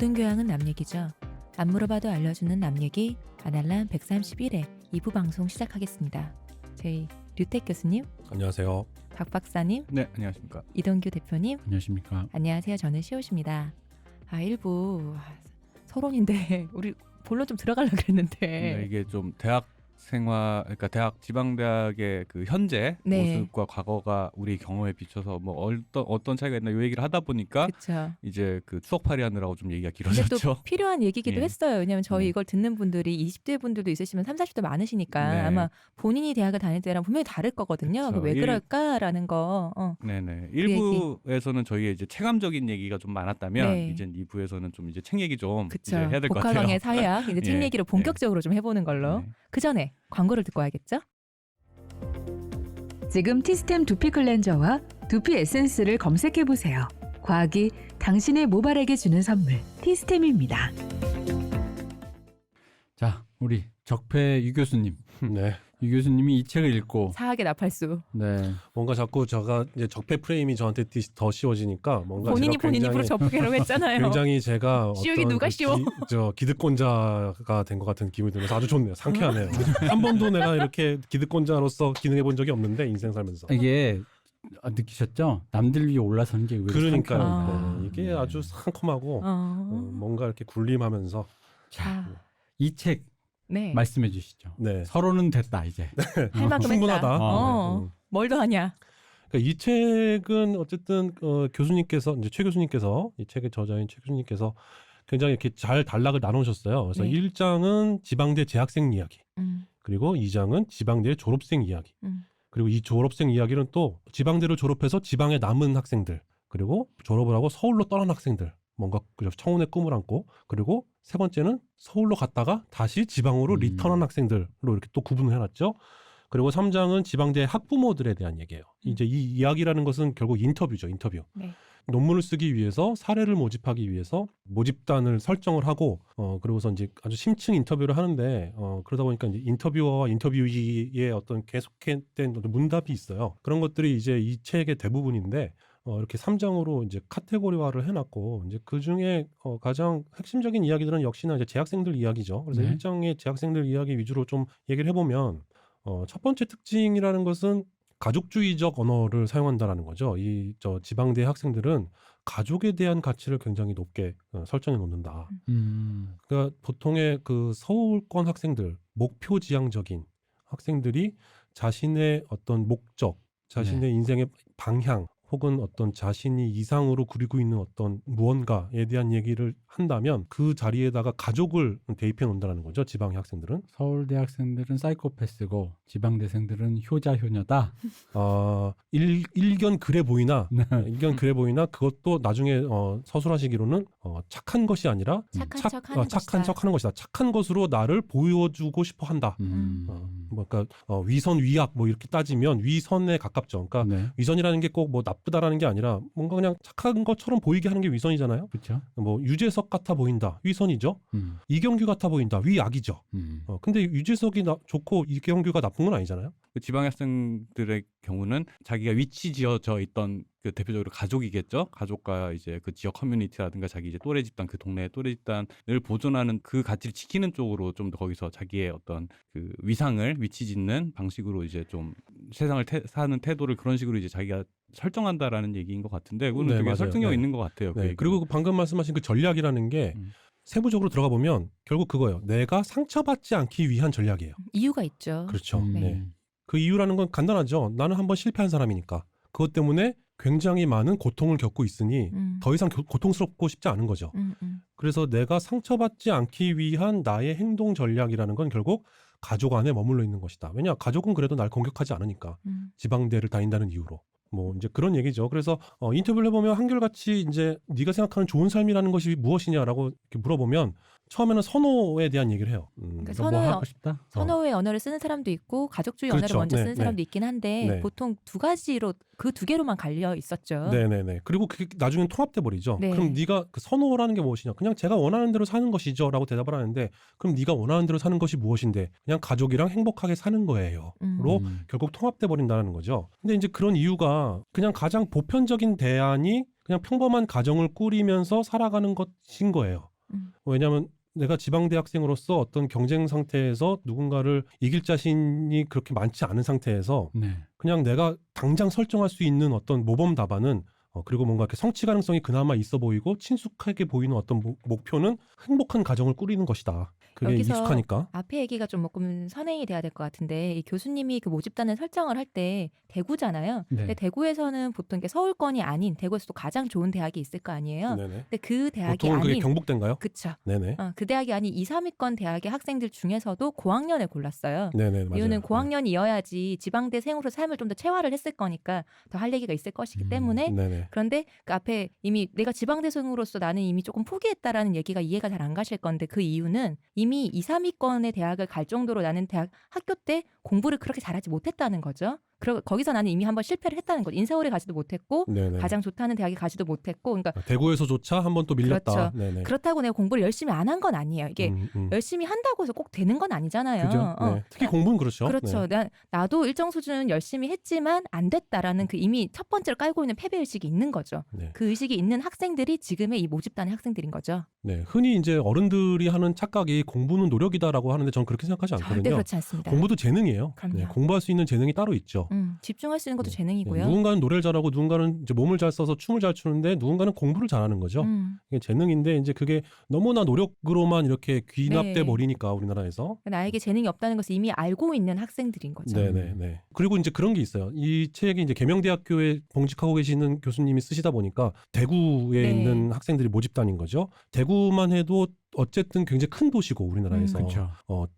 모든 교양은 남 얘기죠. 안 물어봐도 알려주는 남 얘기 아날람 131회 2부 방송 시작하겠습니다. 저희 류택 교수님, 안녕하세요. 박 박사님, 네, 안녕하십니까. 이동규 대표님, 안녕하십니까. 안녕하세요. 저는 시옷입니다. 1부 서론인데 우리 본론 좀 들어가려고 그랬는데 네, 이게 좀 대학 생활, 그러니까 대학 지방대학의 그 현재 네. 모습과 과거가 우리 경험에 비춰서 뭐 어떤 차이가 있나 이 얘기를 하다 보니까 그렇죠. 이제 그 추억팔이 하느라고 좀 얘기가 근데 또 길어졌죠. 필요한 얘기기도 예. 했어요. 왜냐하면 저희 네. 이걸 듣는 분들이 20대 분들도 있으시면 30, 40대 많으시니까 네. 아마 본인이 대학을 다닐 때랑 분명히 다를 거거든요. 그쵸. 왜 그럴까라는 거. 네네. 그 얘기. 1부에서는 저희의 이제 체감적인 얘기가 좀 많았다면 네. 이제 2부에서는 좀 이제 책 얘기 좀 그쵸. 이제 해야 될 것 같아요. 복화강의 사회학 이제 책 예. 얘기로 본격적으로 좀 해보는 걸로. 네. 그 전에 광고를 듣고 와야겠죠? 지금 티스템 두피 클렌저와 두피 에센스를 검색해보세요. 과학이 당신의 모발에게 주는 선물, 티스템입니다. 자, 우리 적폐 유 교수님. 네. 유 교수님이 이 책을 읽고 사학의 나팔수. 네. 뭔가 자꾸 제가 이제 적폐 프레임이 저한테 더 씌워지니까 뭔가 본인이 제가 본인 입으로 굉장히, 적폐라고 했잖아요. 굉장히 제가 씌우기 누가 씌워? 기득권자가 된 것 같은 기분이 들면서 아주 좋네요. 상쾌하네요. 한 번도 내가 이렇게 기득권자로서 기능해 본 적이 없는데 인생 살면서. 이게 느끼셨죠? 남들 위에 올라서는 게 의외로 그러니까요. 상쾌합니다. 네. 이게 아주 상콤하고 뭔가 이렇게 군림하면서. 자, 이 책 네. 말씀해 주시죠. 네. 서로는 됐다 이제. 할 만큼 충분하다. 했다. 네. 뭘 더 하냐? 그러니까 이 책은 어쨌든 교수님께서 이제 최 교수님께서 이 책의 저자인 최 교수님께서 굉장히 이렇게 잘 단락을 나누셨어요. 그래서 네. 1장은 지방대 재학생 이야기, 그리고 2장은 지방대 졸업생 이야기, 그리고 이 졸업생 이야기는 또 지방대를 졸업해서 지방에 남은 학생들, 그리고 졸업을 하고 서울로 떠난 학생들, 뭔가 청운의 꿈을 안고, 그리고 세 번째는 서울로 갔다가 다시 지방으로 리턴한 학생들로 이렇게 또 구분을 해놨죠. 그리고 3장은 지방대 학부모들에 대한 얘기예요. 이제 이 이야기라는 것은 결국 인터뷰죠, 인터뷰. 네. 논문을 쓰기 위해서 사례를 모집하기 위해서 모집단을 설정을 하고 그리고서 이제 아주 심층 인터뷰를 하는데 그러다 보니까 이제 인터뷰어와 인터뷰이의 어떤 계속된 문답이 있어요. 그런 것들이 이제 이 책의 대부분인데 이렇게 3장으로 이제 카테고리화를 해놨고 이제 그 중에 가장 핵심적인 이야기들은 역시나 이제 재학생들 이야기죠. 그래서 네. 1장의 재학생들 이야기 위주로 좀 얘기를 해보면 첫 번째 특징이라는 것은 가족주의적 언어를 사용한다라는 거죠. 저 지방대 학생들은 가족에 대한 가치를 굉장히 높게 설정해 놓는다. 그러니까 보통의 그 서울권 학생들, 목표 지향적인 학생들이 자신의 어떤 목적, 자신의 인생의 방향, 혹은 어떤 자신이 이상으로 그리고 있는 어떤 무언가에 대한 얘기를 한다면 그 자리에다가 가족을 대입해 놓는다는 거죠. 지방의 학생들은. 서울대 학생들은 사이코패스고 지방대생들은 효자 효녀다. 일견 그래 보이나 네. 일견 그래 보이나 그것도 나중에 서술하시기로는 착한 것이 아니라 착한 척하는 것이다. 착한 것으로 나를 보여주고 싶어 한다. 그러니까 위선 위악 뭐 이렇게 따지면 위선에 가깝죠. 그러니까 네. 위선이라는 게 꼭 뭐 나쁘다라는 게 아니라 뭔가 그냥 착한 것처럼 보이게 하는 게 위선이잖아요. 그렇죠. 뭐 유재석 같아 보인다. 위선이죠. 이경규 같아 보인다. 위악이죠. 근데 유재석이 좋고 이경규가 나쁜 건 아니잖아요. 그 지방 학생들의 경우는 자기가 위치 지어져 있던 그 대표적으로 가족이겠죠. 가족과 이제 그 지역 커뮤니티라든가 자기 이제 또래 집단, 그 동네 또래 집단을 보존하는 그 가치를 지키는 쪽으로 좀 더 거기서 자기의 어떤 그 위상을 위치 짓는 방식으로 이제 좀 세상을 사는 태도를 그런 식으로 이제 자기가 설정한다라는 얘기인 것 같은데 그거는 네, 되게 맞아요. 설득력 네. 있는 것 같아요. 네. 그리고 방금 말씀하신 그 전략이라는 게 세부적으로 들어가 보면 결국 그거예요. 내가 상처받지 않기 위한 전략이에요. 이유가 있죠. 그렇죠. 네. 네. 그 이유라는 건 간단하죠. 나는 한번 실패한 사람이니까. 그것 때문에 굉장히 많은 고통을 겪고 있으니 더 이상 고통스럽고 싶지 않은 거죠. 그래서 내가 상처받지 않기 위한 나의 행동 전략이라는 건 결국 가족 안에 머물러 있는 것이다. 왜냐? 가족은 그래도 날 공격하지 않으니까. 지방대를 다닌다는 이유로. 뭐 이제 그런 얘기죠. 그래서 인터뷰를 해보면 한결같이 이제 네가 생각하는 좋은 삶이라는 것이 무엇이냐라고 이렇게 물어보면 처음에는 선호에 대한 얘기를 해요. 그러니까 뭐 하고 싶다? 선호의 언어를 쓰는 사람도 있고 가족주의 그렇죠. 언어를 먼저 네, 쓰는 사람도 네. 있긴 한데 네. 보통 두 가지로 그 두 개로만 갈려 있었죠. 네네네. 그리고 그게 나중엔 통합돼 버리죠. 네. 그럼 네가 그 선호라는 게 무엇이냐? 그냥 제가 원하는 대로 사는 것이죠라고 대답을 하는데 그럼 네가 원하는 대로 사는 것이 무엇인데? 그냥 가족이랑 행복하게 사는 거예요.로 결국 통합돼 버린다는 거죠. 근데 이제 그런 이유가 그냥 가장 보편적인 대안이 그냥 평범한 가정을 꾸리면서 살아가는 것인 거예요. 왜냐하면 내가 지방대 학생으로서 어떤 경쟁 상태에서 누군가를 이길 자신이 그렇게 많지 않은 상태에서 네. 그냥 내가 당장 설정할 수 있는 어떤 모범 답안은 그리고 뭔가 이렇게 성취 가능성이 그나마 있어 보이고 친숙하게 보이는 어떤 목표는 행복한 가정을 꾸리는 것이다. 그게 여기서 익숙하니까. 앞에 얘기가 좀 조금 선행이 돼야 될 것 같은데 이 교수님이 그 모집단을 설정을 할 때 대구잖아요. 네. 근데 대구에서는 보통 이게 서울권이 아닌 대구에서도 가장 좋은 대학이 있을 거 아니에요. 네네. 근데 그 대학이 보통은 그게 아닌 경북대인가요? 그쵸. 네네. 그 대학이 아닌 2, 3위권 대학의 학생들 중에서도 고학년을 골랐어요. 네네 맞아요. 이유는 고학년이어야지 지방대생으로 삶을 좀 더 채화를 했을 거니까 더 할 얘기가 있을 것이기 때문에 네네. 그런데 그 앞에 이미 내가 지방대생으로서 나는 이미 조금 포기했다라는 얘기가 이해가 잘 안 가실 건데 그 이유는 이미 2, 3위권의 대학을 갈 정도로 나는 대학 학교 때 공부를 그렇게 잘하지 못했다는 거죠. 거기서 나는 이미 한번 실패를 했다는 거죠. 인서울에 가지도 못했고 네네. 가장 좋다는 대학에 가지도 못했고 그러니까 대구에서조차 한 번 또 밀렸다. 그렇죠. 네네. 그렇다고 내가 공부를 열심히 안 한 건 아니에요. 이게 열심히 한다고 해서 꼭 되는 건 아니잖아요. 그죠? 네. 특히 공부는 그렇죠. 그렇죠. 네. 나도 일정 수준은 열심히 했지만 안 됐다라는 그 이미 첫 번째로 깔고 있는 패배 의식이 있는 거죠. 네. 그 의식이 있는 학생들이 지금의 이 모집단의 학생들인 거죠. 네. 흔히 이제 어른들이 하는 착각이 공부는 노력이다라고 하는데 저는 그렇게 생각하지 절대 않거든요. 그렇지 않습니다. 공부도 재능이에요. 그럼요. 네. 공부할 수 있는 재능이 따로 있죠. 집중할 수 있는 것도 네. 재능이고요. 누군가는 노래를 잘하고 누군가는 이제 몸을 잘 써서 춤을 잘 추는데 누군가는 공부를 잘하는 거죠. 이게 재능인데 이제 그게 너무나 노력으로만 이렇게 귀납돼 네. 버리니까 우리나라에서. 나에게 재능이 없다는 것을 이미 알고 있는 학생들인 거죠. 네네네. 그리고 이제 그런 게 있어요. 이 책이 이제 계명대학교에 봉직하고 계시는 교수님이 쓰시다 보니까 대구에 네. 있는 학생들이 모집단인 거죠. 대구만 해도 어쨌든 굉장히 큰 도시고 우리나라에서 그렇죠.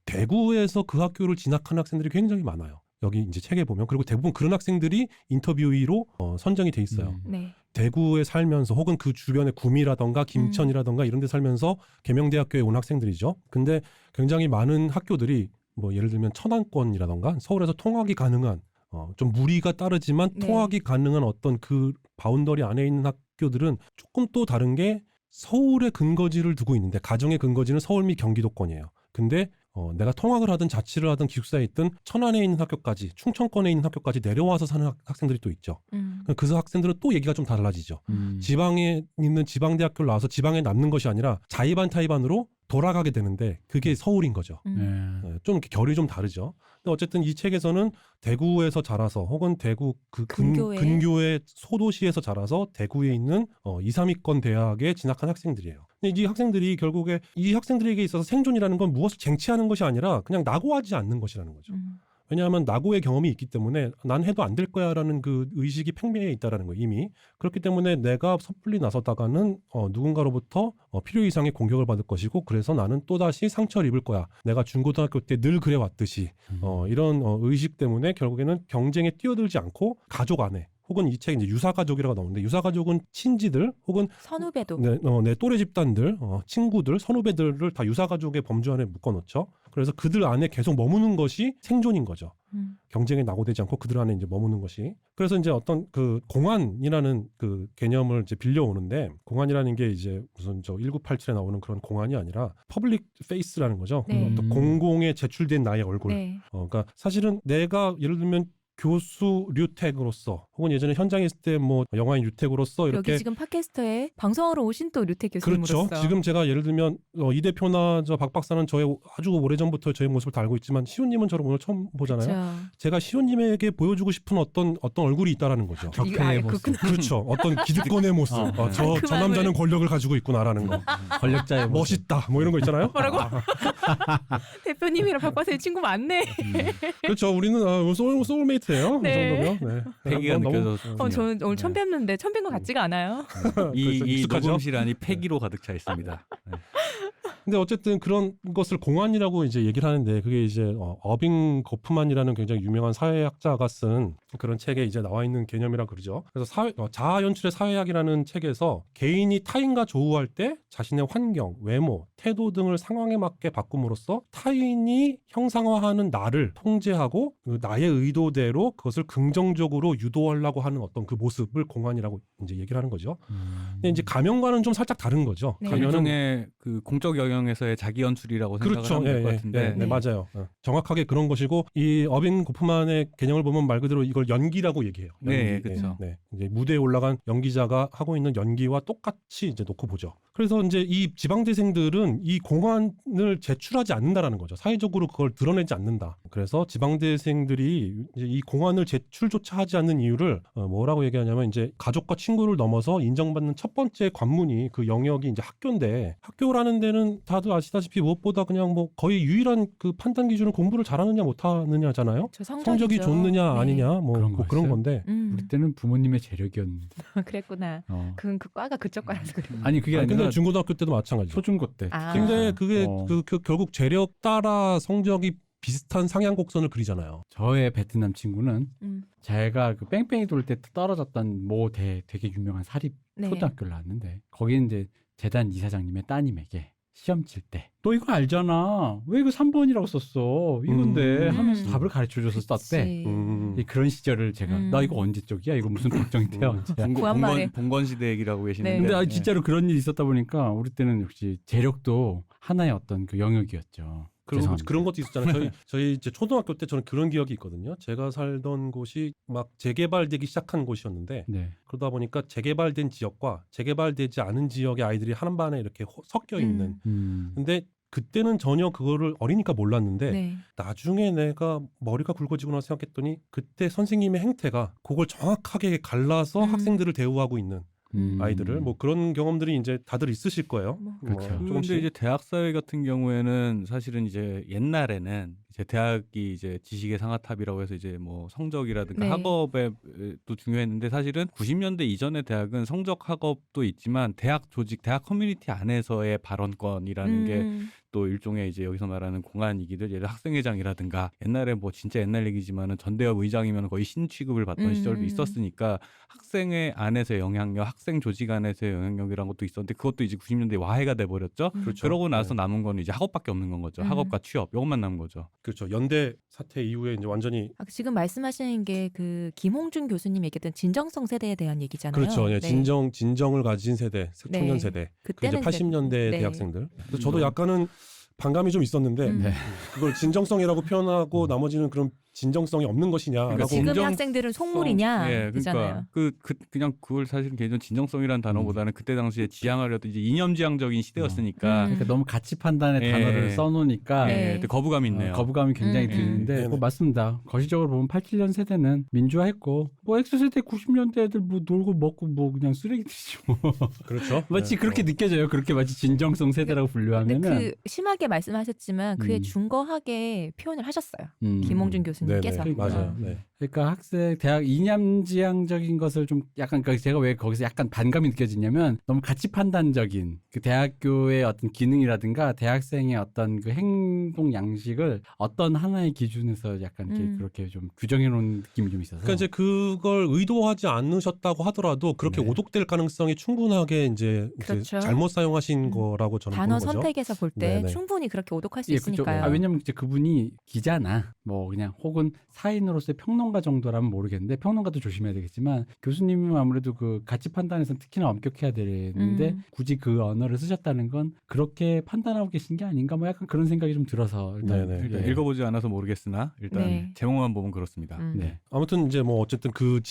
대구에서 그 학교를 진학한 학생들이 굉장히 많아요. 여기 이제 책에 보면 그리고 대부분 그런 학생들이 인터뷰이로 선정이 돼 있어요. 네. 대구에 살면서 혹은 그 주변의 구미라던가 김천이라던가 이런 데 살면서 계명대학교에 온 학생들이죠. 근데 굉장히 많은 학교들이 뭐 예를 들면 천안권이라던가 서울에서 통학이 가능한 좀 무리가 따르지만 네. 통학이 가능한 어떤 그 바운더리 안에 있는 학교들은 조금 또 다른 게 서울에 근거지를 두고 있는데 가정의 근거지는 서울 및 경기도권이에요. 근데 내가 통학을 하든 자취를 하든 기숙사에 있든 천안에 있는 학교까지 충청권에 있는 학교까지 내려와서 사는 학생들이 또 있죠. 그 학생들은 또 얘기가 좀 달라지죠. 지방에 있는 지방대학교를 나와서 지방에 남는 것이 아니라 자의반 타의반으로 돌아가게 되는데 그게 서울인 거죠. 네. 좀 이렇게 결이 좀 다르죠. 근데 어쨌든 이 책에서는 대구에서 자라서 혹은 대구 그 근교의 소도시에서 자라서 대구에 있는 2, 3위권 대학에 진학한 학생들이에요. 근데 이 학생들이 결국에 이 학생들에게 있어서 생존이라는 건 무엇을 쟁취하는 것이 아니라 그냥 낙오하지 않는 것이라는 거죠. 왜냐하면 낙오의 경험이 있기 때문에 난 해도 안 될 거야라는 그 의식이 팽배해 있다라는 거예요. 이미. 그렇기 때문에 내가 섣불리 나섰다가는 누군가로부터 필요 이상의 공격을 받을 것이고 그래서 나는 또다시 상처를 입을 거야. 내가 중고등학교 때 늘 그래왔듯이 이런 의식 때문에 결국에는 경쟁에 뛰어들지 않고 가족 안에 혹은 이 책에 이제 유사가족이라고 나오는데 유사가족은 친지들 혹은 선후배도 내 또래 집단들, 친구들, 선후배들을 다 유사가족의 범주 안에 묶어놓죠. 그래서 그들 안에 계속 머무는 것이 생존인 거죠. 경쟁에 낙오되지 않고 그들 안에 이제 머무는 것이. 그래서 이제 어떤 그 공안이라는 그 개념을 이제 빌려오는데 공안이라는 게 이제 무슨 1987에 나오는 그런 공안이 아니라 퍼블릭 페이스라는 거죠. 네. 어떤 공공에 제출된 나의 얼굴. 네. 그러니까 사실은 내가 예를 들면 교수 류택으로서 혹은 예전에 현장에 있을 때 뭐 영화인 류택으로서 이렇게 여기 지금 팟캐스트에 방송하러 오신 또 류택 교수님으로서 그렇죠. 지금 제가 예를 들면 이 대표나 저 박 박사는 저의 아주 오래전부터 저의 모습을 다 알고 있지만 시호님은 저를 오늘 처음 보잖아요. 그렇죠. 제가 시호님에게 보여주고 싶은 어떤 얼굴이 있다라는 거죠. 격해의 모습. 그렇죠. 어떤 기득권의 모습. 저 남자는 권력을 가지고 있구나라는 거. 권력자의 모습. 멋있다. 뭐 이런 거 있잖아요. 뭐라고? 대표님이랑 박 박사님 친구 많네. 그렇죠. 우리는 소울메이트예요. 네. 이 정도면. 네. 패기가 너무- 느껴졌군요. 저는 오늘 처음 네. 뵙는데 처음 뵌 것 같지가 않아요. 이 익숙하죠? 녹음실 안이 패기로 가득 차 있습니다. 네. 근데 어쨌든 그런 것을 공안이라고 이제 얘기를 하는데 그게 이제 어빙 고프만이라는 굉장히 유명한 사회학자가 쓴 그런 책에 이제 나와 있는 개념이라 그러죠. 그래서 자아 연출의 사회학이라는 책에서 개인이 타인과 조우할 때 자신의 환경, 외모, 태도 등을 상황에 맞게 바꿈으로써 타인이 형상화하는 나를 통제하고 그 나의 의도대로 그것을 긍정적으로 유도하려고 하는 어떤 그 모습을 공안이라고 이제 얘기를 하는 거죠. 근데 이제 가명과는 좀 살짝 다른 거죠. 네. 가면은 일종의 그 공적 영역에서의 자기 연출이라고 그렇죠. 생각하면 될 것 같은데 네, 맞아요. 정확하게 그런 것이고 이 어빙 고프만의 개념을 보면 말 그대로 이걸 그걸 연기라고 얘기해요. 네, 연기. 그쵸. 네. 이제 무대에 올라간 연기자가 하고 있는 연기와 똑같이 이제 놓고 보죠. 그래서 이제 이 지방대생들은 이 공안을 제출하지 않는다라는 거죠. 사회적으로 그걸 드러내지 않는다. 그래서 지방대생들이 이제 이 공안을 제출조차 하지 않는 이유를 뭐라고 얘기하냐면 이제 가족과 친구를 넘어서 인정받는 첫 번째 관문이 그 영역이 이제 학교인데, 학교라는 데는 다들 아시다시피 무엇보다 그냥 뭐 거의 유일한 그 판단 기준은 공부를 잘하느냐 못하느냐잖아요. 저 성적이 성적이죠. 좋느냐 네. 아니냐 뭐 그런 그런 거였어요? 건데. 우리 때는 부모님의 재력이었는데. 그랬구나. 그 그 과가 그쪽 과라서 그래. 아니 그게 아니, 아니라 근데 중고등학교 때도 마찬가지죠. 초중고 때. 아. 근데 그게 어. 그 결국 재력 따라 성적이 비슷한 상향곡선을 그리잖아요. 저의 베트남 친구는 음. 제가 그 뺑뺑이 돌 때 떨어졌던 모 되게 유명한 사립 네. 초등학교를 나왔는데 거기 이제 재단 이사장님의 따님에게 시험 칠 때 너 이거 알잖아. 왜 이거 3번이라고 썼어? 이건데 하면서 답을 가르쳐줘서 썼대. 그치. 그런 시절을 제가 나 이거 언제 쪽이야? 이거 무슨 박정희 때야? 언제야? 구한말에. 봉건 시대 얘기라고 계시는데. 근데 예. 진짜로 그런 일이 있었다 보니까 우리 때는 역시 재력도 하나의 어떤 그 영역이었죠. 그리고 죄송합니다. 그런 것도 있었잖아요. 저희 이제 초등학교 때 저는 그런 기억이 있거든요. 제가 살던 곳이 막 재개발되기 시작한 곳이었는데, 네. 그러다 보니까 재개발된 지역과 재개발되지 않은 지역의 아이들이 한 반에 이렇게 섞여 있는. 근데 그때는 전혀 그거를 어리니까 몰랐는데 네. 나중에 내가 머리가 굵어지고 나서 생각했더니 그때 선생님의 행태가 그걸 정확하게 갈라서 학생들을 대우하고 있는 아이들을 뭐 그런 경험들이 이제 다들 있으실 거예요. 뭐. 그렇죠. 조금씩. 근데 이제 대학 사회 같은 경우에는 사실은 이제 옛날에는 이제 대학이 이제 지식의 상아탑이라고 해서 이제 뭐 성적이라든가 네. 학업에도 중요했는데, 사실은 90년대 이전의 대학은 성적 학업도 있지만 대학 조직, 대학 커뮤니티 안에서의 발언권이라는 게 또 일종의 이제 여기서 말하는 공안이기들, 예를 들어 학생회장이라든가, 옛날에 뭐 진짜 옛날 얘기지만은 전대협 의장이면 거의 신 취급을 받던 시절도 있었으니까 학생회 안에서의 영향력, 학생 조직 안에서의 영향력이라는 것도 있었는데 그것도 이제 90년대에 와해가 돼 버렸죠. 그렇죠. 그러고 나서 네. 남은 거는 이제 학업밖에 없는 건 거죠. 학업과 취업, 이것만 남은 거죠. 그렇죠. 연대 사태 이후에 이제 완전히 지금 말씀하시는 게 그 김홍준 교수님 얘기했던 진정성 세대에 대한 얘기잖아요. 그렇죠. 예, 네. 진정을 가진 세대, 청년 네. 세대. 그 이제 그때는 80년대 네. 대학생들. 그래서 저도 약간은 반감이 좀 있었는데 네. 그걸 진정성이라고 표현하고 나머지는 그럼 진정성이 없는 것이냐라고. 그러니까 지금의 진정성- 학생들은 속물이냐 예, 그잖아요. 그러니까 그냥 그걸 사실은 개인적으로 진정성이라는 단어보다는 그때 당시에 지향하려던 이제 이념지향적인 시대였으니까 그러니까 너무 가치 판단의 예. 단어를 써놓으니까 네. 예, 거부감이 있네요. 거부감이 굉장히 드는데 네네. 뭐 맞습니다. 거시적으로 보면 87년 세대는 민주화했고 뭐 X세대 90년대 애들 뭐 놀고 먹고 뭐 그냥 쓰레기들이지 뭐. 그렇죠. 마치 네. 그렇게 느껴져요. 그렇게 마치 진정성 세대라고 근데 분류하면은. 그 심하게 말씀하셨지만 그에 음. 중거하게 표현을 하셨어요. 김홍준 교수님께서. 네네. 맞아요. 음. 네. 그러니까 학생 대학 이념지향적인 것을 좀 약간, 그러니까 제가 왜 거기서 약간 반감이 느껴지냐면 너무 가치 판단적인 그 대학교의 어떤 기능이라든가 대학생의 어떤 그 행동 양식을 어떤 하나의 기준에서 약간 이렇게 그렇게 좀 규정해 놓은 느낌이 좀 있어서. 그러니까 이제 그걸 의도하지 않으셨다고 하더라도 그렇게 네. 오독될 가능성이 충분하게 이제 그렇죠. 잘못 사용하신 거라고 저는 단어 보는 거죠. 선택에서 볼 때 네네. 충분히 그렇게 오독할 수 예, 그죠. 있으니까요. 왜냐면 이제 그분이 기자나 뭐 그냥 혹은 사인으로서의 평론가 정도라면 모르겠는데, 평론가도 조심해야 되겠지만 교수님은 아무래도 그 가치 판단에서는 특히나 엄격해야 되는데 굳이 그 언어를 쓰셨다는 건 그렇게 판단하고 계신 게 아닌가, 뭐 약간 그런 생각이 좀 들어서 일단 네네. 그러니까 네. 읽어보지 않아서 모르겠으나 일단 네. 제목만 보면 그렇습니다. 네. 아무튼 이제 뭐 어쨌든 그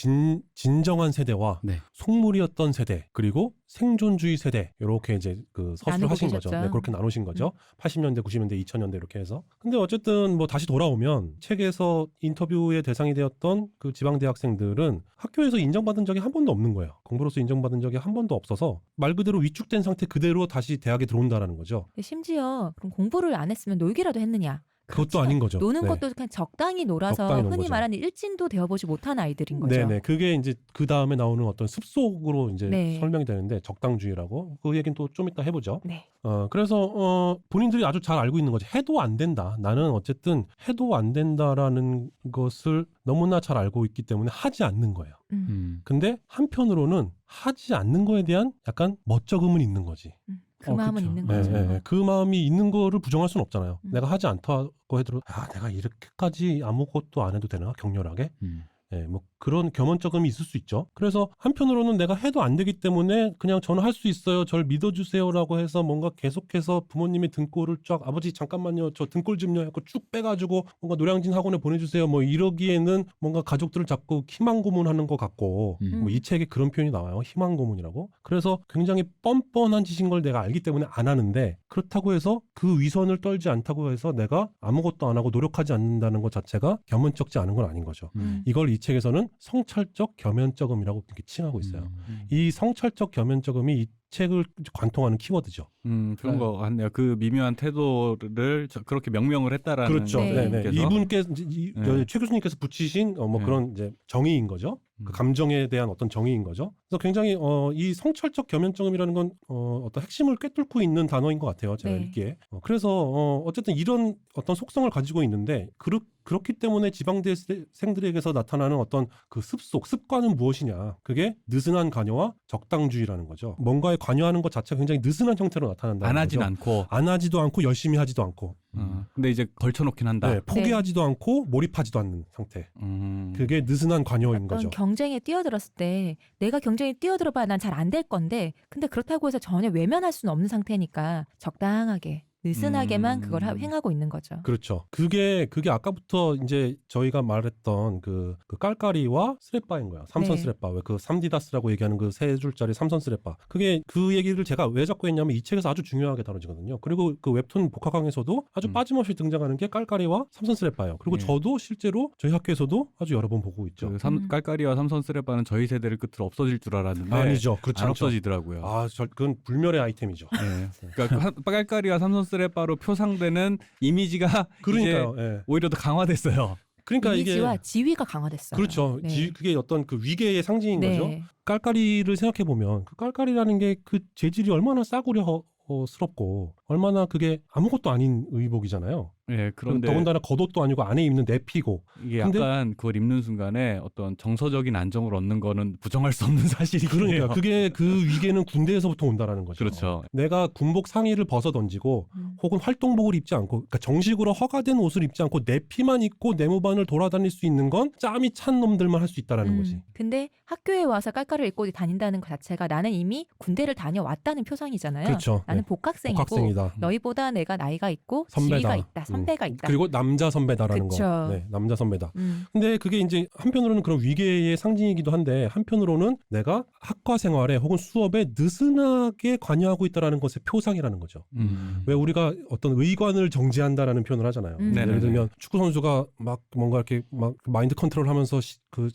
진정한 세대와 네. 속물이었던 세대, 그리고 생존주의 세대, 이렇게 이제 그 서술을 나누고 하신 거죠. 계셨죠. 네, 그렇게 나누신 거죠. 80년대, 90년대, 2000년대 이렇게 해서. 근데 어쨌든 뭐 다시 돌아오면 책에서 인터뷰의 대상이 되었던 그 지방 대학생들은 학교에서 인정받은 적이 한 번도 없는 거예요. 공부로서 인정받은 적이 한 번도 없어서 말 그대로 위축된 상태 그대로 다시 대학에 들어온다라는 거죠. 심지어 그럼 공부를 안 했으면 놀기라도 했느냐? 그것도 그렇지도 아닌 거죠. 노는 네. 것도 그냥 적당히 놀아서 적당히 노는 흔히 거죠. 말하는 일진도 되어보지 못한 아이들인 거죠. 네네. 그게 이제 그 다음에 나오는 어떤 습속으로 이제 네. 설명이 되는데, 적당주의라고. 그 얘기는 또 좀 이따 해보죠. 네. 그래서 본인들이 아주 잘 알고 있는 거지. 해도 안 된다. 나는 어쨌든 해도 안 된다라는 것을 너무나 잘 알고 있기 때문에 하지 않는 거예요. 근데 한편으로는 하지 않는 거에 대한 약간 멋쩍음은 있는 거지. 그 마음은 그쵸. 있는 네, 거죠. 네, 네. 그 마음이 있는 거를 부정할 수는 없잖아요. 음. 내가 하지 않다고 해도 내가 이렇게까지 아무것도 안 해도 되나? 격렬하게? 예, 뭐 그런 겸언적음이 있을 수 있죠. 그래서 한편으로는 내가 해도 안 되기 때문에 그냥 저는 할 수 있어요. 저를 믿어주세요라고 해서 뭔가 계속해서 부모님의 등골을 쫙 아버지 잠깐만요. 저 등골 좀요 하고 쭉 빼가지고 뭔가 노량진 학원에 보내주세요. 뭐 이러기에는 뭔가 가족들을 자꾸 희망 고문하는 것 같고 뭐 이 책에 그런 표현이 나와요. 희망 고문이라고. 그래서 굉장히 뻔뻔한 짓인 걸 내가 알기 때문에 안 하는데 그렇다고 해서 그 위선을 떨지 않다고 해서 내가 아무것도 안 하고 노력하지 않는다는 것 자체가 겸연쩍지 않은 건 아닌 거죠. 이걸 이 책에서는 성찰적 겸연쩍음이라고 이렇게 칭하고 있어요. 이 성찰적 겸연쩍음이 이 책을 관통하는 키워드죠. 그런 거 같네요. 그 미묘한 태도를 그렇게 명명을 했다라는 그렇죠. 네. 네. 이분께서 최 교수님께서 붙이신 뭐 네. 그런 이제 정의인 거죠. 그 감정에 대한 어떤 정의인 거죠. 그래서 굉장히 이 성찰적 겸연쩍음이라는 건 어떤 핵심을 꿰뚫고 있는 단어인 것 같아요. 제가 네. 읽기에. 그래서 어쨌든 이런 어떤 속성을 가지고 있는데 그렇기 때문에 지방대생들에게서 나타나는 어떤 그 습관은 무엇이냐. 그게 느슨한 관여와 적당주의라는 거죠. 뭔가에 관여하는 것 자체가 굉장히 느슨한 형태로 나타난다는 안 하진 거죠. 않고. 안 하지도 않고 열심히 하지도 않고. 근데 이제 걸쳐놓긴 한다. 네, 포기하지도 않고 몰입하지도 않는 상태. 그게 느슨한 관여인 어떤 거죠. 경쟁에 뛰어들었을 때 내가 경쟁에 뛰어들어봐야 난 잘 안 될 건데 근데 그렇다고 해서 전혀 외면할 수는 없는 상태니까 적당하게 느슨하게만 그걸 행하고 있는 거죠. 그렇죠. 그게 아까부터 이제 저희가 말했던 그 깔깔이와 스레빠인 거야. 삼선 네. 스레빠. 왜 그 삼디다스라고 얘기하는 그 세 줄짜리 삼선 스레빠. 그게 그 얘기를 제가 왜 자꾸 했냐면 이 책에서 아주 중요하게 다뤄지거든요. 그리고 그 웹툰 복화강에서도 아주 빠짐없이 등장하는 게 깔깔이와 삼선 스레빠예요. 그리고 예. 저도 실제로 저희 학교에서도 아주 여러 번 보고 있죠. 그 깔깔이와 삼선 쓰레빠는 저희 세대를 끝으로 없어질 줄 알았는데 아니죠. 그렇지 안 않죠. 없어지더라고요. 그건 불멸의 아이템이죠. 네. 그러니까 깔깔이와 삼선 쓰레빠로 표상되는 이미지가 그러니까요. 이제 예. 오히려 더 강화됐어요. 그러니까 이미지와 이게 지위가 강화됐어요. 그렇죠. 네. 그게 어떤 그 위계의 상징인 네. 거죠. 깔깔이를 생각해 보면 그 깔깔이라는 게 그 재질이 얼마나 싸구려스럽고 얼마나 그게 아무것도 아닌 의복이잖아요. 예, 그런데 더군다나 겉옷도 아니고 안에 입는 내피고. 이게 근데- 약간 그걸 입는 순간에 어떤 정서적인 안정을 얻는 거는 부정할 수 없는 사실이긴 그러니까 해요. 그게 그 위계는 군대에서부터 온다라는 거죠. 그렇죠. 내가 군복 상의를 벗어 던지고 혹은 활동복을 입지 않고 그러니까 정식으로 허가된 옷을 입지 않고 내피만 입고 내무반을 돌아다닐 수 있는 건 짬이 찬 놈들만 할 수 있다라는 거지. 근데 학교에 와서 깔깔이를 입고 다닌다는 것 자체가 나는 이미 군대를 다녀왔다는 표상이잖아요. 그렇죠. 나는 네. 복학생이고 복학생이다. 너희보다 내가 나이가 있고 선배다. 지위가 있다. 선배가 있다. 그리고 남자 선배다라는 그쵸. 거. 네, 남자 선배다. 음. 근데 그게 이제 한편으로는 그런 위계의 상징이기도 한데 한편으로는 내가 학과 생활에 혹은 수업에 느슨하게 관여하고 있다라는 것의 표상이라는 거죠. 왜 우리가 어떤 의관을 정지한다라는 표현을 하잖아요. 네네네. 예를 들면 축구 선수가 막 뭔가 이렇게 막 마인드 컨트롤하면서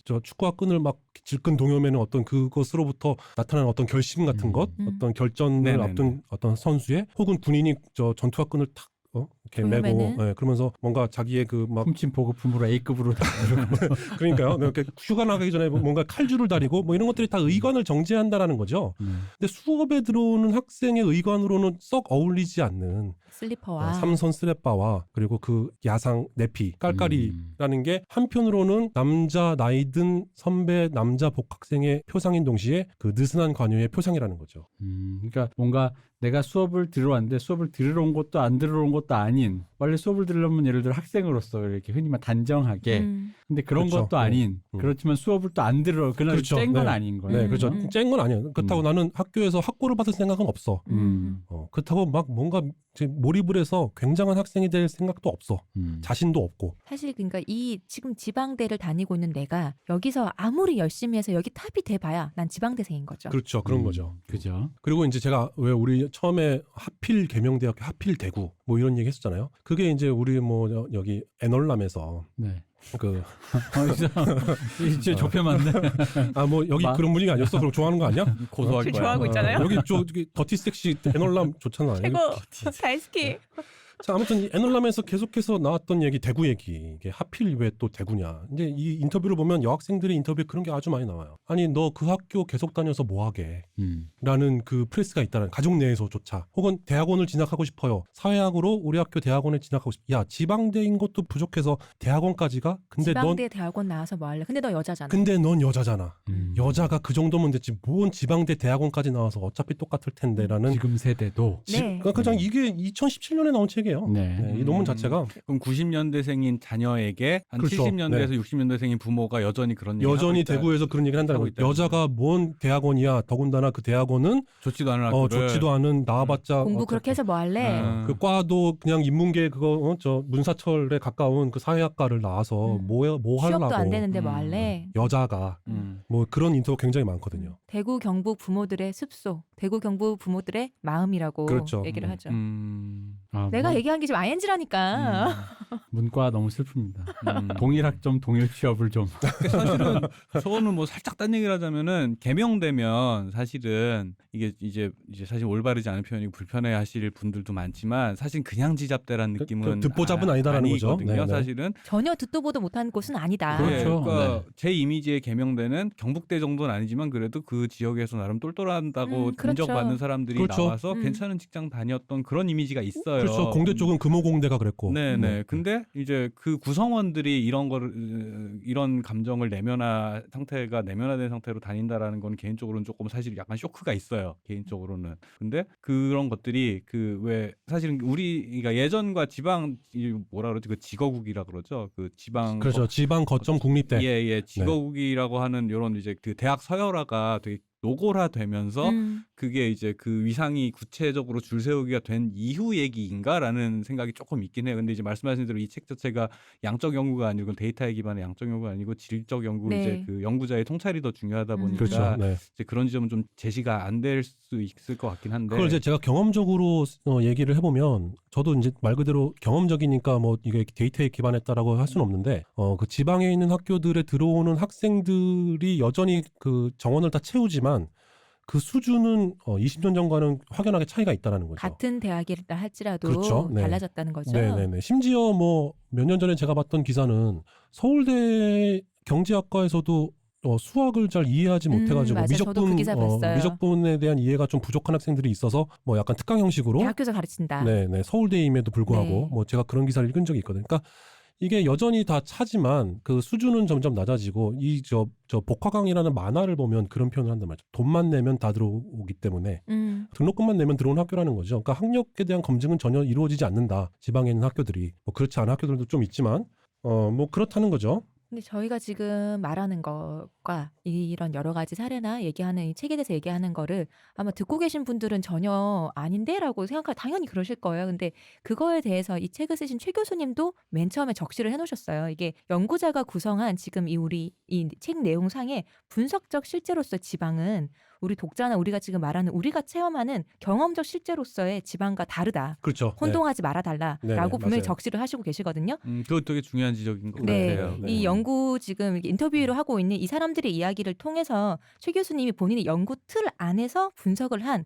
저 축구화 끈을 막 질끈 동여매는 어떤 그것으로부터 나타나는 어떤 결심 같은 것, 어떤 결전을 네네네. 앞둔 어떤 선수의 혹은 군인이 저 전투화 끈을 탁 이렇게 메고 동여매는? 그러면서 뭔가 자기의 그 막 훔친 보급품으로 A급으로 다 그러니까요. 이렇게 휴가 나가기 전에 뭔가 칼줄을 다리고 뭐 이런 것들이 다 의관을 정지한다라는 거죠. 근데 수업에 들어오는 학생의 의관으로는 썩 어울리지 않는 슬리퍼와 삼선 스레빠와 그리고 그 야상 내피 깔깔이라는 게 한편으로는 남자 나이든 선배 남자 복학생의 표상인 동시에 그 느슨한 관여의 표상이라는 거죠. 그러니까 뭔가 내가 수업을 들어왔는데 수업을 들으러 온 것도 안 들으러 온 것도 아닌 원래 수업을 들으려면 예를 들어 학생으로서 이렇게 흔히 말 단정하게 근데 그런 그렇죠. 것도 아닌 네. 그렇지만 수업을 또 안 들으러 그날 그렇죠. 뗀 건 네. 아닌 거예요. 네, 그렇죠. 쨍 건 아니에요. 그렇다고 음. 나는 학교에서 학고를 받을 생각은 없어. 그렇다고 막 뭔가 몰입을 해서 굉장한 학생이 될 생각도 없어. 자신도 없고. 사실 그러니까 이 지금 지방대를 다니고 있는 내가 여기서 아무리 열심히 해서 여기 탑이 돼봐야 난 지방대생인 거죠. 그렇죠. 그런 거죠. 그죠. 그리고 이제 제가 왜 우리 처음에 하필 계명대학교 하필 대구 뭐 이런 얘기 했었잖아요. 그게 이제 우리 뭐 여기 애널람에서 네. 그 이제 좁혀맞네. 뭐 여기 그런 분위기 아니었어? 그럼 좋아하는 거 아니야? 고소할 지금 거야. 좋아하고 있잖아요. 여기 저기 더티 섹시 애널람 좋잖아. 최고 다이스키. 자, 아무튼 이 애널람에서 계속해서 나왔던 얘기, 대구 얘기. 이게 하필 왜 또 대구냐. 이제 이 인터뷰를 보면 여학생들의 인터뷰에 그런 게 아주 많이 나와요. 아니, 너 그 학교 계속 다녀서 뭐 하게? 라는 그 프레스가 있다는, 가족 내에서조차. 혹은 대학원을 진학하고 싶어요. 사회학으로 우리 학교 대학원에 진학하고 싶어. 야, 지방대인 것도 부족해서 대학원까지 가? 근데 지방대 대학원 나와서 뭐 할래? 근데 너 여자잖아. 근데 넌 여자잖아. 여자가 그 정도면 됐지. 뭔 지방대 대학원까지 나와서 어차피 똑같을 텐데라는. 지금 세대도. 네. 그러니까 이게 2017년에 나온 책이 얘기예요. 네. 이 논문 자체가 그럼 90년대생인 자녀에게 한 그렇죠. 70년대에서 네. 60년대생인 부모가 여전히 그런 얘기 여전히 대구에서 그런 얘기를 한다는 하고 거예요. 있다는 여자가 뭔 대학원이야. 더군다나 그 대학원은 좋지도 않은 학교를 좋지도 않은 나와봤자 공부 그렇게 해서 뭐 할래? 그 과도 그냥 인문계 그거 저 문사철에 가까운 그 사회학과를 나와서 뭐 하려고 취업도 안 되는데 뭐 음. 할래? 여자가 뭐 그런 인터뷰 굉장히 많거든요. 대구 경북 부모들의 습소, 대구 경북 부모들의 마음이라고 그렇죠. 얘기를 하죠. 아, 내가 뭐, 얘기한 게 지금 ING라니까. 문과 너무 슬픕니다. 동일 학점, 동일 취업을 좀. 사실은 저는 뭐 살짝 딴 얘기를 하자면은 개명되면 사실은 이게 이제 사실 올바르지 않은 표현이고 불편해하실 분들도 많지만 사실 그냥 지잡대라는 느낌은 듣보잡은 아니다라는 거죠. 아니거든요. 네네. 사실은 전혀 듣도 보도 못한 곳은 아니다. 그렇죠. 그러니까 제 이미지에 개명되는 경북대 정도는 아니지만 그래도 그 지역에서 나름 똘똘한다고 그렇죠. 인정받는 사람들이 그렇죠. 나와서 괜찮은 직장 다녔던 그런 이미지가 있어요. 그렇죠. 공대 쪽은 금호공대가 그랬고. 네네. 근데 이제 그 구성원들이 이런 감정을 내면화된 상태로 다닌다라는 건 개인적으로는 조금 사실 약간 쇼크가 있어요. 개인적으로는. 근데 그런 것들이 그 왜 사실은 우리가 예전과 지방 뭐라 그러지 그 지거국이라 그러죠. 그 지방 그렇죠. 지방 거점 국립대. 예, 지거국이라고 하는 이런 이제 그 대학 서열화가 되게 노골화되면서 그게 이제 그 위상이 구체적으로 줄 세우기가 된 이후 얘기인가라는 생각이 조금 있긴 해요. 근데 이제 말씀하신 대로 이 책 자체가 양적 연구가 아니고 데이터에 기반의 양적 연구가 아니고 질적 연구 네. 이제 그 연구자의 통찰이 더 중요하다 보니까 그렇죠. 네. 이제 그런 지점은 좀 제시가 안 될 수 있을 것 같긴 한데. 그걸 이제 제가 경험적으로 얘기를 해보면 저도 이제 말 그대로 경험적이니까 뭐 이게 데이터에 기반했다라고 할 수는 없는데 그 지방에 있는 학교들에 들어오는 학생들이 여전히 그 정원을 다 채우지만 그 수준은 20년 전과는 확연하게 차이가 있다라는 거죠. 같은 대학이라 할지라도 그렇죠. 네. 달라졌다는 거죠. 네네네. 심지어 뭐 몇 년 전에 제가 봤던 기사는 서울대 경제학과에서도 수학을 잘 이해하지 못해가지고 맞아. 저도 그 기사 봤어요. 미적분에 대한 이해가 좀 부족한 학생들이 있어서 뭐 약간 특강 형식으로 대학교에서 가르친다. 네네 서울대임에도 불구하고 네. 뭐 제가 그런 기사를 읽은 적이 있거든요. 그러니까 이게 여전히 다 차지만 그 수준은 점점 낮아지고 이 저 복화강이라는 만화를 보면 그런 표현을 한단 말이죠. 돈만 내면 다 들어오기 때문에 등록금만 내면 들어오는 학교라는 거죠. 그러니까 학력에 대한 검증은 전혀 이루어지지 않는다. 지방에 있는 학교들이 뭐 그렇지 않은 학교들도 좀 있지만 뭐 그렇다는 거죠. 근데 저희가 지금 말하는 것과 이런 여러 가지 사례나 얘기하는 이 책에 대해서 얘기하는 거를 아마 듣고 계신 분들은 전혀 아닌데라고 생각할 당연히 그러실 거예요. 근데 그거에 대해서 이 책을 쓰신 최 교수님도 맨 처음에 적시를 해놓으셨어요. 이게 연구자가 구성한 지금 이 책 내용상의 분석적 실제로서의 지방은 우리 독자나 우리가 지금 말하는 우리가 체험하는 경험적 실제로서의 지방과 다르다. 그렇죠. 혼동하지 말아달라라고 네, 분명히 맞아요. 적시를 하시고 계시거든요. 그것도 되게 중요한 지적인 것 네. 같아요. 이 연구 지금 이렇게 인터뷰를 하고 있는 이 사람들의 이야기를 통해서 최 교수님이 본인의 연구 틀 안에서 분석을 한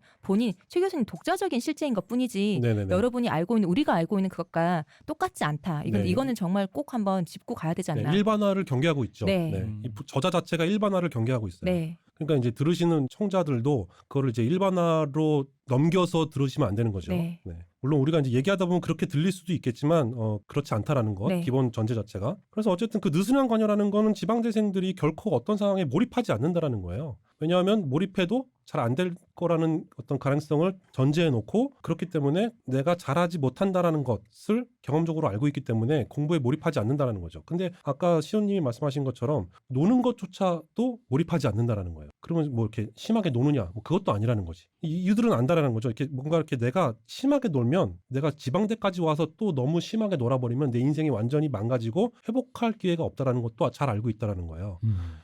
최 교수님 독자적인 실제인 것뿐이지 네네네. 여러분이 알고 있는 우리가 알고 있는 그것과 똑같지 않다. 네. 이거는 정말 꼭 한번 짚고 가야 되지 않나. 네, 일반화를 경계하고 있죠. 네. 이 저자 자체가 일반화를 경계하고 있어요. 네. 그러니까 이제 들으시는 청자들도 그거를 이제 일반화로 넘겨서 들으시면 안 되는 거죠. 네. 물론 우리가 이제 얘기하다 보면 그렇게 들릴 수도 있겠지만 그렇지 않다라는 것 네. 기본 전제 자체가. 그래서 어쨌든 그 느슨한 관여라는 거는 지방대생들이 결코 어떤 상황에 몰입하지 않는다라는 거예요. 왜냐하면 몰입해도 잘 안 될 거라는 어떤 가능성을 전제해 놓고 그렇기 때문에 내가 잘하지 못한다라는 것을 경험적으로 알고 있기 때문에 공부에 몰입하지 않는다라는 거죠. 근데 아까 시온님이 말씀하신 것처럼 노는 것조차도 몰입하지 않는다라는 거예요. 그러면 뭐 이렇게 심하게 노느냐 뭐 그것도 아니라는 거지. 이유들은 안다라는 거죠. 이렇게 뭔가 이렇게 내가 심하게 놀면 내가 지방대까지 와서 또 너무 심하게 놀아버리면 내 인생이 완전히 망가지고 회복할 기회가 없다라는 것도 잘 알고 있다라는 거예요.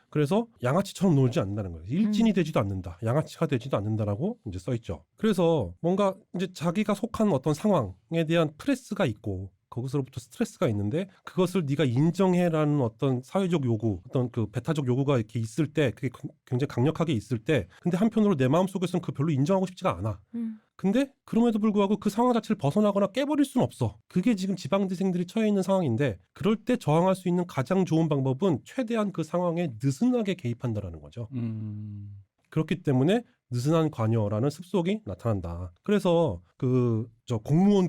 그래서 양아치처럼 놀지 않는다는 거예요. 일진이 되지도 않는다. 양아치가 되지도 않는다라고 이제 써 있죠. 그래서 뭔가 이제 자기가 속한 어떤 상황에 대한 프레스가 있고 거기서부터 스트레스가 있는데 그것을 네가 인정해라는 어떤 사회적 요구, 어떤 그 배타적 요구가 이렇게 있을 때 그게 굉장히 강력하게 있을 때 근데 한편으로 내 마음속에서는 그 별로 인정하고 싶지가 않아. 근데 그럼에도 불구하고 그 상황 자체를 벗어나거나 깨버릴 수는 없어. 그게 지금 지방대생들이 처해 있는 상황인데 그럴 때 저항할 수 있는 가장 좋은 방법은 최대한 그 상황에 느슨하게 개입한다라는 거죠. 그렇기 때문에 느슨한 관여라는 습속이 나타난다. 그래서 저 공무원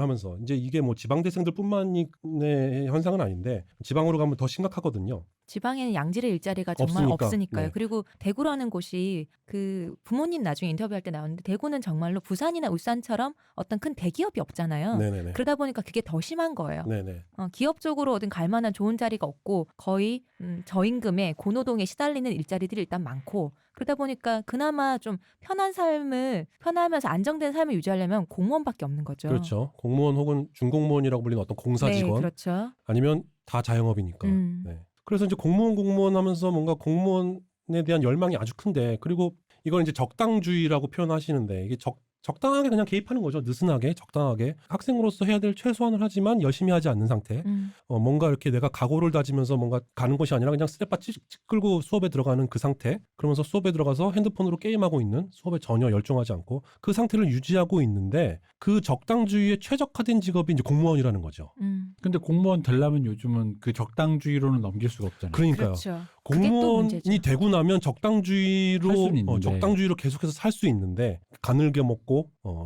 하면서 이제 이게 뭐 지방대생들뿐만의 현상은 아닌데 지방으로 가면 더 심각하거든요. 지방에는 양질의 일자리가 정말 없으니까. 없으니까요. 네. 그리고 대구라는 곳이 그 부모님 나중에 인터뷰할 때 나오는데 대구는 정말로 부산이나 울산처럼 어떤 큰 대기업이 없잖아요. 네네네. 그러다 보니까 그게 더 심한 거예요. 네네. 기업 쪽으로 어딘 갈 만한 좋은 자리가 없고 거의 저임금에 고노동에 시달리는 일자리들이 일단 많고 그러다 보니까 그나마 좀 편하면서 안정된 삶을 유지하려면 공무원밖에 없는 거죠. 그렇죠. 공무원 혹은 중공무원이라고 불리는 어떤 공사 직원 네, 그렇죠. 아니면 다 자영업이니까. 네. 그래서 이제 공무원 하면서 뭔가 공무원에 대한 열망이 아주 큰데 그리고 이걸 이제 적당주의라고 표현하시는데 이게 적당하게 그냥 개입하는 거죠. 느슨하게 적당하게 학생으로서 해야 될 최소한을 하지만 열심히 하지 않는 상태. 뭔가 이렇게 내가 각오를 다지면서 뭔가 가는 것이 아니라 그냥 스텝바 찌 끌고 수업에 들어가는 그 상태. 그러면서 수업에 들어가서 핸드폰으로 게임하고 있는 수업에 전혀 열중하지 않고 그 상태를 유지하고 있는데 그 적당주의에 최적화된 직업이 이제 공무원이라는 거죠. 근데 공무원 되려면 요즘은 그 적당주의로는 넘길 수가 없잖아요. 그러니까요. 그렇죠. 그게 또 공무원이 문제죠. 되고 나면 적당주의로 할 수는 있는데. 적당주의로 계속해서 살 수 있는데 가늘게 먹고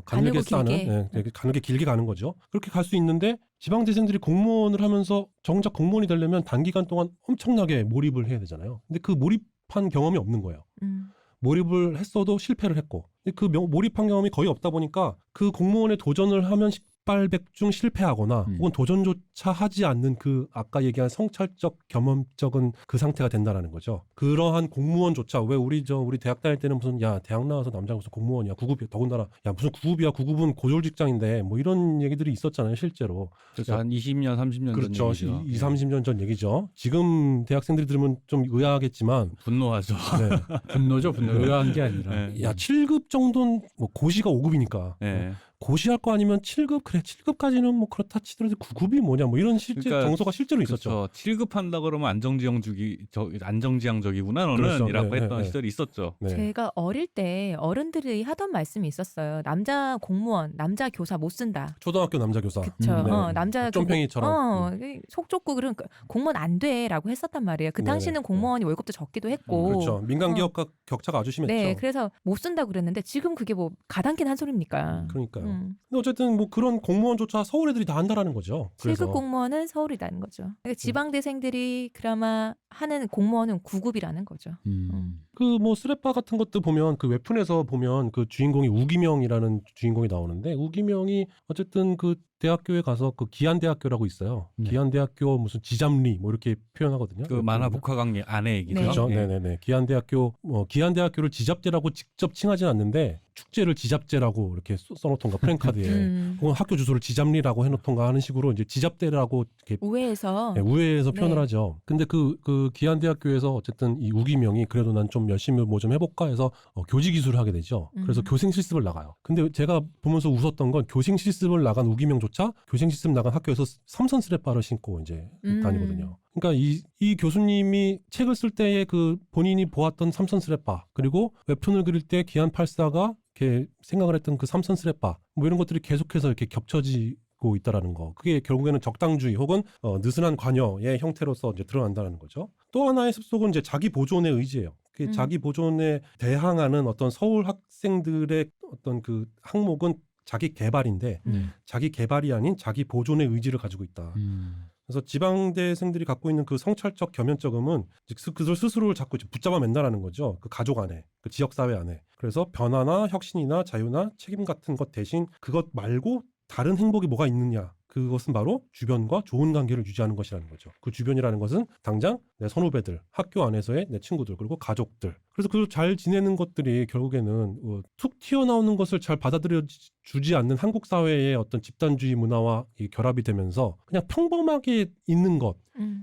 가늘게 가늘고 싸는 길게. 되게 가늘게 길게 가는 거죠. 그렇게 갈 수 있는데 지방대생들이 공무원을 하면서 정작 공무원이 되려면 단기간 동안 엄청나게 몰입을 해야 되잖아요. 근데 그 몰입한 경험이 없는 거예요. 몰입을 했어도 실패를 했고 그 몰입한 경험이 거의 없다 보니까 그 공무원에 도전을 하면 백발백중 실패하거나 혹은 도전조차 하지 않는 그 아까 얘기한 성찰적 겸업적은 그 상태가 된다라는 거죠. 그러한 공무원조차 왜 우리 대학 다닐 때는 무슨 야 대학 나와서 남자가 무슨 공무원이야 9급이야 더군다나 야 무슨 9급이야 9급은 고졸 직장인데 뭐 이런 얘기들이 있었잖아요 실제로. 그렇죠. 한 20년 30년 그렇죠. 전 얘기죠. 20, 30년 전 얘기죠. 지금 대학생들이 들으면 좀 의아하겠지만 분노하죠. 네. 분노죠. 의아한 게 아니라. 네. 야 7급 정도는 뭐 고시가 5급이니까 네. 고시할 거 아니면 7급 그래 7급까지는 뭐 그렇다 치더라도 9급이 뭐냐 뭐 이런 실제 그러니까 정서가 실제로 있었죠. 그렇죠. 7급 한다 그러면 안정지향적이구나 너는 그렇죠. 이라고 네, 했던 네, 시절이 있었죠. 네. 제가 어릴 때 어른들이 하던 말씀이 있었어요. 남자 공무원, 남자 교사 못 쓴다. 초등학교 남자 교사. 그쵸. 네. 남자 점팽이처럼. 속 좁고 그런 공무원 안 돼라고 했었단 말이에요. 그 네네. 당시는 공무원이 월급도 적기도 했고. 그렇죠. 민간 기업과 격차가 아주 심했죠. 네, 그래서 못 쓴다고 그랬는데 지금 그게 뭐 가당키는 한 소리입니까? 그러니까요. 음. 근데 어쨌든 뭐 그런 공무원조차 서울 애들이 다 한다라는 거죠. 그래서 7급 공무원은 서울이라는 거죠. 그러니까 지방대생들이 그나마 하는 공무원은 9급이라는 거죠. 그 뭐 스레빠 같은 것도 보면 그 웹툰에서 보면 그 주인공이 우기명이라는 주인공이 나오는데 우기명이 어쨌든 그 대학교에 가서 그 기안대학교라고 있어요. 네. 기안대학교 무슨 지잡리 뭐 이렇게 표현하거든요. 그 만화 북화강 안에 얘기죠. 네. 그렇죠. 예. 네네네. 기안대학교를 지잡대라고 직접 칭하진 않는데 축제를 지잡제라고 이렇게 써놓던가 프랭카드에 혹은 학교 주소를 지잡리라고 해놓던가 하는 식으로 이제 지잡대라고 이렇게 우회해서 우회해서 표현을 네. 하죠. 근데 그 기안대학교에서 어쨌든 이 우기명이 그래도 난 좀 열심히 뭐 좀 해볼까 해서 교직 이수를 하게 되죠. 그래서 교생 실습을 나가요. 근데 제가 보면서 웃었던 건 교생 실습을 나간 우기명조차 교생 실습 나간 학교에서 삼선 스레빠를 신고 이제 다니거든요. 그러니까 이 교수님이 책을 쓸 때에 그 본인이 보았던 삼선 스레빠 그리고 웹툰을 그릴 때 기안84가 이렇게 생각을 했던 그 삼선 스레빠 뭐 이런 것들이 계속해서 이렇게 겹쳐지고 있다라는 거. 그게 결국에는 적당주의 혹은 느슨한 관여의 형태로서 이제 드러난다는 거죠. 또 하나의 습속은 이제 자기 보존의 의지예요. 그 자기 보존에 대항하는 어떤 서울 학생들의 어떤 그 항목은 자기 개발인데 자기 개발이 아닌 자기 보존의 의지를 가지고 있다. 그래서 지방대생들이 갖고 있는 그 성찰적 겸연적음은 그들 스스로를 자꾸 붙잡아 맨다라는 거죠. 그 가족 안에, 그 지역사회 안에. 그래서 변화나 혁신이나 자유나 책임 같은 것 대신 그것 말고 다른 행복이 뭐가 있느냐. 그것은 바로 주변과 좋은 관계를 유지하는 것이라는 거죠. 그 주변이라는 것은 당장 내 선후배들, 학교 안에서의 내 친구들, 그리고 가족들. 그래서 그 잘 지내는 것들이 결국에는 툭 튀어나오는 것을 잘 받아들여주지 않는 한국 사회의 어떤 집단주의 문화와 결합이 되면서 그냥 평범하게 있는 것,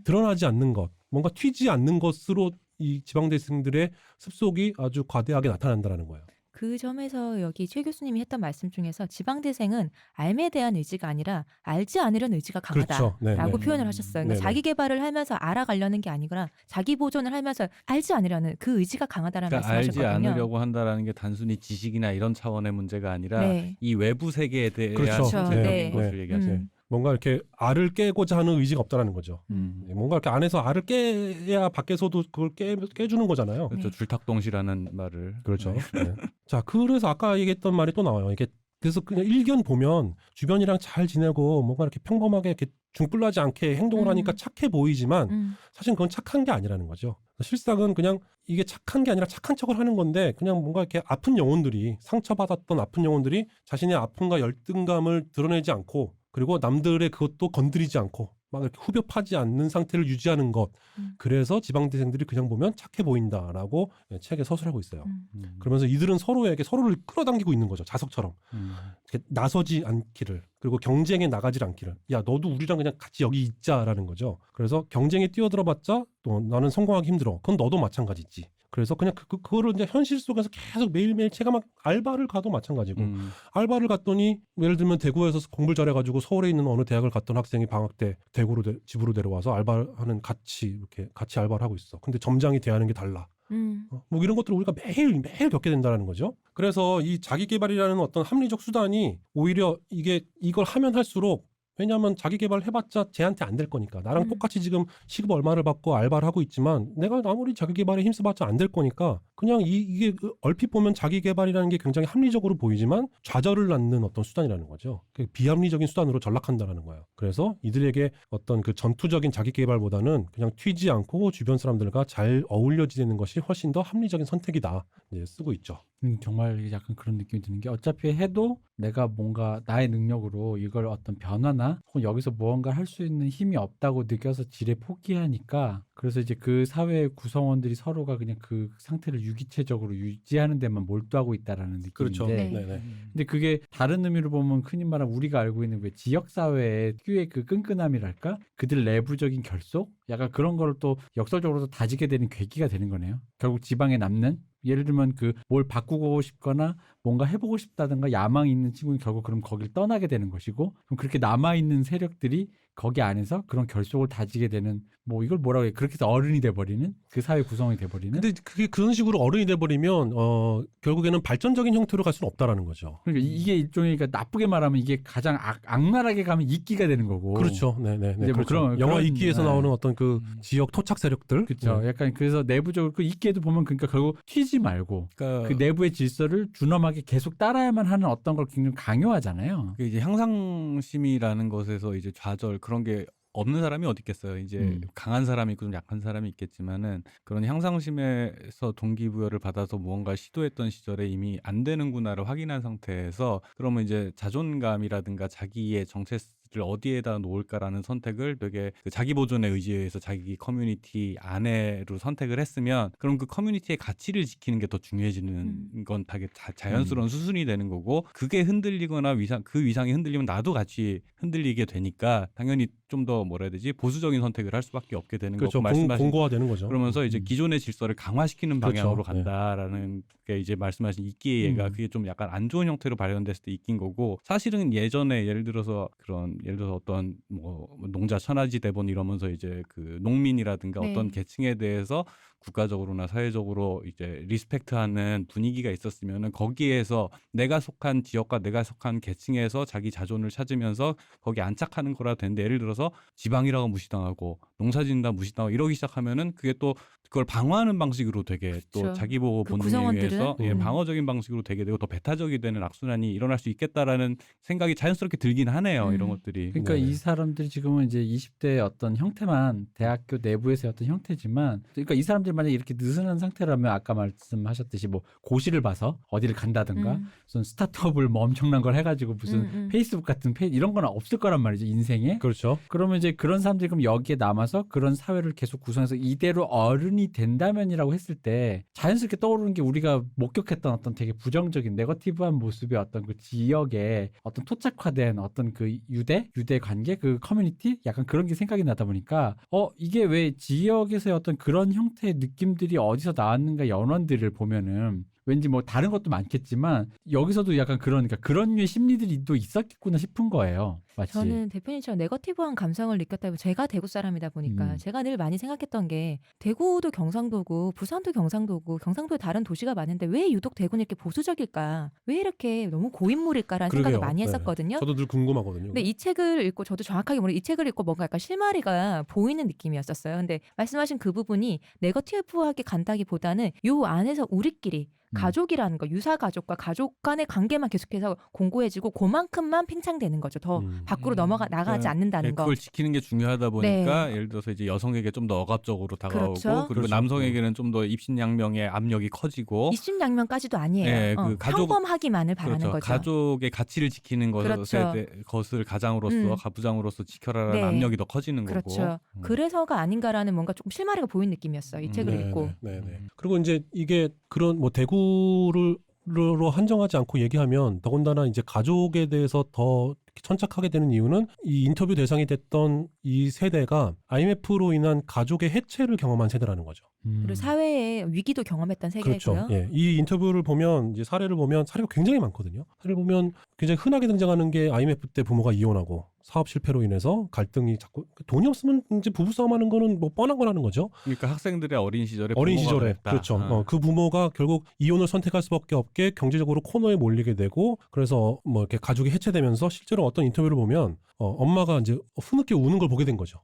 드러나지 않는 것, 뭔가 튀지 않는 것으로 이 지방대생들의 습속이 아주 과대하게 나타난다는 거예요. 그 점에서 여기 최 교수님이 했던 말씀 중에서 지방대생은 삶에 대한 의지가 아니라 알지 않으려는 의지가 강하다라고 그렇죠. 네네. 표현을 하셨어요. 그러니까 네네. 자기 개발을 하면서 알아가려는 게 아니구나. 자기 보존을 하면서 알지 않으려는 그 의지가 강하다라는 그러니까 알지 말씀하셨거든요. 않으려고 한다라는 게 단순히 지식이나 이런 차원의 문제가 아니라 네. 이 외부 세계에 대한 그렇죠. 그렇죠. 전체적인 네. 것을 네. 얘기하세요. 뭔가 이렇게 알을 깨고자 하는 의지가 없다라는 거죠. 뭔가 이렇게 안에서 알을 깨야 밖에서도 그걸 깨주는 거잖아요. 그렇죠. 네. 줄탁동시라는 말을. 그렇죠. 네. 네. 자, 그래서 아까 얘기했던 말이 또 나와요. 이게 그래서 그냥 일견 보면 주변이랑 잘 지내고 뭔가 이렇게 평범하게 이렇게 중불나지 않게 행동을 하니까 착해 보이지만 사실 그건 착한 게 아니라는 거죠. 실상은 그냥 이게 착한 게 아니라 착한 척을 하는 건데 그냥 뭔가 이렇게 아픈 영혼들이 상처받았던 아픈 영혼들이 자신의 아픔과 열등감을 드러내지 않고 그리고 남들의 그것도 건드리지 않고 막 이렇게 후벼 파지 않는 상태를 유지하는 것. 그래서 지방대생들이 그냥 보면 착해 보인다라고 책에 서술하고 있어요. 그러면서 이들은 서로에게 서로를 끌어당기고 있는 거죠. 자석처럼. 이렇게 나서지 않기를. 그리고 경쟁에 나가지 않기를. 야, 너도 우리랑 그냥 같이 여기 있자라는 거죠. 그래서 경쟁에 뛰어들어봤자 또 나는 성공하기 힘들어. 그건 너도 마찬가지지. 그래서 그냥 그거를 이제 현실 속에서 계속 매일매일 제가 막 알바를 가도 마찬가지고 알바를 갔더니 예를 들면 대구에서 공부를 잘해가지고 서울에 있는 어느 대학을 갔던 학생이 방학 때 대구로 집으로 내려와서 알바하는 이렇게 같이 알바를 하고 있어. 근데 점장이 대하는 게 달라. 뭐 이런 것들을 우리가 매일 겪게 된다는 거죠. 그래서 이 자기 개발이라는 어떤 합리적 수단이 오히려 이걸 하면 할수록 왜냐하면 자기 개발을 해봤자 쟤한테 안 될 거니까. 나랑 똑같이 지금 시급 얼마를 받고 알바를 하고 있지만 내가 아무리 자기 개발에 힘써봤자 안 될 거니까 그냥 이게 얼핏 보면 자기 개발이라는 게 굉장히 합리적으로 보이지만 좌절을 낳는 어떤 수단이라는 거죠. 비합리적인 수단으로 전락한다라는 거예요. 그래서 이들에게 어떤 그 전투적인 자기 개발보다는 그냥 튀지 않고 주변 사람들과 잘 어울려 지내는 것이 훨씬 더 합리적인 선택이다. 이제 쓰고 있죠. 정말 약간 그런 느낌이 드는 게 어차피 해도 내가 뭔가 나의 능력으로 이걸 어떤 변화나 혹은 여기서 무언가 할 수 있는 힘이 없다고 느껴서 지레 포기하니까 그래서 이제 그 사회의 구성원들이 서로가 그냥 그 상태를 유기체적으로 유지하는 데만 몰두하고 있다라는 느낌인데 그렇죠. 네. 네네. 근데 그게 다른 의미로 보면 흔히 말하는 우리가 알고 있는 왜 지역사회의 특유의 그 끈끈함이랄까? 그들 내부적인 결속? 약간 그런 거를 또 역설적으로도 다지게 되는 계기가 되는 거네요. 결국 지방에 남는 예를 들면 그 뭘 바꾸고 싶거나 뭔가 해보고 싶다든가 야망이 있는 친구는 결국 그럼 거길 떠나게 되는 것이고 그럼 그렇게 남아있는 세력들이 거기 안에서 그런 결속을 다지게 되는 뭐 이걸 뭐라고 해 그렇게 해서 어른이 돼버리는 그 사회 구성이 돼버리는 근데 그게 그런 식으로 어른이 돼버리면 결국에는 발전적인 형태로 갈 수는 없다라는 거죠. 그러니까 이게 일종의 그러니까 나쁘게 말하면 이게 가장 악랄하게 가면 이끼가 되는 거고 그렇죠. 네네. 이제 뭐 그렇죠. 영화 이끼에서 네. 나오는 어떤 그 지역 토착 세력들. 그렇죠. 네. 약간 그래서 내부적으로 그 이끼에도 보면 그러니까 결국 튀지 말고 그러니까 그 내부의 질서를 준엄하게 계속 따라야만 하는 어떤 걸 굉장히 강요하잖아요. 그 이제 향상심이라는 것에서 이제 좌절 그런 게 없는 사람이 어디 있겠어요. 이제 강한 사람이 있고 좀 약한 사람이 있겠지만은 그런 향상심에서 동기부여를 받아서 무언가 시도했던 시절에 이미 안 되는구나를 확인한 상태에서 그러면 이제 자존감이라든가 자기의 정체를 어디에다 놓을까라는 선택을 되게 그 자기 보존의 의지에 의해서 자기 커뮤니티 안에로 선택을 했으면 그럼 그 커뮤니티의 가치를 지키는 게 더 중요해지는 건 되게 자연스러운 수순이 되는 거고 그게 흔들리거나 그 위상이 흔들리면 나도 같이 흔들리게 되니까 당연히 좀 더 뭐라 해야 되지 보수적인 선택을 할 수밖에 없게 되는 그렇죠. 거고 말씀하신 공고화되는 거죠. 그러면서 이제 기존의 질서를 강화시키는 방향으로 그렇죠. 간다라는 게 이제 말씀하신 이끼의 예가 그게 좀 약간 안 좋은 형태로 발현됐을 때 이낀 거고 사실은 예전에 예를 들어서 어떤 뭐 농자 천하지 대본 이러면서 이제 그 농민이라든가 네. 어떤 계층에 대해서 국가적으로나 사회적으로 이제 리스펙트하는 분위기가 있었으면은 거기에서 내가 속한 지역과 내가 속한 계층에서 자기 자존을 찾으면서 거기 안착하는 거라 되는데 예를 들어서 지방이라고 무시당하고 농사짓는다 무시당하고 이러기 시작하면은 그게 또 그걸 방어하는 방식으로 되게 또 그렇죠. 자기 보호 그 본능에 구성원들은? 의해서 방어적인 방식으로 되게 되고 더 배타적이 되는 악순환이 일어날 수 있겠다라는 생각이 자연스럽게 들긴 하네요. 이런 것들이. 그러니까 네. 이 사람들이 지금은 이제 20대의 어떤 형태만 대학교 내부에서의 어떤 형태지만 그러니까 이 사람들이 만약에 이렇게 느슨한 상태라면 아까 말씀하셨듯이 뭐 고시를 봐서 어디를 간다든가 무슨 스타트업을 뭐 엄청난 걸 해가지고 무슨 페이스북 같은 이런 건 없을 거란 말이죠. 인생에. 그렇죠. 그러면 이제 그런 사람들이 그럼 여기에 남아서 그런 사회를 계속 구성해서 이대로 어른이 된다면이라고 했을 때 자연스럽게 떠오르는 게 우리가 목격했던 어떤 되게 부정적인 네거티브한 모습의 어떤 그 지역의 어떤 토착화된 어떤 그 유대 관계 그 커뮤니티 약간 그런 게 생각이 나다 보니까 이게 왜 지역에서의 어떤 그런 형태의 느낌들이 어디서 나왔는가 연원들을 보면은 왠지 뭐 다른 것도 많겠지만 여기서도 약간 그런 류의 심리들이 또 있었겠구나 싶은 거예요. 마치. 저는 대표님처럼 네거티브한 감성을 느꼈다면 제가 대구 사람이다 보니까 제가 늘 많이 생각했던 게 대구도 경상도고 부산도 경상도고 경상도에 다른 도시가 많은데 왜 유독 대구는 이렇게 보수적일까? 왜 이렇게 너무 고인물일까라는 생각을 그러게요. 많이 네. 했었거든요. 저도 늘 궁금하거든요. 근데 이 책을 읽고 저도 정확하게 모르겠는데 이 책을 읽고 뭔가 약간 실마리가 보이는 느낌이었었어요. 근데 말씀하신 그 부분이 네거티브하게 간다기보다는 요 안에서 우리끼리 가족이라는 거, 유사 가족과 가족 간의 관계만 계속해서 공고해지고 그만큼만 팽창되는 거죠. 더 밖으로 나가지 그러니까 않는다는 거. 그걸 지키는 게 중요하다 보니까 예를 들어서 이제 여성에게 좀 더 억압적으로 다가오고 그렇죠. 그리고 그렇죠. 남성에게는 좀 더 입신양명의 압력이 커지고 입신양면까지도 아니에요. 네, 그 가족- 평범하기만을 바라는 그렇죠. 거죠. 가족의 가치를 지키는 그렇죠. 것을 가장으로서 가부장으로서 지켜라라는 네. 압력이 더 커지는 그렇죠. 거고. 그래서가 아닌가라는 뭔가 조금 실마리가 보이는 느낌이었어요. 이 책을 읽고. 네네. 그리고 이제 이게 그런 뭐 대구로 한정하지 않고 얘기하면 더군다나 이제 가족에 대해서 더 천착하게 되는 이유는 이 인터뷰 대상이 됐던 이 세대가 IMF로 인한 가족의 해체를 경험한 세대라는 거죠. 그리고 사회의 위기도 경험했던 세계고요. 그렇죠. 예. 이 인터뷰를 보면 이제 사례를 보면 사례가 굉장히 많거든요. 사례를 보면 굉장히 흔하게 등장하는 게 IMF 때 부모가 이혼하고 사업 실패로 인해서 갈등이 자꾸 돈이 없으면 이제 부부싸움하는 거는 뭐 뻔한 거라는 거죠. 그러니까 학생들의 어린 시절에 어린 부모가 시절에 그랬다. 그렇죠. 그 부모가 결국 이혼을 선택할 수밖에 없게 경제적으로 코너에 몰리게 되고 그래서 뭐 이렇게 가족이 해체되면서 실제로 어떤 인터뷰를 보면 엄마가 이제 흐느껴 우는 걸 보게 된 거죠.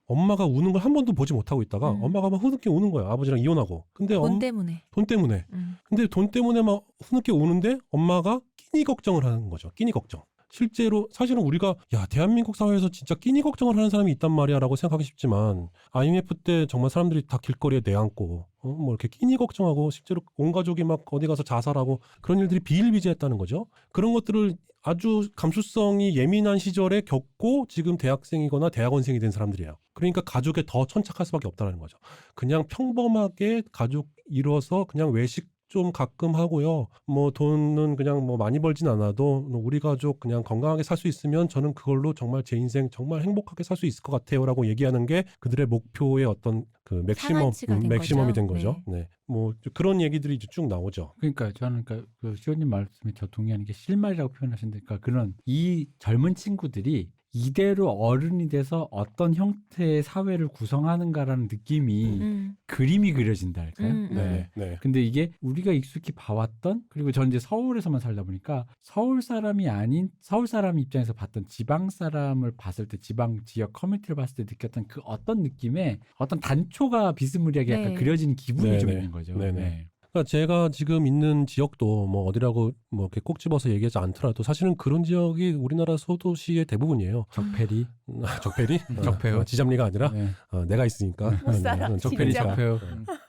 엄마가 우는 걸 한 번도 보지 못하고 있다가 엄마가 막 흐느껴 우는 거예요. 아버지랑 이혼하고. 근데 돈 때문에. 돈 때문에. 근데 돈 때문에 막 흐느껴 우는데 엄마가 끼니 걱정을 하는 거죠. 끼니 걱정. 실제로 사실은 우리가 야 대한민국 사회에서 진짜 끼니 걱정을 하는 사람이 있단 말이야라고 생각하기 쉽지만 IMF 때 정말 사람들이 다 길거리에 내앉고 뭐 이렇게 끼니 걱정하고 실제로 온 가족이 막 어디 가서 자살하고 그런 일들이 비일비재했다는 거죠. 그런 것들을 아주 감수성이 예민한 시절에 겪고 지금 대학생이거나 대학원생이 된 사람들이에요. 그러니까 가족에 더 천착할 수밖에 없다는 거죠. 그냥 평범하게 가족 이뤄서 그냥 외식 좀 가끔 하고요. 뭐 돈은 그냥 뭐 많이 벌진 않아도 우리 가족 그냥 건강하게 살 수 있으면 저는 그걸로 정말 제 인생 정말 행복하게 살 수 있을 것 같아요라고 얘기하는 게 그들의 목표의 어떤 그 상한치가 된 맥시멈이 거죠. 된 거죠. 네. 뭐 그런 얘기들이 이제 쭉 나오죠. 그러니까 저는 그 시호님 말씀에 저 동의하는 게 실마리라고 표현하셨으니까 그런 이 젊은 친구들이 이대로 어른이 돼서 어떤 형태의 사회를 구성하는가라는 느낌이 그림이 그려진다 할까요? 네. 네. 근데 이게 우리가 익숙히 봐왔던 그리고 전 이제 서울에서만 살다 보니까 서울 사람이 아닌 서울 사람 입장에서 봤던 지방 사람을 봤을 때 지방 지역 커뮤니티를 봤을 때 느꼈던 그 어떤 느낌의 어떤 단초가 비스무리하게 약간 네. 그려진 기분이 좀 네네. 있는 거죠. 네네. 네. 그러니까 제가 지금 있는 지역도 뭐 어디라고 뭐 이렇게 꼭 집어서 얘기하지 않더라도 사실은 그런 지역이 우리나라 소도시의 대부분이에요. 적폐리, 적폐리? 적폐요. 지잡리가 아니라 네. 내가 있으니까. 못 살아, 적폐리 진짜. 적폐요.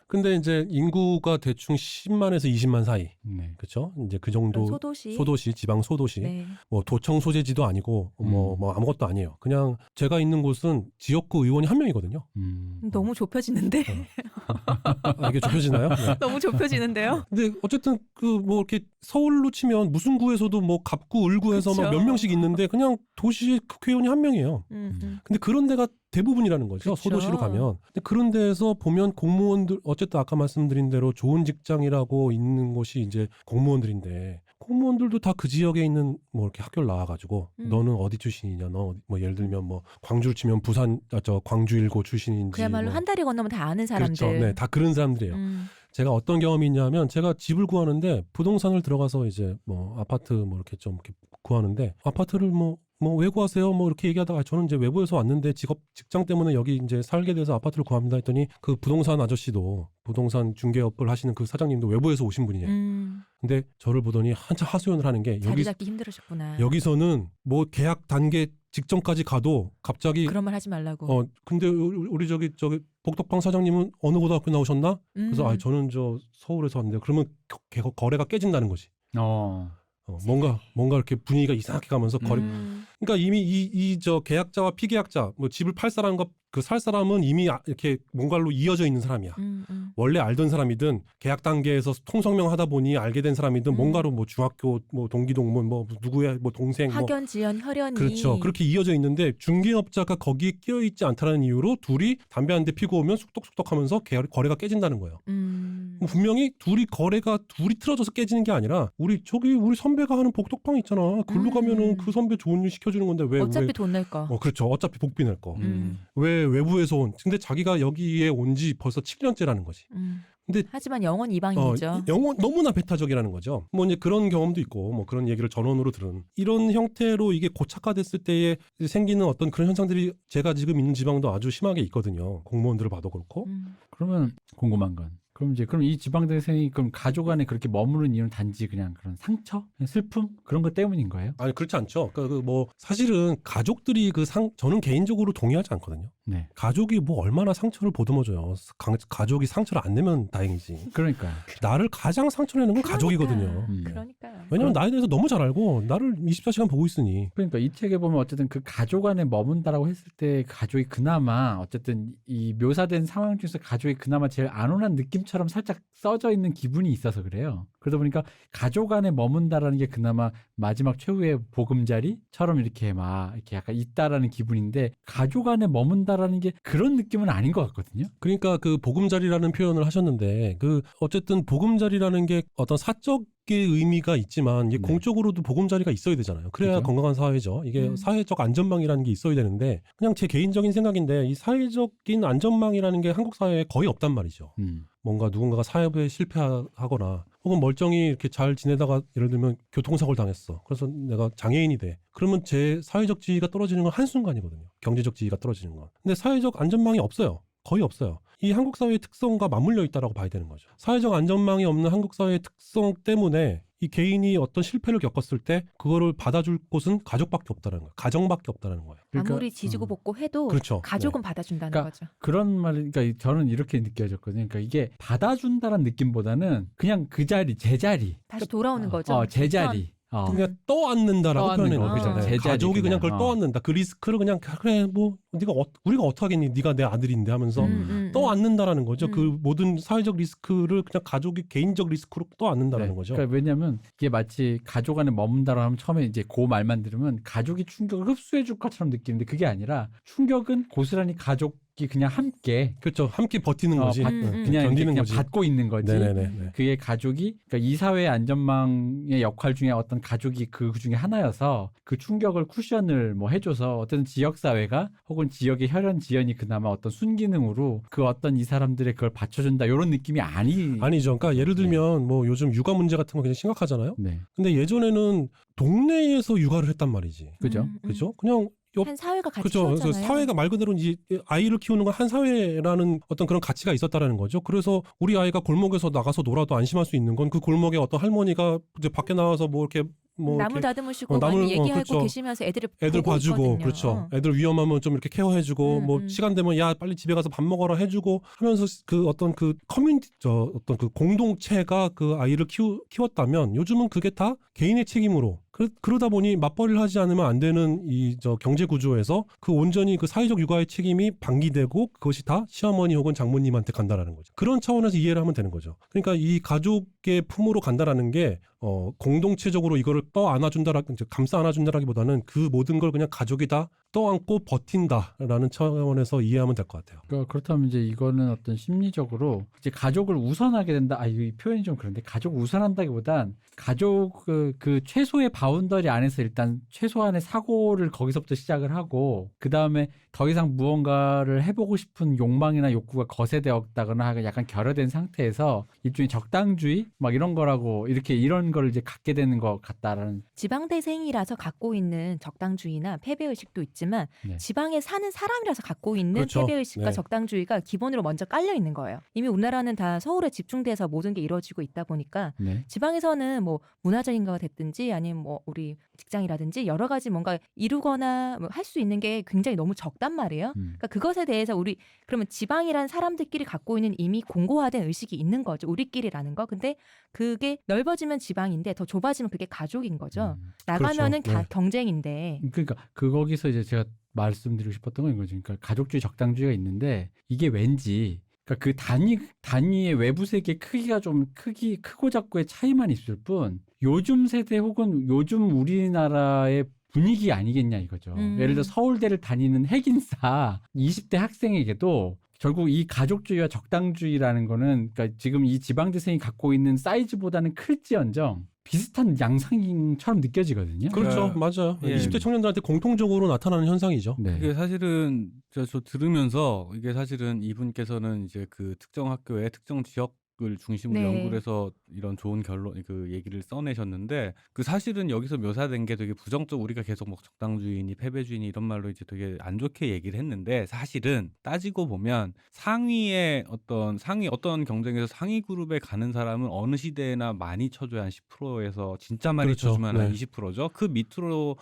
근데 이제 인구가 대충 10만에서 20만 사이. 네. 그렇죠? 이제 그 정도 소도시. 지방 소도시. 네. 뭐 도청 소재지도 아니고 뭐 아무것도 아니에요. 그냥 제가 있는 곳은 지역구 의원이 한 명이거든요. 너무 좁혀지는데. 이게 좁혀지나요? 네. 너무 좁혀지는데요. 근데 어쨌든 그 뭐 이렇게 서울로 치면 무슨 구에서도 뭐 갑구, 을구에서 막 몇 명씩 있는데 그냥 도시의 국회의원이 한 명이에요. 근데 그런 데가 대부분이라는 거죠. 그쵸. 소도시로 가면. 근데 그런 데에서 보면 공무원들 어쨌든 아까 말씀드린 대로 좋은 직장이라고 있는 곳이 이제 공무원들인데 공무원들도 다 그 지역에 있는 뭐 이렇게 학교를 나와가지고 너는 어디 출신이냐, 너 뭐 예를 들면 뭐 광주를 치면 광주일고 출신인지 그야말로 뭐. 한 다리 건너면 다 아는 사람들. 그렇죠. 네, 다 그런 사람들이에요. 제가 어떤 경험이 있냐면 제가 집을 구하는데 부동산을 들어가서 이제 뭐 아파트 뭐 이렇게 좀 이렇게 구하는데 아파트를 뭐 왜 구하세요? 뭐 이렇게 얘기하다가 저는 이제 외부에서 왔는데 직장 때문에 여기 이제 살게 돼서 아파트를 구합니다 했더니 그 부동산 아저씨도 부동산 중개업을 하시는 그 사장님도 외부에서 오신 분이에요. 근데 저를 보더니 한참 하소연을 하는 게 자리 잡기 힘들으셨구나. 여기서는 뭐 계약 단계 직전까지 가도 갑자기 그런 말 하지 말라고. 근데 우리 저기 복덕방 사장님은 어느 고등학교 나오셨나? 그래서 저는 저 서울에서 왔는데 그러면 거래가 깨진다는 거지. 뭔가 이렇게 분위기가 이상하게 가면서 그러니까 이미 이 저 계약자와 피계약자, 뭐 집을 팔 사람과 그 살 사람은 이미 이렇게 뭔가로 이어져 있는 사람이야. 원래 알던 사람이든 계약 단계에서 통성명 하다 보니 알게 된 사람이든 뭔가로 뭐 중학교 뭐 동기 동문 뭐 누구의 뭐 동생 뭐 학연, 지연, 혈연이 그렇죠. 그렇게 이어져 있는데 중개업자가 거기에 끼어 있지 않다는 이유로 둘이 담배 한 대 피고 오면 쑥덕쑥덕하면서 거래가 깨진다는 거예요. 분명히 둘이 틀어져서 깨지는 게 아니라 우리 선배가 하는 복덕방 있잖아. 글로 가면은 그 선배 좋은 일 시켜주는 건데 왜 어차피 돈 낼 거. 그렇죠. 어차피 복비 낼 거. 왜 외부에서 온? 근데 자기가 여기에 온 지 벌써 7년째라는 거지. 근데 하지만 영원 이방인이죠. 영원 너무나 배타적이라는 거죠. 뭐 이제 그런 경험도 있고 뭐 그런 얘기를 전원으로 들은 이런 형태로 이게 고착화됐을 때에 생기는 어떤 그런 현상들이 제가 지금 있는 지방도 아주 심하게 있거든요. 공무원들을 봐도 그렇고. 그러면 궁금한 건 그럼 이 지방대생이 그럼 가족 안에 그렇게 머무는 이유는 단지 그냥 그런 상처, 그냥 슬픔 그런 것 때문인 거예요? 아니 그렇지 않죠. 그러니까 뭐 사실은 가족들이 저는 개인적으로 동의하지 않거든요. 네. 가족이 뭐 얼마나 상처를 보듬어줘요. 가족이 상처를 안 내면 다행이지. 그러니까 나를 가장 상처내는 건 가족이거든요. 그러니까요. 왜냐면 나에 대해서 너무 잘 알고 나를 24시간 보고 있으니. 그러니까 이 책에 보면 어쨌든 그 가족 안에 머문다라고 했을 때 가족이 그나마 어쨌든 이 묘사된 상황 중에서 가족이 그나마 제일 안온한 느낌처럼 살짝 써져 있는 기분이 있어서 그래요. 그러다 보니까 가족 안에 머문다라는 게 그나마 마지막 최후의 보금자리처럼 이렇게 약간 있다라는 기분인데 가족 안에 머문다라는 게 그런 느낌은 아닌 것 같거든요. 그러니까 그 보금자리라는 표현을 하셨는데 어쨌든 보금자리라는 게 어떤 사적 의미가 있지만 이게 네. 공적으로도 보금자리가 있어야 되잖아요. 그래야 그렇죠. 건강한 사회죠. 이게 사회적 안전망이라는 게 있어야 되는데 그냥 제 개인적인 생각인데 이 사회적인 안전망이라는 게 한국 사회에 거의 없단 말이죠. 뭔가 누군가가 사회에 실패하거나 혹은 멀쩡히 이렇게 잘 지내다가 예를 들면 교통사고를 당했어. 그래서 내가 장애인이 돼. 그러면 제 사회적 지위가 떨어지는 건 한순간이거든요. 경제적 지위가 떨어지는 건. 근데 사회적 안전망이 없어요. 거의 없어요. 이 한국 사회의 특성과 맞물려 있다라고 봐야 되는 거죠. 사회적 안전망이 없는 한국 사회의 특성 때문에 이 개인이 어떤 실패를 겪었을 때 그거를 받아줄 곳은 가족밖에 없다는 거예요. 가정밖에 없다는 거예요. 그러니까, 아무리 지지고 볶고 해도 그렇죠. 가족은 받아준다는 그러니까 거죠. 그런 그러니까 저는 이렇게 느껴졌거든요. 그러니까 이게 받아준다는 느낌보다는 그냥 그 자리, 제자리. 다시 돌아오는 거죠. 제자리. 그냥 떠안는다라고 떠안는 표현해요. 거, 그죠. 네. 제자리 가족이 그냥 그걸 그냥, 떠안는다. 그 리스크를 그냥 그래 뭐 우리가 어떡하겠니? 네가 내 아들인데 하면서 떠안는다라는 거죠. 그 모든 사회적 리스크를 그냥 가족이 개인적 리스크로 떠안는다라는 네. 거죠. 그러니까 왜냐하면 이게 마치 가족 안에 머문다라고 하면 처음에 이제 그 말만 들으면 가족이 충격을 흡수해줄 것처럼 느끼는데 그게 아니라 충격은 고스란히 가족이 그냥 함께 그렇죠. 함께 버티는 거지. 그냥 견디는 그냥 거지. 받고 있는 거지. 네네네. 그의 가족이 그러니까 이 사회의 안전망의 역할 중에 어떤 가족이 그 중에 하나여서 그 충격을 쿠션을 뭐 해줘서 어떤 지역 사회가 혹은 지역의 혈연 지연이 그나마 어떤 순기능으로 그 어떤 이 사람들의 그걸 받쳐준다 이런 느낌이 아니죠. 그러니까 예를 들면 뭐 요즘 육아 문제 같은 거 굉장히 심각하잖아요. 네, 근데 예전에는 동네에서 육아를 했단 말이지. 그죠? 그죠? 그냥 한 사회가 같이 그렇죠. 그래서 키웠잖아요. 사회가 말 그대로 이제 아이를 키우는 건 한 사회라는 어떤 그런 가치가 있었다라는 거죠. 그래서 우리 아이가 골목에서 나가서 놀아도 안심할 수 있는 건 그 골목에 어떤 할머니가 이제 밖에 나와서 뭐 이렇게 나물 다듬으시고 나물, 많이 얘기하고 그렇죠. 계시면서 애들 봐주고 있거든요. 그렇죠. 애들 위험하면 좀 이렇게 케어해주고 뭐 시간 되면 야 빨리 집에 가서 밥 먹어라 해주고 하면서 그 어떤 그 커뮤니티 어떤 그 공동체가 그 아이를 키웠다면 요즘은 그게 다 개인의 책임으로 그러다 보니 맞벌이를 하지 않으면 안 되는 이 경제 구조에서 그 온전히 그 사회적 육아의 책임이 방기되고 그것이 다 시어머니 혹은 장모님한테 간다라는 거죠. 그런 차원에서 이해를 하면 되는 거죠. 그러니까 이 가족의 품으로 간다라는 게 공동체적으로 이거를 감싸 안아준다라기보다는 그 모든 걸 그냥 가족이 다 떠안고 버틴다라는 차원에서 이해하면 될 것 같아요. 그러니까 그렇다면 이제 이거는 어떤 심리적으로 이제 가족을 우선하게 된다. 이 표현이 좀 그런데 가족을 우선한다기보단 가족 그 최소의 바운더리 안에서 일단 최소한의 사고를 거기서부터 시작을 하고 그 다음에 더 이상 무언가를 해보고 싶은 욕망이나 욕구가 거세되었다거나 약간 결여된 상태에서 일종의 적당주의 막 이런 거라고 이런 걸 이제 갖게 되는 것 같다라는. 지방대생이라서 갖고 있는 적당주의나 패배의식도 있지만 네. 지방에 사는 사람이라서 갖고 있는 그렇죠. 패배의식과 네. 적당주의가 기본으로 먼저 깔려 있는 거예요. 이미 우리나라는 다 서울에 집중돼서 모든 게 이루어지고 있다 보니까 네. 지방에서는 뭐 문화적인 거가 됐든지 아니면 뭐 우리 직장이라든지 여러 가지 뭔가 이루거나 뭐 할 수 있는 게 굉장히 너무 적단 말이에요. 그러니까 그것에 대해서 그러면 지방이란 사람들끼리 갖고 있는 이미 공고화된 의식이 있는 거죠. 우리끼리라는 거. 근데 그게 넓어지면 지방인데 더 좁아지면 그게 가족인 거죠. 나가면은 그렇죠. 네. 경쟁인데. 그러니까 거기서 이제 제가 말씀드리고 싶었던 건 이거죠. 그러니까 가족주의, 적당주의가 있는데 이게 왠지 그러니까 그 단위의 외부 세계 크기가 좀 크고 작고의 차이만 있을 뿐 요즘 세대 혹은 요즘 우리나라의 분위기 아니겠냐 이거죠. 예를 들어 서울대를 다니는 핵인사 20대 학생에게도 결국 이 가족주의와 적당주의라는 거는 그러니까 지금 이 지방대생이 갖고 있는 사이즈보다는 클지언정 비슷한 양상처럼 느껴지거든요. 그렇죠. 그, 맞아요. 예. 20대 청년들한테 공통적으로 나타나는 현상이죠. 네. 이게 사실은 저 들으면서 이게 사실은 이분께서는 이제 그 특정 학교의 특정 지역을 중심으로 네. 연구를 해서 이런 좋은 결론 그 얘기를 써내셨는데 그 사실은 여기서 묘사된 게 되게 부정적 우리가 계속 뭐 적당주의니 패배주의니 이런 말로 이제 되게 안 좋게 얘기를 했는데 사실은 따지고 보면 어떤 경쟁에서 상위 그룹에 가는 사람은 어느 시대에나 많이 쳐줘야 한 10%에서 진짜 많이 그렇죠. 쳐주면 한 네. 20%죠. 그 밑으로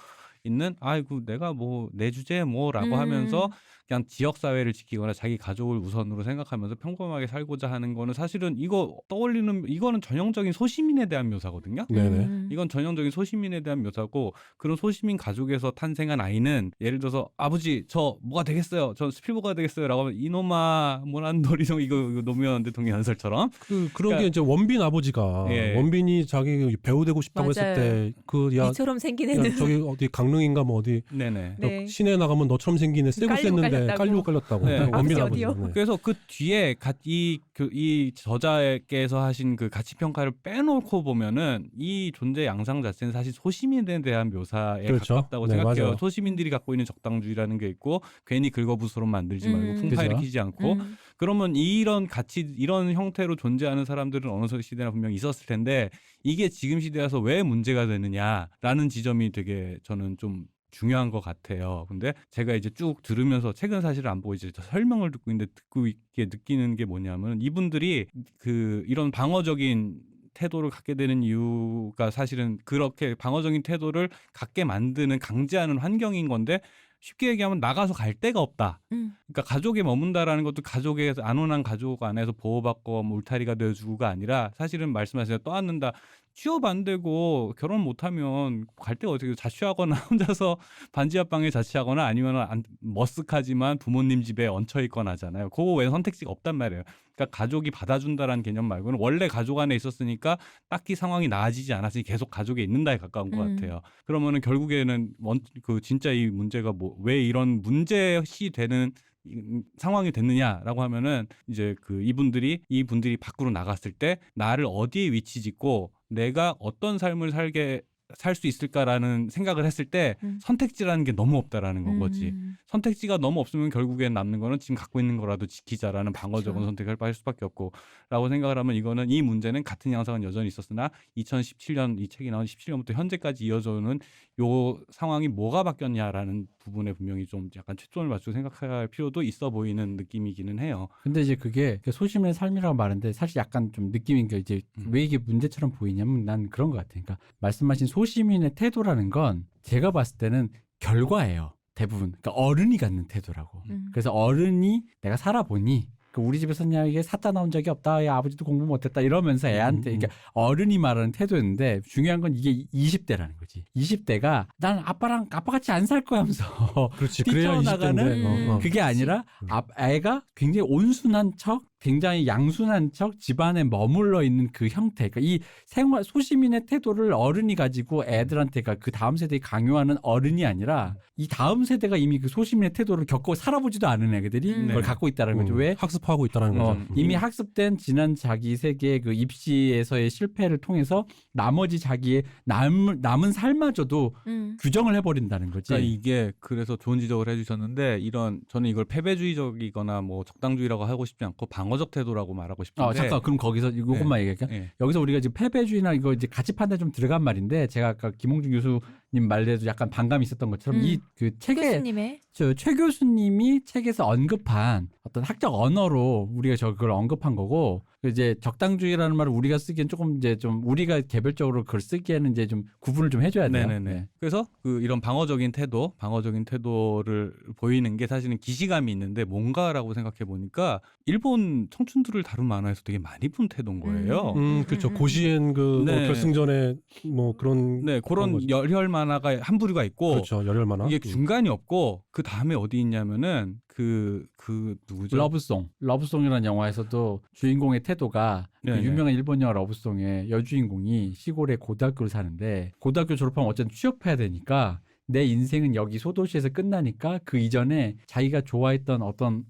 있는 아이고 내가 뭐 내 주제에 뭐라고 하면서 그냥 지역 사회를 지키거나 자기 가족을 우선으로 생각하면서 평범하게 살고자 하는 거는 사실은 이거는 전형적인 소시민에 대한 묘사거든요. 네네. 이건 전형적인 소시민에 대한 묘사고 그런 소시민 가족에서 탄생한 아이는 예를 들어서 아버지 저 뭐가 되겠어요. 저 스필버거가 되겠어요라고 하면 이놈아 뭐란 놀이동 이거 노무현 대통령 연설처럼 그러게 그러니까- 이제 원빈 아버지가 예. 원빈이 자기 배우 되고 싶다고 맞아요. 했을 때 이처럼 생긴 야, 애는 저기 어디 강릉인가 뭐 어디 네네. 네. 시내 나가면 너처럼 생긴 애 세고 깔리고 셌는데 깔렸다고. 깔리고 깔렸다고. 네. 원빈 아버지 아버지. 어디요? 네. 그래서 그 뒤에 이 저자께서 하신 그 가치 평가를 빼놓고 보면은 이 존재 양상 자체는 사실 소시민에 대한 묘사에 그렇죠. 가깝다고 네, 생각해요. 맞아요. 소시민들이 갖고 있는 적당주의라는 게 있고 괜히 긁어부스럼 만들지 말고 풍파 그죠. 일으키지 않고 그러면 이런 형태로 존재하는 사람들은 어느 시대나 분명히 있었을 텐데 이게 지금 시대에 와서 왜 문제가 되느냐라는 지점이 되게 저는 좀 중요한 것 같아요. 근데 제가 이제 쭉 들으면서 책은 사실 안 보고 이제 설명을 듣고 있는데 듣고 있게 느끼는 게 뭐냐면 이분들이 그 이런 방어적인 태도를 갖게 되는 이유가 사실은 그렇게 방어적인 태도를 갖게 만드는 강제하는 환경인 건데 쉽게 얘기하면 나가서 갈 데가 없다. 그러니까 가족에 머문다라는 것도 가족의 안온한 가족 안에서 보호받고 뭐 울타리가 되어주고가 아니라 사실은 말씀하신 떠안는다. 취업 안 되고 결혼 못하면 갈 데가 어떻게 자취하거나 혼자서 반지하방에 자취하거나 아니면 머쓱하지만 부모님 집에 얹혀 있거나 하잖아요. 그거 외에 선택지가 없단 말이에요. 그러니까 가족이 받아준다라는 개념 말고는 원래 가족 안에 있었으니까 딱히 상황이 나아지지 않았으니 계속 가족에 있는다에 가까운 것 같아요. 그러면은 결국에는 그 진짜 이 문제가 왜 이런 문제시 되는 상황이 됐느냐라고 하면은 이제 이분들이 밖으로 나갔을 때 나를 어디에 위치 짓고 내가 어떤 삶을 살 수 있을까라는 생각을 했을 때 선택지라는 게 너무 없다라는 건 거지. 선택지가 너무 없으면 결국엔 남는 거는 지금 갖고 있는 거라도 지키자라는 방어적인 선택을 할 수밖에 없고 라고 생각을 하면 이거는 이 문제는 같은 양상은 여전히 있었으나 2017년 이 책이 나온 17년부터 현재까지 이어져오는 요 상황이 뭐가 바뀌었냐라는 부분에 분명히 좀 약간 초점을 맞추고 생각할 필요도 있어 보이는 느낌이기는 해요. 근데 이제 그게 소시민의 삶이라고 말하는데 사실 약간 좀 느낌인 게 이제 왜 이게 문제처럼 보이냐면 난 그런 것 같아요. 그러니까 말씀하신 소시민의 태도라는 건 제가 봤을 때는 결과예요. 대부분. 그러니까 어른이 갖는 태도라고. 그래서 어른이 내가 살아보니 우리 집에서 그냥 이게 사다 나온 적이 없다. 야, 아버지도 공부 못했다. 이러면서 애한테 그러니까 어른이 말하는 태도였는데 중요한 건 이게 20대라는 거지. 20대가 난 아빠같이 안 살 거야 하면서 그렇지. 그래야 20대인데. 뛰쳐나가는 그게 아니라 애가 굉장히 온순한 척 굉장히 양순한 척 집안에 머물러 있는 그 형태. 그러니까 이 생활 소시민의 태도를 어른이 가지고 애들한테 그 다음 세대에 강요하는 어른이 아니라 이 다음 세대가 이미 그 소시민의 태도를 겪고 살아보지도 않은 애들이 그걸 갖고 있다는 거죠. 왜? 학습하고 있다는 거죠. 이미 학습된 지난 자기 세계의 그 입시에서의 실패를 통해서 나머지 자기의 남은 삶마저도 규정을 해버린다는 거지. 그러니까 이게 그래서 좋은 지적을 해주셨는데 저는 이걸 패배주의적이거나 뭐 적당주의라고 하고 싶지 않고 방어적 태도라고 말하고 싶은데. 잠깐 그럼 거기서 이것만 얘기할게요. 네. 여기서 우리가 지금 패배주의나 이거 이제 가치 판단 좀 들어간 말인데 제가 아까 김홍준 교수님 말대로 약간 반감이 있었던 것처럼 이 그 책에 교수님의 최 교수님이 책에서 언급한 어떤 학적 언어로 우리가 그걸 언급한 거고 이제 적당주의라는 말을 우리가 쓰기엔 조금 이제 좀 우리가 개별적으로 그걸 쓰기에는 이제 좀 구분을 좀 해줘야 돼요. 네네네. 네. 그래서 이런 방어적인 태도를 보이는 게 사실은 기시감이 있는데 뭔가라고 생각해 보니까 일본 청춘들을 다룬 만화에서 되게 많이 본 태도인 거예요. 그렇죠. 고시엔 그 네. 결승전에 뭐 그런 네, 그런 거죠. 열혈 만화가 한 부류가 있고 그렇죠. 열혈 만화. 이게 중간이 없고 그 다음에 어디 있냐면은 그 누구죠? 러브송이라는 영화에서도 주인공의 태도가 그 네네. 유명한 일본 영화 러브송의 여주인공이 시골에 고등학교를 사는데 고등학교 졸업하면 어쨌든 취업해야 되니까 내 인생은 여기 소도시에서 끝나니까 그 이전에 자기가 좋아했던 어떤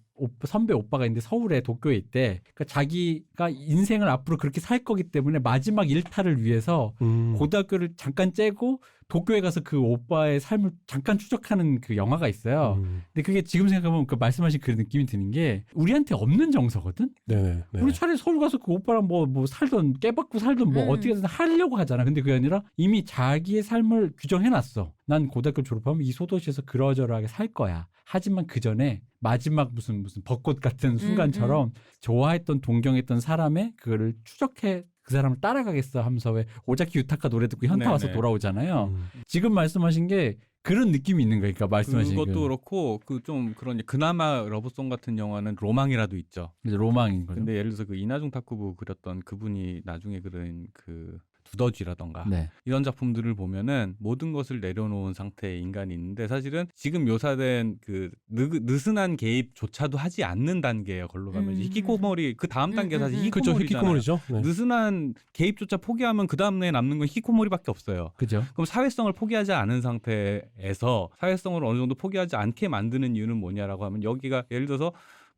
선배 오빠가 있는데 서울에 도쿄에 있대. 그러니까 자기가 인생을 앞으로 그렇게 살 거기 때문에 마지막 일탈을 위해서 고등학교를 잠깐 째고 도쿄에 가서 그 오빠의 삶을 잠깐 추적하는 그 영화가 있어요. 근데 그게 지금 생각하면 그 말씀하신 그 느낌이 드는 게 우리한테 없는 정서거든. 네네. 네. 우리 차라리 서울 가서 그 오빠랑 뭐 살던 깨박고 살던 뭐 어떻게든 하려고 하잖아. 근데 그게 아니라 이미 자기의 삶을 규정해놨어. 난 고등학교 졸업하면 이 소도시에서 그러저러하게 살 거야. 하지만 그 전에 마지막 무슨 벚꽃 같은 순간처럼 좋아했던 동경했던 사람의 그거를 추적해 그 사람을 따라가겠어 하면서 왜 오자키 유타카 노래 듣고 현타 와서 네네. 돌아오잖아요. 지금 말씀하신 게 그런 느낌이 있는 거예요. 그러니까 말씀하신 그것도 그 그렇고 그 좀 그런 그나마 러브송 같은 영화는 로망이라도 있죠. 이제 로망인 거죠. 근데 예를 들어서 그 이나중 타쿠부 그렸던 그분이 나중에 그린 그 두더지라던가 네. 이런 작품들을 보면은 모든 것을 내려놓은 상태의 인간이 있는데 사실은 지금 묘사된 그 느슨한 개입조차도 하지 않는 단계예요. 걸로 가면 이제 히키코모리 그 다음 단계 사실 그렇죠. 히키코모리잖아요. 히키코모리죠. 네. 느슨한 개입조차 포기하면 그 다음에 남는 건 히키코모리밖에 없어요. 그죠. 그럼 사회성을 포기하지 않은 상태에서 사회성을 어느 정도 포기하지 않게 만드는 이유는 뭐냐라고 하면 여기가 예를 들어서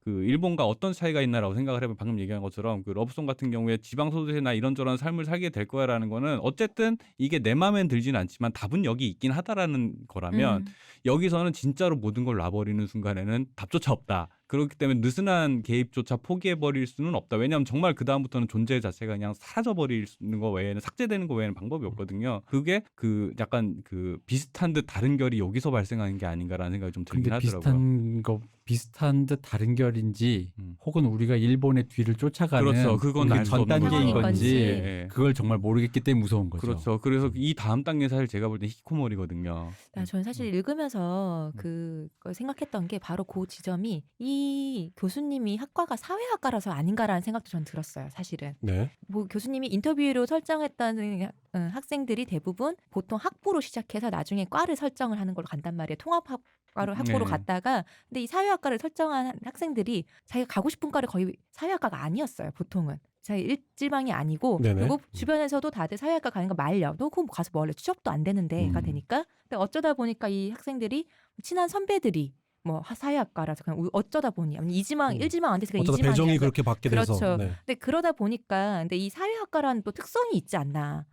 그 일본과 어떤 차이가 있나라고 생각을 해보면 방금 얘기한 것처럼 그 러브송 같은 경우에 지방 소도시나 이런저런 삶을 살게 될 거야라는 거는 어쨌든 이게 내 마음엔 들지는 않지만 답은 여기 있긴 하다라는 거라면 여기서는 진짜로 모든 걸 놔버리는 순간에는 답조차 없다. 그렇기 때문에 느슨한 개입조차 포기해버릴 수는 없다. 왜냐하면 정말 그 다음부터는 존재 자체가 그냥 사라져버리는 거 외에는 삭제되는 거 외에는 방법이 없거든요. 그게 그 약간 그 비슷한 듯 다른 결이 여기서 발생하는 게 아닌가라는 생각이 좀 들긴 근데 하더라고요. 비슷한 듯 다른 결인지 혹은 우리가 일본의 뒤를 쫓아가는 그렇죠. 그건 그게 알 수 전 없는 단계인 거죠. 건지 예. 그걸 정말 모르겠기 때문에 무서운 거죠. 그렇죠. 그래서 이 다음 단계 사실 제가 볼 때 히코모리거든요. 저는 사실 읽으면서 그걸 생각했던 게 바로 그 지점이 이 교수님이 학과가 사회학과라서 아닌가라는 생각도 전 들었어요. 사실은 네. 뭐 교수님이 인터뷰로 설정했다는 학생들이 대부분 보통 학부로 시작해서 나중에 과를 설정을 하는 걸로 간단 말이에요. 통합학과로 학부로 네. 갔다가 근데 이 사회학과를 설정한 학생들이 자기가 가고 싶은 과를 거의 사회학과가 아니었어요. 보통은. 자기 일지망이 아니고 네네. 그리고 주변에서도 다들 사회학과 가는 거 말려. 너 그거 가서 뭐 할래? 취업도 안 되는데가 되니까. 근데 어쩌다 보니까 이 학생들이 친한 선배들이 뭐 사회학과라서 그냥 어쩌다 보니 이지망 일지망 안 돼서 그냥 어쩌다 이지망이야. 배정이 그렇게 받게 돼서. 그렇죠. 네. 근데 그러다 보니까 근데 이 사회학과라는 또 특성이 있지 않나.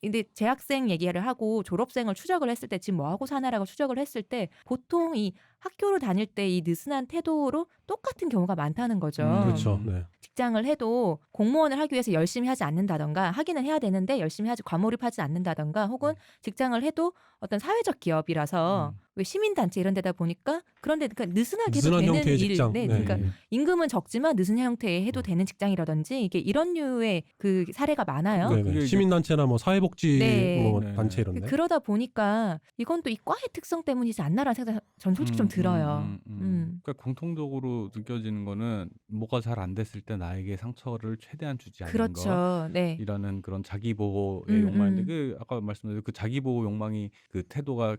근데 재학생 얘기를 하고 졸업생을 추적을 했을 때 지금 뭐 하고 사나라고 추적을 했을 때 보통 이 학교를 다닐 때 이 느슨한 태도로 똑같은 경우가 많다는 거죠. 그렇죠. 네. 직장을 해도 공무원을 하기 위해서 열심히 하지 않는다던가 하기는 해야 되는데 열심히 하지 과몰입하지 않는다던가 혹은 직장을 해도 어떤 사회적 기업이라서 왜 시민단체 이런 데다 보니까 그런데 그러니까 느슨하게 해도 느슨한 되는 형태의 일, 직장. 네, 네. 그러니까 임금은 적지만 느슨한 형태의 해도 되는 직장이라든지 이게 이런 류의 그 사례가 많아요. 네네. 그게 이제- 시민단체나 뭐 사회복지 네. 뭐 네. 단체 이런데. 그러다 보니까 이건 또 이 과의 특성 때문이지 않나라는 생각이 전 솔직히 좀 들어요. 그러니까 공통적으로 느껴지는 거는 뭐가 잘 안 됐을 때 나에게 상처를 최대한 주지 않는 거. 그렇죠. 네. 이라는 그런 자기 보호의 욕망인데 그 아까 말씀드린 그 자기 보호 욕망이 그 태도가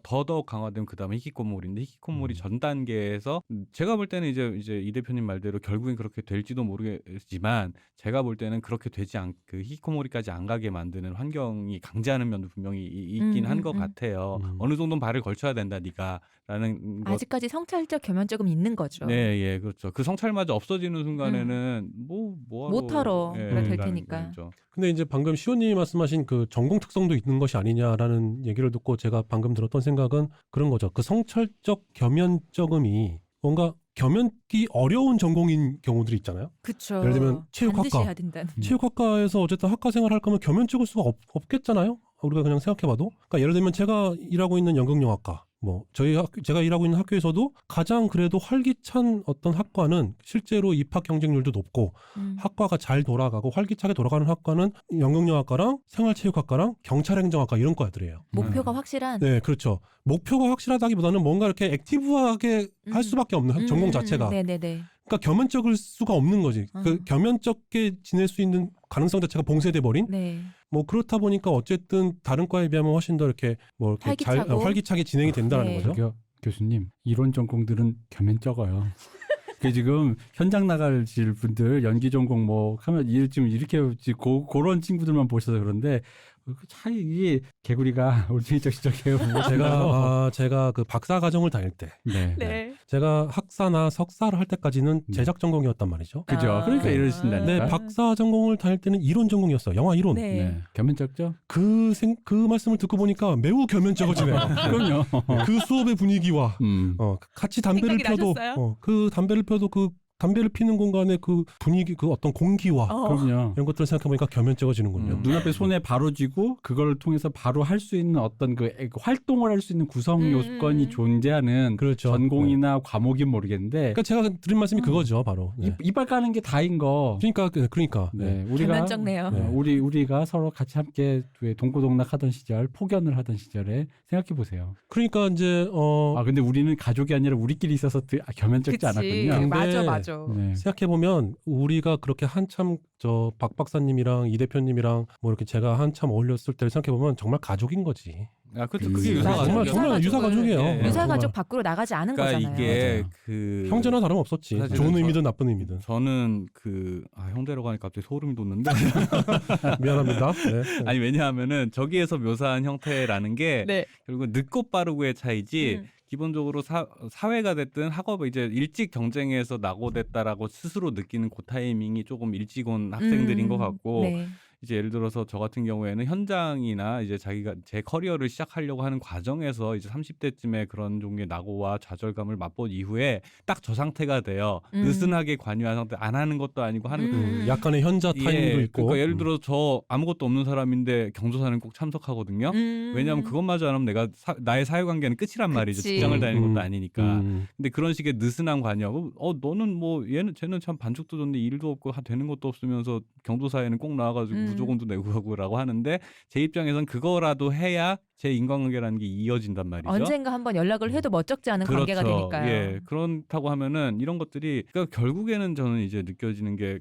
더더욱 강화되면 그 다음에 히키코모리인데 히키코모리 전 단계에서 제가 볼 때는 이제 이 대표님 말대로 결국엔 그렇게 될지도 모르겠지만 제가 볼 때는 그렇게 되지 그 히키코모리까지 안 가게 만드는 환경이 강제하는 면도 분명히 있긴 한 것 같아요. 어느 정도는 발을 걸쳐야 된다 네가라는 것. 아직까지 성찰적 겸연적은 있는 거죠. 네, 예, 그렇죠. 그 성찰마저 없어지는 순간에는 뭐하러 못하러 예, 될 라는 테니까. 거죠. 근데 이제 방금 시호님이 말씀하신 그 전공 특성도 있는 것이 아니냐라는 얘기를 듣고 제가 방금 들었던 생각은 그런 거죠. 그 성찰적 겸연적음이 뭔가 겸연기 어려운 전공인 경우들이 있잖아요. 그렇죠. 예를 들면 체육학과. 반드시 해야 된다는. 체육학과에서 어쨌든 학과 생활을 할 거면 겸연 찍을 수가 없겠잖아요. 우리가 그냥 생각해봐도, 그러니까 예를 들면 제가 일하고 있는 연극영화과, 뭐 제가 일하고 있는 학교에서도 가장 그래도 활기찬 어떤 학과는 실제로 입학 경쟁률도 높고 학과가 잘 돌아가고 활기차게 돌아가는 학과는 연극영화과랑 생활체육학과랑 경찰행정학과 이런 과들이에요. 목표가 확실한. 네, 그렇죠. 목표가 확실하다기보다는 뭔가 이렇게 액티브하게 할 수밖에 없는 전공 자체가. 네네네. 그러니까 겸연쩍을 수가 없는 거지. 그 겸연쩍게 지낼 수 있는 가능성 자체가 봉쇄돼 버린. 네. 뭐 그렇다 보니까 어쨌든 다른 과에 비하면 훨씬 더 이렇게 뭐 이렇게 활기차고. 활기차게 진행이 된다는 네. 거죠. 교수님 이론 전공들은 겸연 적어요. 그 지금 현장 나가실 분들 연기 전공 뭐 하면 지금 이렇게 그런 친구들만 보셔서 그런데 차이 이게 개구리가 올챙이적 시적이에요. 제가 그 박사 과정을 다닐 때, 네. 제가 학사나 석사를 할 때까지는 제작 전공이었단 말이죠. 그죠. 아. 그러니까 이러신다니까. 네, 박사 전공을 다닐 때는 이론 전공이었어요. 영화 이론. 네. 네. 겸연 적죠? 그 말씀을 듣고 보니까 매우 겸연쩍어지네요. 그럼요. 그 수업의 분위기와 같이 담배를 생각이 펴도 나셨어요? 그 담배를 펴도 그 담배를 피는 공간의 그 분위기, 그 어떤 공기와 그럼요. 이런 것들을 생각해보니까 겸연쩍어지는군요. 눈앞에 손에 바로 쥐고 그걸 통해서 바로 할 수 있는 어떤 그 활동을 할 수 있는 구성 요건이 존재하는 그렇죠. 전공이나 과목인 모르겠는데 그러니까 제가 드린 말씀이 그거죠, 바로. 네. 이빨 까는 게 다인 거. 그러니까. 네, 우리가 겸연쩍네요. 네. 우리가 서로 같이 함께 동고동락하던 시절, 폭연을 하던 시절에 생각해 보세요. 그러니까 이제 근데 우리는 가족이 아니라 우리끼리 있어서 겸연쩍지 그치. 않았군요. 맞아. 네. 생각해보면 우리가 그렇게 한참 박 박사님이랑 이 대표님이랑 뭐 이렇게 제가 한참 어울렸을 때를 생각해보면 정말 가족인 거지. 아, 그렇죠. 그 그게 유사 유사가족. 정말 유사가족이에요. 예, 예. 유사가족 정말. 밖으로 나가지 않은 그러니까 거잖아요. 이게 맞아요. 그 형제나 다름없었지. 사실은 좋은 의미든 나쁜 의미든. 저는 형제라고 하니까 갑자기 소름이 돋는데 미안합니다. 네. 아니 왜냐하면은 저기에서 묘사한 형태라는 게 네. 결국은 늦고 빠르고의 차이지 음. 기본적으로 사회가 됐든 학업을 이제 일찍 경쟁에서 낙오됐다라고 스스로 느끼는 그 타이밍이 조금 일찍 온 학생들인 것 같고 네. 이제 예를 들어서 저 같은 경우에는 현장이나 이제 자기가 제 커리어를 시작하려고 하는 과정에서 이제 30대쯤에 그런 종류의 낙오와 좌절감을 맛본 이후에 딱 저 상태가 돼요. 느슨하게 관여한 상태, 안 하는 것도 아니고 하는 것도 약간의 현자 타임도 있고. 그러니까 예를 들어 저 아무것도 없는 사람인데 경조사는 꼭 참석하거든요. 왜냐하면 그것마저 안 하면 나의 사회관계는 끝이란 말이죠. 그치. 직장을 다니는 것도 아니니까. 음. 근데 그런 식의 느슨한 관여. 너는 뭐 쟤는 참 반죽도 좋은데 일도 없고 되는 것도 없으면서 경조사에는 꼭 나와가지고 무조건도 내고 가고라고 하는데 제 입장에선 그거라도 해야 제 인간관계라는 게 이어진단 말이죠. 언젠가 한번 연락을 해도 멋쩍지 않은 그렇죠. 관계가 되니까요. 예, 그렇다고 하면은 이런 것들이 그러니까 결국에는 저는 이제 느껴지는 게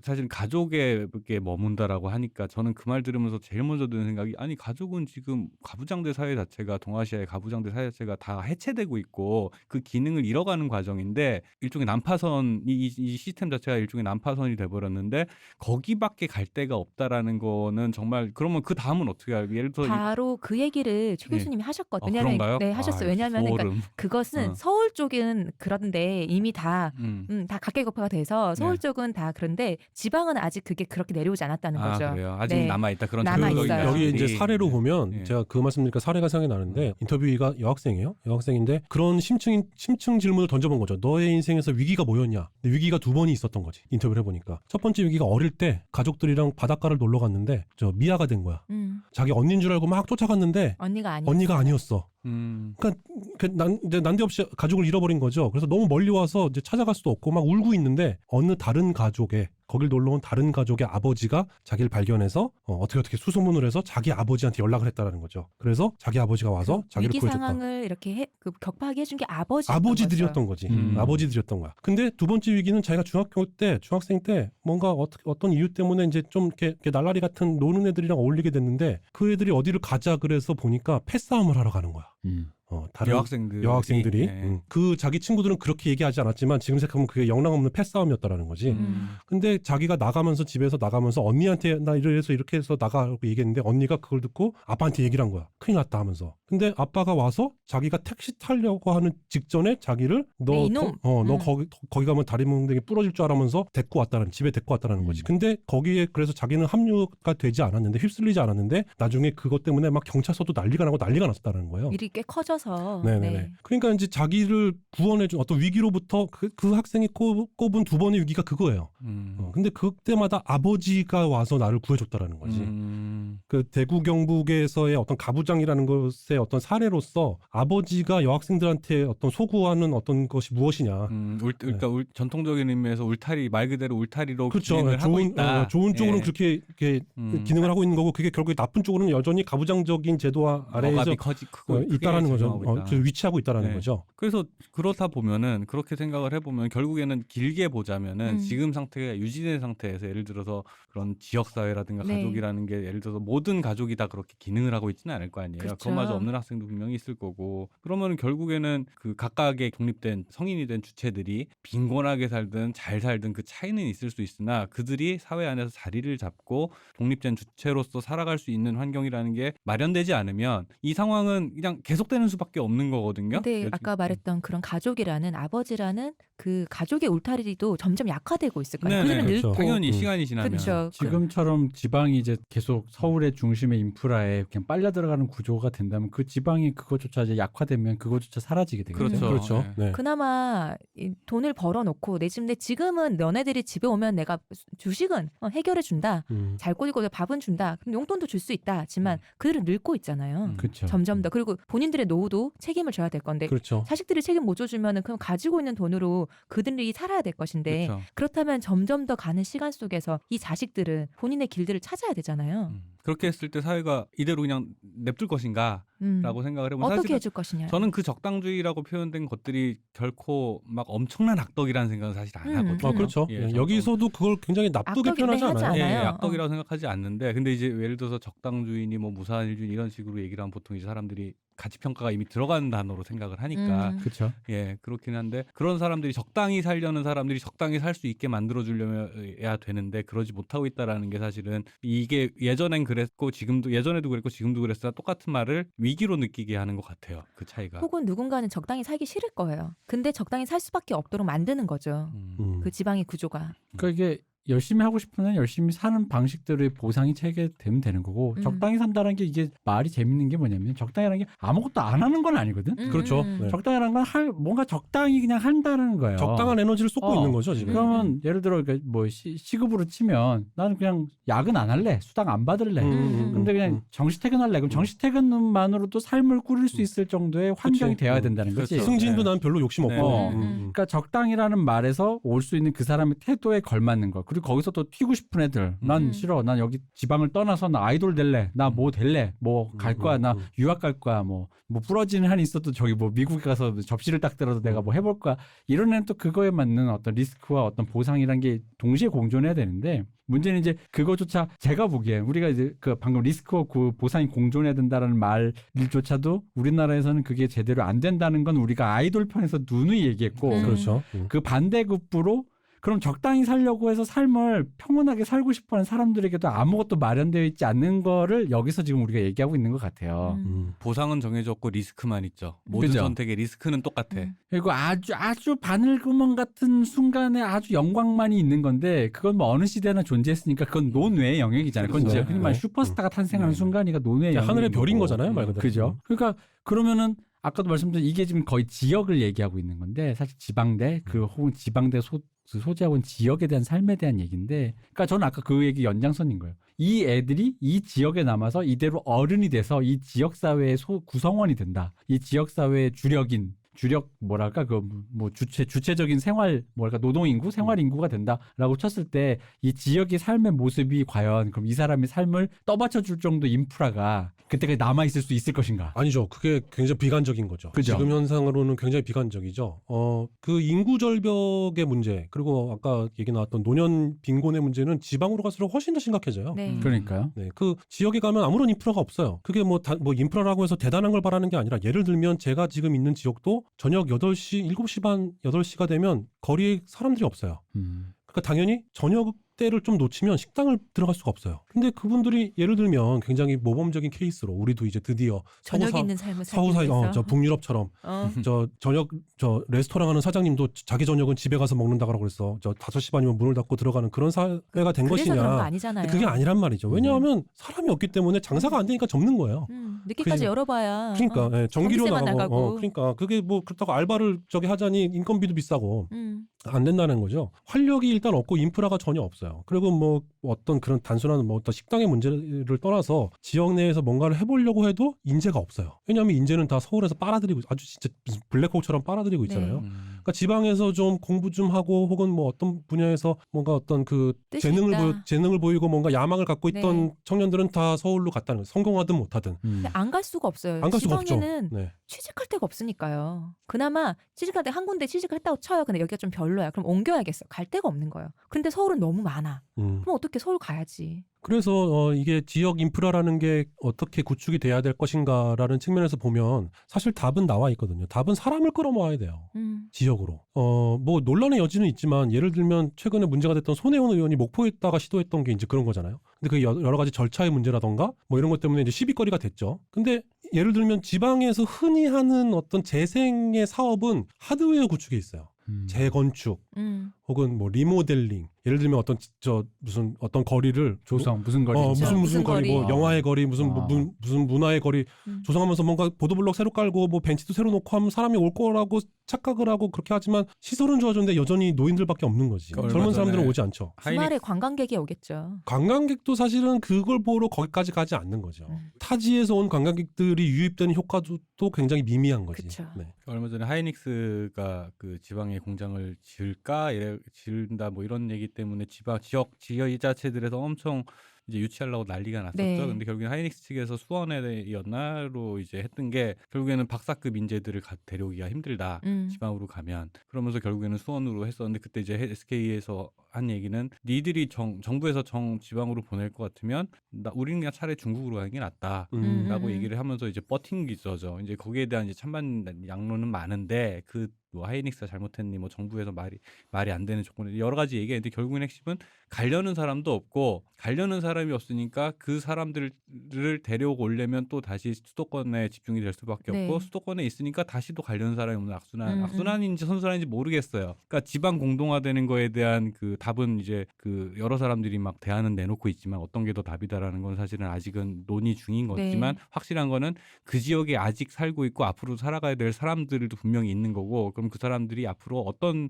사실 가족에 머문다라고 하니까 저는 그 말 들으면서 제일 먼저 드는 생각이 아니 가족은 지금 가부장제 사회 자체가 동아시아의 가부장제 사회 자체가 다 해체되고 있고 그 기능을 잃어가는 과정인데 일종의 난파선 이 시스템 자체가 일종의 난파선이 돼버렸는데 거기밖에 갈 데가 없다라는 거는 정말 그러면 그 다음은 어떻게 할까? 예를 들어 바로 그 얘기를 최 교수님이 하셨거든요. 왜냐하면 그런가요? 네, 하셨어요. 왜냐하면 그러니까 그것은 서울 쪽은 그런데 이미 다 각계급화가 돼서 서울 쪽은 다 그런데 지방은 아직 그게 그렇게 내려오지 않았다는 거죠. 그래요. 아직 네. 남아있다. 그런 남아있어요. 전통적인 여기 이제 것들이. 사례로 보면 예. 제가 그 말씀드리니까 사례가 생각이 나는데 인터뷰가 여학생이에요. 여학생인데 그런 심층 질문을 던져본 거죠. 너의 인생에서 위기가 뭐였냐? 근데 위기가 두 번이 있었던 거지. 인터뷰를 해보니까 첫 번째 위기가 어릴 때 가족들이랑 바닷가를 놀러 갔는데 미아가 된 거야. 자기 언니인 줄 알고 막 쫓아갔는데 언니가 아니었어. 그러니까 이제 난데없이 가족을 잃어버린 거죠. 그래서 너무 멀리 와서 이제 찾아갈 수도 없고 막 울고 있는데 어느 다른 가족의 거길 놀러 온 다른 가족의 아버지가 자기를 발견해서 어떻게 수소문을 해서 자기 아버지한테 연락을 했다라는 거죠. 그래서 자기 아버지가 와서 자기를 위기 구해줬다. 상황을 이렇게 격파하게 해준 게 아버지들이었던 거지. 아버지들이었던 거야. 근데 두 번째 위기는 자기가 중학생 때 뭔가 어떤 이유 때문에 이제 좀 이렇게 날라리 같은 노는 애들이랑 어울리게 됐는데 그 애들이 어디를 가자 그래서 보니까 패싸움을 하러 가는 거야. 다른 여학생들이 그 자기 친구들은 그렇게 얘기하지 않았지만 지금 생각하면 그게 영락없는 패싸움이었다라는 거지. 근데 자기가 나가면서 집에서 나가면서 언니한테 나 이렇게 해서 나가라고 얘기했는데 언니가 그걸 듣고 아빠한테 얘기를 한 거야. 큰일 났다 하면서. 근데 아빠가 와서 자기가 택시 타려고 하는 직전에 자기를 너 거기 가면 다리 뭉댕이 부러질 줄 알면서 집에 데리고 왔다라는 거지. 근데 거기에 그래서 자기는 합류가 되지 않았는데 휩쓸리지 않았는데 나중에 그것 때문에 막 경찰서도 난리가 났었다는 거예요. 일이 꽤 커져서 있어서. 네네네. 네. 그러니까 이제 자기를 구원해준 어떤 위기로부터 그 학생이 꼽은 두 번의 위기가 그거예요. 근데 그때마다 아버지가 와서 나를 구해줬다라는 거지. 그 대구 경북에서의 어떤 가부장이라는 것의 어떤 사례로서 아버지가 여학생들한테 어떤 소구하는 어떤 것이 무엇이냐. 그러니까 전통적인 의미에서 울타리 말 그대로 울타리로 그렇죠. 기능을 하고 좋은 있다. 좋은 쪽으로는 예. 그렇게 기능을 하고 있는 거고 그게 결국에 나쁜 쪽으로는 여전히 가부장적인 제도와 아래에서 억압이 크고 있다라는 거죠. 작용하고 있다. 위치하고 있다라는 네. 거죠. 그래서 그렇다 보면은 그렇게 생각을 해보면 결국에는 길게 보자면은 지금 상태가 유지된 상태에서 예를 들어서 그런 지역 사회라든가 네. 가족이라는 게 예를 들어서 모든 가족이 다 그렇게 기능을 하고 있지는 않을 거 아니에요. 그렇죠. 그것마저 없는 학생도 분명히 있을 거고 그러면은 결국에는 그 각각의 독립된 성인이 된 주체들이 빈곤하게 살든 잘 살든 그 차이는 있을 수 있으나 그들이 사회 안에서 자리를 잡고 독립된 주체로서 살아갈 수 있는 환경이라는 게 마련되지 않으면 이 상황은 그냥 계속되는 수밖에 없는 거거든요. 근데 아까 말했던 그런 가족이라는 아버지라는 그 가족의 울타리도 점점 약화되고 있을 거예요. 네네, 그들은 그렇죠. 늙고. 당연히 시간이 지나면 그렇죠. 지금처럼 지방이 이제 계속 서울의 중심의 인프라에 그냥 빨려 들어가는 구조가 된다면 그 지방이 그것조차 이제 약화되면 그것조차 사라지게 되겠죠. 그렇죠. 그렇죠. 네. 네. 그나마 이 돈을 벌어놓고 내 집 내 지금은 너네들이 집에 오면 내가 주식은 해결해 준다. 잘 꾸리고 밥은 준다. 그럼 용돈도 줄 수 있다. 하지만 그들은 늙고 있잖아요. 그렇죠. 점점 더. 그리고 본인들의 노후도 책임을 져야 될 건데 그렇죠. 자식들이 책임 못 져주면은 그럼 가지고 있는 돈으로 그들이 살아야 될 것인데 그렇죠. 그렇다면 점점 더 가는 시간 속에서 이 자식들은 본인의 길들을 찾아야 되잖아요. 그렇게 했을 때 사회가 이대로 그냥 냅둘 것인가 라고 생각을 해보면 어떻게 사실은 해줄 것이냐. 저는 그 적당주의라고 표현된 것들이 결코 막 엄청난 악덕이라는 생각은 사실 안 하거든요. 그렇죠. 예, 여기서도 그걸 굉장히 나쁘게 악덕이네 표현하지 하지 않아요. 예, 않아요. 악덕이라고 생각하지 않는데 근데 이제 예를 들어서 적당주의니 뭐 무사일주의 이런 식으로 얘기를 하면 보통 이제 사람들이 가치평가가 이미 들어간 단어로 생각을 하니까 그렇죠. 예 그렇긴 한데 그런 사람들이 적당히 살려는 사람들이 적당히 살 수 있게 만들어주려야 되는데 그러지 못하고 있다라는 게 사실은 이게 예전엔 그랬고 지금도 예전에도 그랬고 지금도 그랬으나 똑같은 말을 위기로 느끼게 하는 것 같아요. 그 차이가. 혹은 누군가는 적당히 살기 싫을 거예요. 근데 적당히 살 수밖에 없도록 만드는 거죠. 그 지방의 구조가. 그러니까 이게 열심히 하고 싶으면 열심히 사는 방식들의 보상이 체계되면 되는 거고 적당히 산다는 게 이게 말이 재밌는 게 뭐냐면 적당히라는 게 아무것도 안 하는 건 아니거든. 그렇죠. 네. 적당히라는 건 뭔가 적당히 그냥 한다는 거예요. 적당한 에너지를 쏟고 있는 거죠 지금. 그러면 예를 들어 그러니까 뭐 시급으로 치면 나는 그냥 야근 안 할래, 수당 안 받을래. 근데 그냥 정시 퇴근할래. 그럼 정시 퇴근만으로도 삶을 꾸릴 수 있을 정도의 환경이 그치. 되어야 된다는 거지. 그렇죠. 승진도 네. 난 별로 욕심 없고. 네. 그러니까 적당이라는 말에서 올 수 있는 그 사람의 태도에 걸맞는 거. 그리고 거기서 또 튀고 싶은 애들. 난 싫어. 난 여기 지방을 떠나서 나 아이돌 될래. 나 뭐 될래. 뭐 갈 거야. 나 유학 갈 거야. 뭐 부러지는 한이 있어도 저기 뭐 미국에 가서 접시를 딱 들어도 내가 뭐 해볼 거야. 이런 애는 또 그거에 맞는 어떤 리스크와 어떤 보상이란 게 동시에 공존해야 되는데 문제는 이제 그거조차 제가 보기엔 우리가 이제 그 방금 리스크와 그 보상이 공존해야 된다라는 말조차도 우리나라에서는 그게 제대로 안 된다는 건 우리가 아이돌 편에서 누누이 얘기했고 그렇죠. 그 반대급부로 그럼 적당히 살려고 해서 삶을 평온하게 살고 싶어하는 사람들에게도 아무것도 마련되어 있지 않는 거를 여기서 지금 우리가 얘기하고 있는 것 같아요. 보상은 정해졌고 리스크만 있죠. 모든 그죠? 선택의 리스크는 똑같아. 그리고 아주 바늘구멍 같은 순간에 아주 영광만이 있는 건데 그건 뭐 어느 시대나 존재했으니까 그건 논외의 영역이잖아요. 그건 그렇죠. 이제 흔히 말 네. 슈퍼스타가 탄생하는 네. 순간이가 논외의 영역. 하늘의 별인 거잖아요, 말 그대로. 그죠? 그러니까 그러면은 아까도 말씀드린 이게 지금 거의 지역을 얘기하고 있는 건데 사실 지방대 혹은 지방대 소재하고 있는 지역에 대한 삶에 대한 얘기인데 그러니까 저는 아까 그 얘기 연장선인 거예요. 이 애들이 이 지역에 남아서 이대로 어른이 돼서 이 지역 사회의 구성원이 된다. 이 지역 사회의 주력 뭐랄까 그 뭐 주체적인 생활 뭐랄까 노동 인구 생활 인구가 된다라고 쳤을 때 이 지역의 삶의 모습이 과연 그럼 이 사람의 삶을 떠받쳐 줄 정도 인프라가 그때까지 남아 있을 수 있을 것인가? 아니죠. 그게 굉장히 비관적인 거죠. 그죠? 지금 현상으로는 굉장히 비관적이죠. 그 인구 절벽의 문제 그리고 아까 얘기 나왔던 노년 빈곤의 문제는 지방으로 갈수록 훨씬 더 심각해져요. 네. 그러니까요. 네, 그 지역에 가면 아무런 인프라가 없어요. 그게 뭐 인프라라고 해서 대단한 걸 바라는 게 아니라 예를 들면 제가 지금 있는 지역도 저녁 8시, 7시 반, 8시가 되면 거리에 사람들이 없어요. 그러니까 당연히 저녁 때를 좀 놓치면 식당을 들어갈 수가 없어요. 근데 그분들이 예를 들면 굉장히 모범적인 케이스로 우리도 이제 드디어 저녁 있는 삶을 살기 서구사 위해서. 저 북유럽처럼 저 저녁 저 레스토랑 하는 사장님도 자기 저녁은 집에 가서 먹는다고 그랬어. 저 5시 반이면 문을 닫고 들어가는 그런 사회가 된 그래서 것이냐. 그런 거 아니잖아요. 그게 아니란 말이죠. 왜냐하면 사람이 없기 때문에 장사가 안 되니까 접는 거예요. 늦게까지 그래서- 열어봐야. 그러니까 예, 전기료 전기세만 나가고 그러니까 그게 뭐 그렇다고 알바를 저기 하자니 인건비도 비싸고 안 된다는 거죠. 활력이 일단 없고 인프라가 전혀 없어요. 그리고 뭐 어떤 그런 단순한 뭐 어떤 식당의 문제를 떠나서 지역 내에서 뭔가를 해보려고 해도 인재가 없어요. 왜냐하면 인재는 다 서울에서 빨아들이고 아주 진짜 무슨 블랙홀처럼 빨아들이고 있잖아요. 네. 그러니까 지방에서 좀 공부 좀 하고 혹은 뭐 어떤 분야에서 뭔가 어떤 그 뜻이 있다. 재능을 보이고 뭔가 야망을 갖고 있던 네. 청년들은 다 서울로 갔다는 거예요. 성공하든 못하든 음. 안 갈 수가 없어요. 안 갈 수가 없죠. 지방에는 네. 취직할 데가 없으니까요. 그나마 취직할 때 한 군데 취직을 했다고 쳐요. 근데 여기가 좀 별로야. 그럼 옮겨야겠어. 갈 데가 없는 거예요. 근데 서울은 너무 많아. 그럼 어떻게 서울 가야지. 그래서 이게 지역 인프라라는 게 어떻게 구축이 돼야 될 것인가라는 측면에서 보면 사실 답은 나와 있거든요. 답은 사람을 끌어모아야 돼요. 지역으로. 뭐 논란의 여지는 있지만 예를 들면 최근에 문제가 됐던 손혜원 의원이 목포에다가 시도했던 게 이제 그런 거잖아요. 근데 그 여러 가지 절차의 문제라던가 뭐 이런 것 때문에 이제 시비거리가 됐죠. 근데 예를 들면 지방에서 흔히 하는 어떤 재생의 사업은 하드웨어 구축에 있어요. 재건축 혹은 뭐 리모델링. 예를 들면 어떤 무슨 어떤 거리를 조성 무슨 거리 무슨 거리 뭐 거리. 영화의 거리 무슨 무슨 문화의 거리 조성하면서 뭔가 보도블록 새로 깔고 뭐 벤치도 새로 놓고 하면 사람이 올 거라고 착각을 하고 그렇게 하지만 시설은 좋아졌는데 여전히 노인들밖에 없는 거지. 얼마 젊은 사람들은 전에 오지 않죠. 주말에 관광객이 오겠죠. 관광객도 사실은 그걸 보러 거기까지 가지 않는 거죠. 타지에서 온 관광객들이 유입되는 효과도 또 굉장히 미미한 거지. 그쵸. 네. 얼마 전에 하이닉스가 그 지방에 공장을 지은다 뭐 이런 얘기 때문에 지역 지자체들에서 엄청 이제 유치하려고 난리가 났었죠. 네. 근데 결국엔 하이닉스 측에서 수원에였나로 이제 했던 게 결국에는 박사급 인재들을 데려오기가 힘들다. 지방으로 가면 그러면서 결국에는 수원으로 했었는데 그때 이제 SK에서 한 얘기는 니들이 정부에서 지방으로 보낼 것 같으면 우리는 그냥 차라리 중국으로 가는 게 낫다라고 얘기를 하면서 이제 버틴 게 있어죠. 이제 거기에 대한 이제 찬반 양론은 많은데 뭐 하이닉스가 잘못했니 뭐 정부에서 말이 안 되는 조건에 여러 가지 얘기했는데 결국엔 핵심은 가려는 사람도 없고 가려는 사람이 없으니까 그 사람들을 데려오고 오려면 또 다시 수도권에 집중이 될 수밖에 네. 없고 수도권에 있으니까 다시 또 가려는 사람이 없는 악순환인지 선순환인지 모르겠어요. 그러니까 지방 공동화되는 거에 대한 그 답은 이제 그 여러 사람들이 막 대안은 내놓고 있지만 어떤 게 더 답이다라는 건 사실은 아직은 논의 중인 거지만 확실한 거는 그 지역에 아직 살고 있고 앞으로 살아가야 될 사람들도 분명히 있는 거고 그럼 그 사람들이 앞으로 어떤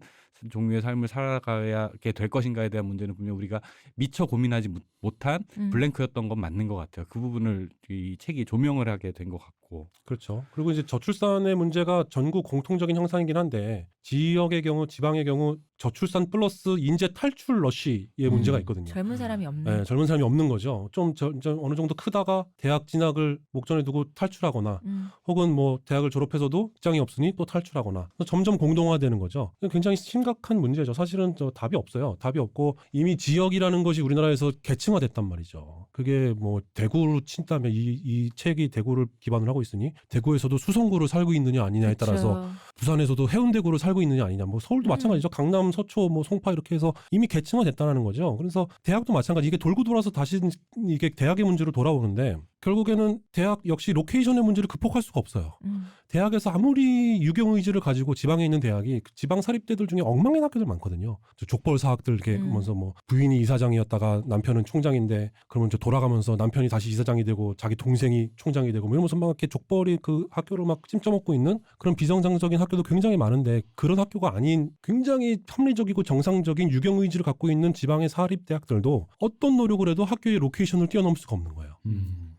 종류의 삶을 살아가게 될 것인가에 대한 문제는 분명 우리가 미처 고민하지 못한 블랭크였던 건 맞는 것 같아요. 그 부분을 이 책이 조명을 하게 된 것 같고. 그렇죠. 그리고 이제 저출산의 문제가 전국 공통적인 현상이긴 한데 지역의 경우, 지방의 경우 저출산 플러스 인재 탈출 러쉬의 문제가 있거든요. 젊은 사람이 없네. 네, 젊은 사람이 없는 거죠. 좀 어느 정도 크다가 대학 진학을 목전에 두고 탈출하거나 혹은 뭐 대학을 졸업해서도 직장이 없으니 또 탈출하거나 점점 공동화되는 거죠. 굉장히 심각한 문제죠. 사실은 답이 없어요. 답이 없고 이미 지역이라는 것이 우리나라에서 계층화됐단 말이죠. 그게 뭐 대구로 친다면 이 책이 대구를 기반으로 하고 있으니 대구에서도 수성구를 살고 있느냐 아니냐에 따라서 그렇죠. 부산에서도 해운대구를 살고 있느냐 아니냐 뭐 서울도 마찬가지죠. 강남, 서초, 뭐 송파 이렇게 해서 이미 계층화됐다는 거죠. 그래서 대학도 마찬가지. 이게 돌고 돌아서 다시 이게 대학의 문제로 돌아오는데 결국에는 대학 역시 로케이션의 문제를 극복할 수가 없어요. 대학에서 아무리 유경 의지를 가지고 지방에 있는 대학이 지방 사립대들 중에 엉망인 학교들 많거든요. 족벌 사학들 이렇게 하면서 뭐 부인이 이사장이었다가 남편은 총장인데 그러면 이제 돌아가면서 남편이 다시 이사장이 되고 자기 동생이 총장이 되고 뭐 이러면서 막 이렇게 족벌이 그 학교를 막 찜쪄먹고 있는 그런 비정상적인 학교도 굉장히 많은데 그런 학교가 아닌 굉장히 합리적이고 정상적인 유경 의지를 갖고 있는 지방의 사립대학들도 어떤 노력을 해도 학교의 로케이션을 뛰어넘을 수가 없는 거예요.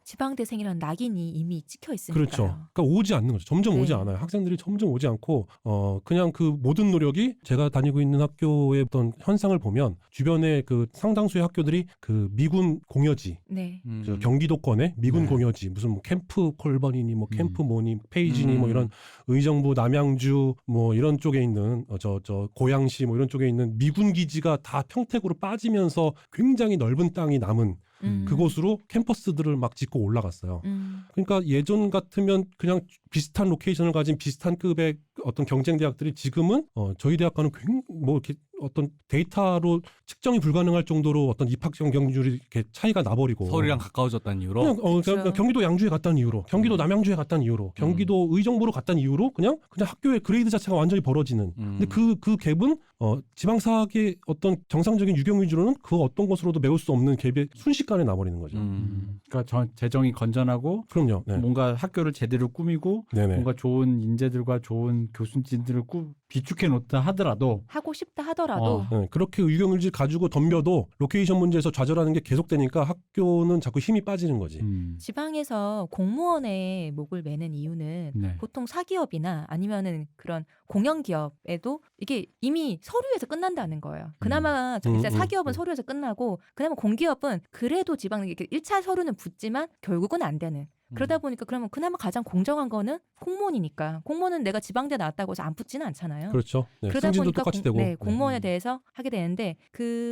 지방대생이라는 낙인이 이미 찍혀 있으니까요. 그렇죠. 그러니까 오지 않는 거죠. 점점 오지 네. 않아요. 학생들이 점점 오지 않고 그냥 그 모든 노력이 제가 다니고 있는 학교의 어떤 현상을 보면 주변에 그 상당수의 학교들이 그 미군 공여지 네. 저 경기도권의 미군 네. 공여지 무슨 뭐 캠프 콜버니니 뭐 캠프 뭐니 페이지니 뭐 이런 의정부 남양주 뭐 이런 쪽에 있는 저 고양시 뭐 이런 쪽에 있는 미군 기지가 다 평택으로 빠지면서 굉장히 넓은 땅이 남은 그곳으로 캠퍼스들을 막 짓고 올라갔어요. 그러니까 예전 같으면 그냥 비슷한 로케이션을 가진 비슷한 급의 어떤 경쟁 대학들이 지금은 저희 대학과는 뭐 이렇게 어떤 데이터로 측정이 불가능할 정도로 어떤 입학 경쟁률이 이렇게 차이가 나버리고 서울이랑 가까워졌다는 이유로. 그냥 그렇죠. 경기도 양주에 갔다는 이유로, 경기도 남양주에 갔다는 이유로, 경기도 의정부로 갔다는 이유로 그냥 학교의 그레이드 자체가 완전히 벌어지는. 근데 그 갭은 지방사학의 어떤 정상적인 유경 위주로는 그 어떤 것으로도 메울 수 없는 갭이 순식간에 나버리는 거죠. 그러니까 재정이 건전하고 그럼요. 네. 뭔가 학교를 제대로 꾸미고 네네. 뭔가 좋은 인재들과 좋은 교수진들을 비축해 놓다 하더라도 하고 싶다 하더라도 네, 그렇게 의경일지 가지고 덤벼도 로케이션 문제에서 좌절하는 게 계속되니까 학교는 자꾸 힘이 빠지는 거지. 지방에서 공무원의 목을 매는 이유는 네. 보통 사기업이나 아니면은 그런 공영기업에도 이게 이미 서류에서 끝난다는 거예요. 그나마 일단 사기업은 서류에서 끝나고 그나마 공기업은 그래도 지방 이렇게 1차 서류는 붙지만 결국은 안 되는. 그러다 보니까 그러면 그나마 가장 공정한 거는 공무원이니까. 공무원은 내가 지방대 나왔다고 해서 안 붙지는 않잖아요. 그렇죠. 네, 그러다 승진도 보니까 똑같이 되고. 네. 공무원에 대해서 하게 되는데